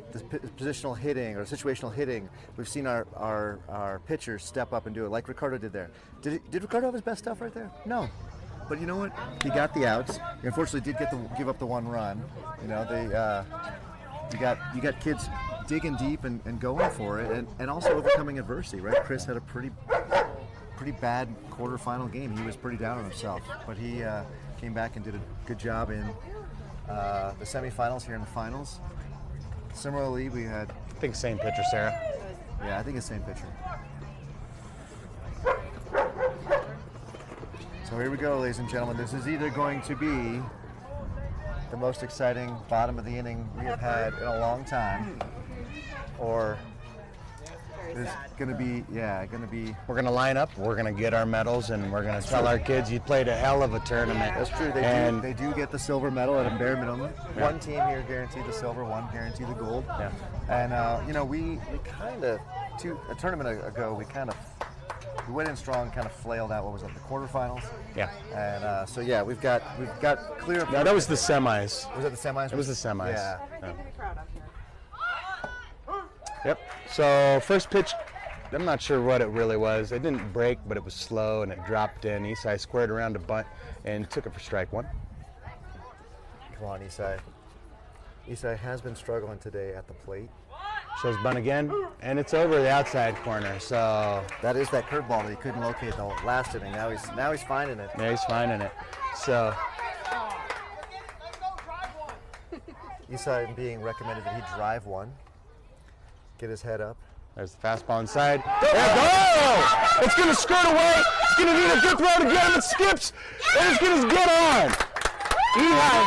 positional hitting or situational hitting. We've seen our pitchers step up and do it like Ricardo did there. Did Ricardo have his best stuff right there? No. But you know what? He got the outs. He unfortunately did give up the 1 run. You know, you got kids digging deep and going for it, and also overcoming adversity, right? Chris had a pretty pretty bad quarterfinal game. He was pretty down on himself, but he came back and did a good job in the semifinals here in the finals. Similarly, we had... I think same pitcher, Sarah. Yeah, I think it's the same pitcher. So here we go, ladies and gentlemen. This is either going to be the most exciting bottom of the inning we have had in a long time, or there's going to be, We're going to line up, we're going to get our medals, and we're going to tell our kids you played a hell of a tournament. That's true. They do get the silver medal at a bare minimum. Yeah. One team here guaranteed the silver, one guaranteed the gold. Yeah. And, you know, we kind of, a tournament ago, we went in strong, kind of flailed out. What was it, the quarterfinals? Yeah. And so yeah, we've got clear. No, that was the semis. Was that the semis? It was the semis. Yeah. Yeah. Pretty proud of here. Yep. So first pitch, I'm not sure what it really was. It didn't break, but it was slow and it dropped in. Isai squared around to bunt and took it for strike one. Come on, Isai. Isai has been struggling today at the plate. Shows bunt again, and it's over the outside corner. So that is that curveball that he couldn't locate the last inning. Now he's finding it. yeah, he's finding it. So Isai being recommended that he drive one, get his head up. there's the fastball inside. There it goes! It's going to skirt away. It's going to need a good throw to get him. It skips, and it's going to get on. Isai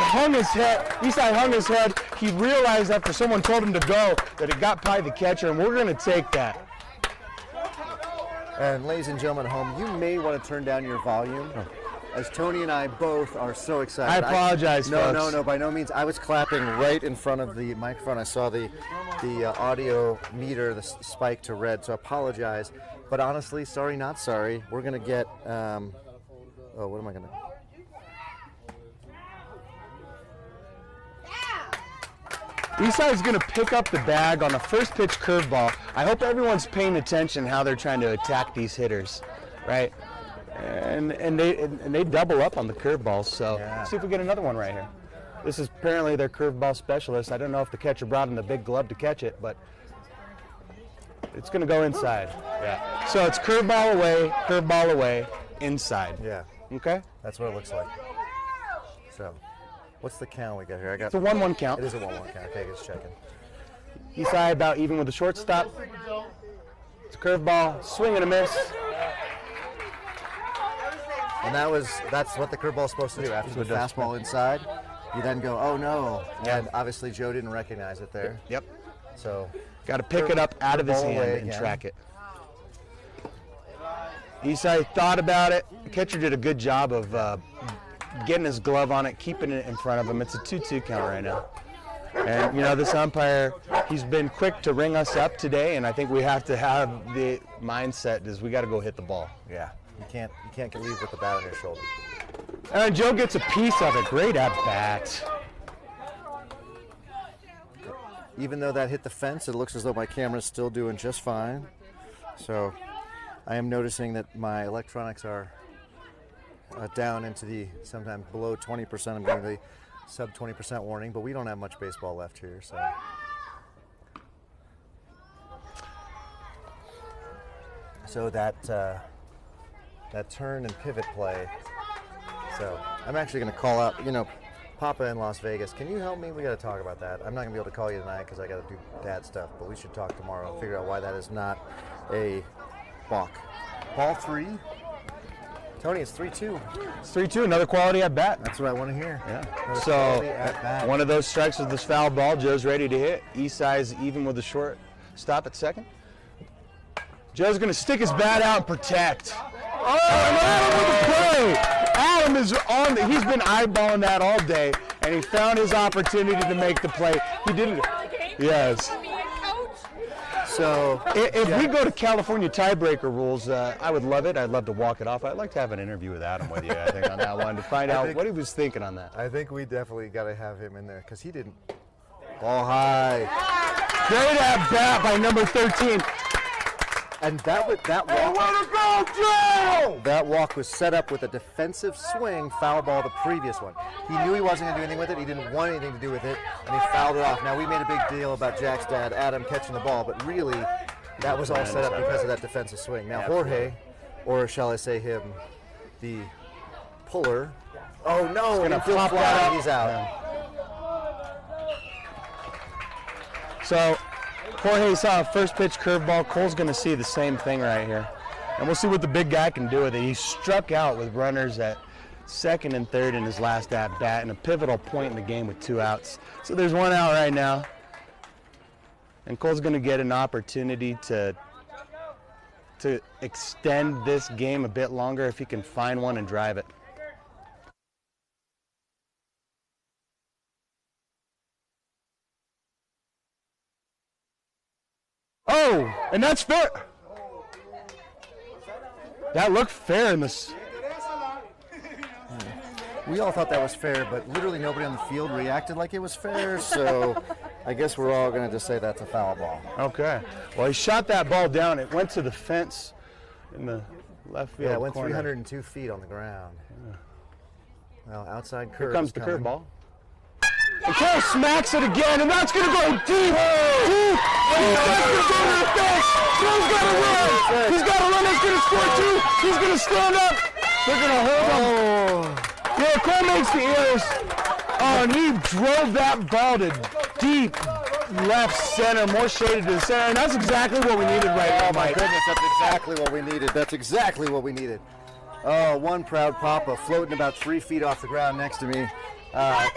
hung his head. He realized after someone told him to go that it got by the catcher, and we're going to take that. And ladies and gentlemen at home, you may want to turn down your volume, as Tony and I both are so excited. I apologize, folks. No, by no means. I was clapping right in front of the microphone. I saw the audio meter, the spike to red, so I apologize. But honestly, sorry, not sorry. We're going to get, what am I going to... Isai's going to pick up the bag on the first pitch curveball. I hope everyone's paying attention how they're trying to attack these hitters, right? And they double up on the curveballs. So let's see if we get another one right here. This is apparently their curveball specialist. I don't know if the catcher brought in the big glove to catch it, but it's going to go inside. Yeah. So it's curveball away, inside. Yeah. Okay. That's what it looks like. So. What's the count we got here? It's a 1-1 count. It is a 1-1 count. Okay, just checking. Isai about even with the shortstop. It's a curveball, swing and a miss. And that's what the curveball is supposed to do. After the fastball inside, you then go, oh no. Yeah. And obviously Joe didn't recognize it there. Yep. So got to pick it up out of his hand and track it. Isai thought about it. The catcher did a good job of getting his glove on it, keeping it in front of him. It's a 2-2 count right now. And, you know, this umpire, he's been quick to ring us up today, and I think we have to have the mindset is we got to go hit the ball. Yeah, you can't leave with the bat on your shoulder. And Joe gets a piece of it. Great at bat. Even though that hit the fence, it looks as though my camera's still doing just fine. So I am noticing that my electronics are down into the sometimes below 20%. I'm getting the sub 20% warning, but we don't have much baseball left here, so that turn and pivot play. So I'm actually going to call out, you know, Papa in Las Vegas. Can you help me? We got to talk about that. I'm not going to be able to call you tonight because I got to do dad stuff, but we should talk tomorrow and figure out why that is not a balk. Ball 3. Tony, it's 3-2. It's 3-2, another quality at bat. That's what I want to hear. Yeah. So one of those strikes with this foul ball. Joe's ready to hit. Isai's even with the short stop at second. Joe's going to stick his bat out and protect. Oh, and Adam with the play. Adam is on. He's been eyeballing that all day, and he found his opportunity to make the play. He didn't. Yes. So if we go to California tiebreaker rules, I would love it. I'd love to walk it off. I'd like to have an interview with Adam with you, I think, on that one to find out what he was thinking on that. I think we definitely got to have him in there because he didn't. Ball high. Great at bat by number 13. And that walk, that walk was set up with a defensive swing foul ball the previous one. He knew he wasn't going to do anything with it. He didn't want anything to do with it, and he fouled it off. Now, we made a big deal about Jack's dad, Adam, catching the ball, but really, that was all set up because of that defensive swing. Now, Jorge or shall I say him, the puller. Oh no, gonna infield pop fly, that. he's out. So Jorge saw a first pitch curveball. Cole's going to see the same thing right here. And we'll see what the big guy can do with it. He struck out with runners at second and third in his last at-bat and a pivotal point in the game with 2 outs. So there's 1 out right now. And Cole's going to get an opportunity to extend this game a bit longer if he can find one and drive it. Oh, and that's fair. That looked fair in this. We all thought that was fair, but literally nobody on the field reacted like it was fair, so I guess we're all going to just say that's a foul ball. Okay. Well, he shot that ball down. It went to the fence in the left field Yeah, it went corner. 302 feet on the ground. Well, outside curve. Here comes is the coming. curveball. And Cole smacks it again, and that's going to go deep, deep. And that's going to go to the fence. Cole's got to run. He's got to run. That's going to score 2. He's going to stand up. They're going to hold him. Yeah, Cole makes the ears. Oh, and he drove that ball to deep left center, more shaded to the center, and that's exactly what we needed right now, Oh my Mike. goodness, that's exactly what we needed. That's exactly what we needed. Oh, one proud papa floating about 3 feet off the ground next to me.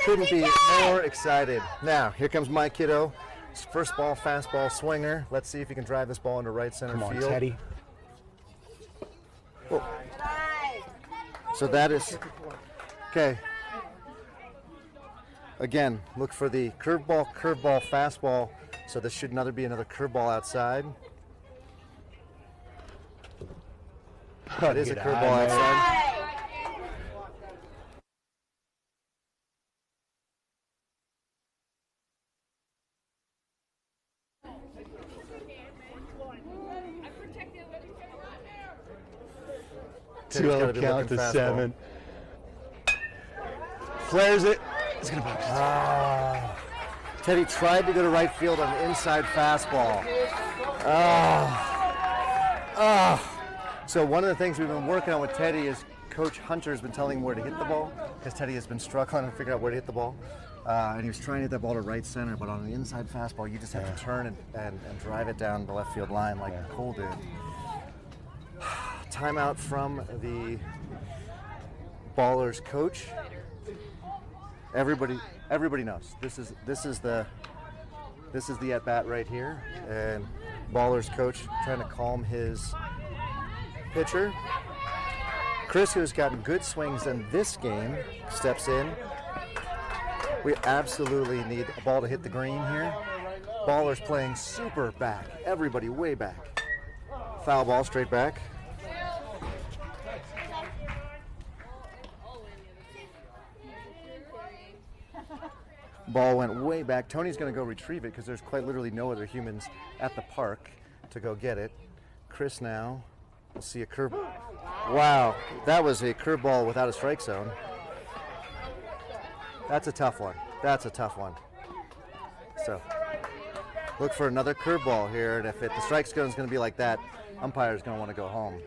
Couldn't be more excited. Now, here comes my kiddo. First ball, fastball swinger. Let's see if he can drive this ball into right center Come on, field. Teddy. Oh. So that is okay. Again, look for the curveball, fastball. So this should be another curveball outside. That is a Get curveball out of there. outside. Teddy's gotta 2-0 be count looking to fastball. 7. Flares it. It's going to bounce. Teddy tried to go to right field on the inside fastball. So one of the things we've been working on with Teddy is Coach Hunter's been telling him where to hit the ball, because Teddy has been struggling to figure out where to hit the ball. And he was trying to hit that ball to right center, but on the inside fastball, you just have to turn and drive it down the left field line like Cole did. Timeout from the Ballers coach. Everybody knows this is the at bat right here, and Ballers coach trying to calm his pitcher. Chris, who's gotten good swings in this game, steps in. We absolutely need a ball to hit the green here. Ballers playing super back. Everybody way back. Foul ball straight back. Ball went way back. Tony's going to go retrieve it because there's quite literally no other humans at the park to go get it. Chris now will see a curve. Wow, that was a curveball without a strike zone. That's a tough one. That's a tough one. So look for another curveball here, and if the strike zone is going to be like that, umpire's going to want to go home.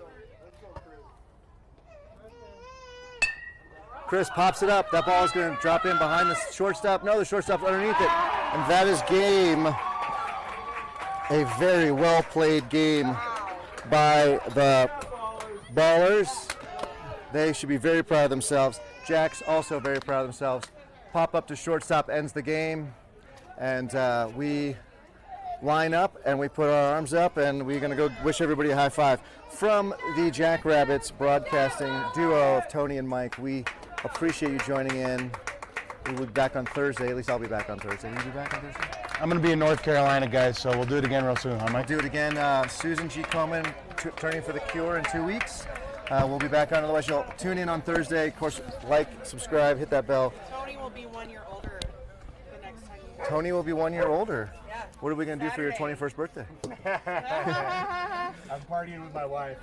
Chris pops it up. That ball is going to drop in behind the shortstop. No, the shortstop's underneath it. And that is game. A very well played game by the Ballers. They should be very proud of themselves. Jack's also very proud of themselves. Pop up to shortstop ends the game. And we line up and we put our arms up and we're going to go wish everybody a high five. From the Jackrabbits broadcasting duo of Tony and Mike, we appreciate you joining in. We'll be back on Thursday. At least I'll be back on Thursday. Will you be back on Thursday? I'm going to be in North Carolina, guys, so we'll do it again real soon, huh, Mike? Do it again. Susan G. Komen turning for the cure in 2 weeks. We'll be back on. Otherwise, you'll tune in on Thursday. Of course, like, subscribe, hit that bell. Tony will be 1 year older the next time. Tony will be 1 year older. Yeah. What are we going to do for your 21st birthday? I'm partying with my wife.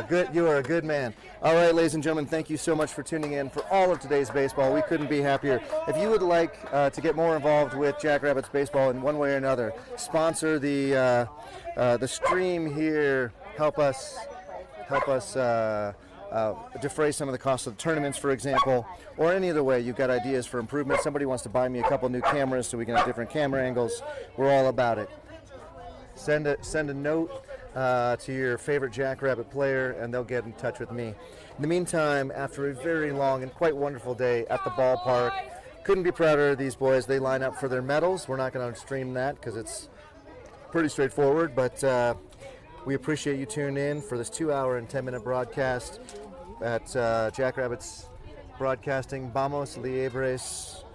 Good. You are a good man. All right, ladies and gentlemen, thank you so much for tuning in for all of today's baseball. We couldn't be happier. If you would like to get more involved with Jackrabbits baseball in one way or another, sponsor the stream here. Help us help us defray some of the costs of the tournaments, for example, or any other way you've got ideas for improvement. Somebody wants to buy me a couple new cameras so we can have different camera angles. We're all about it. Send a note to your favorite Jackrabbit player, and they'll get in touch with me. In the meantime, after a very long and quite wonderful day at the ballpark, couldn't be prouder of these boys. They line up for their medals. We're not going to stream that because it's pretty straightforward, but we appreciate you tuning in for this 2-hour and 10-minute broadcast at Jackrabbits Broadcasting. Vamos, Liebres.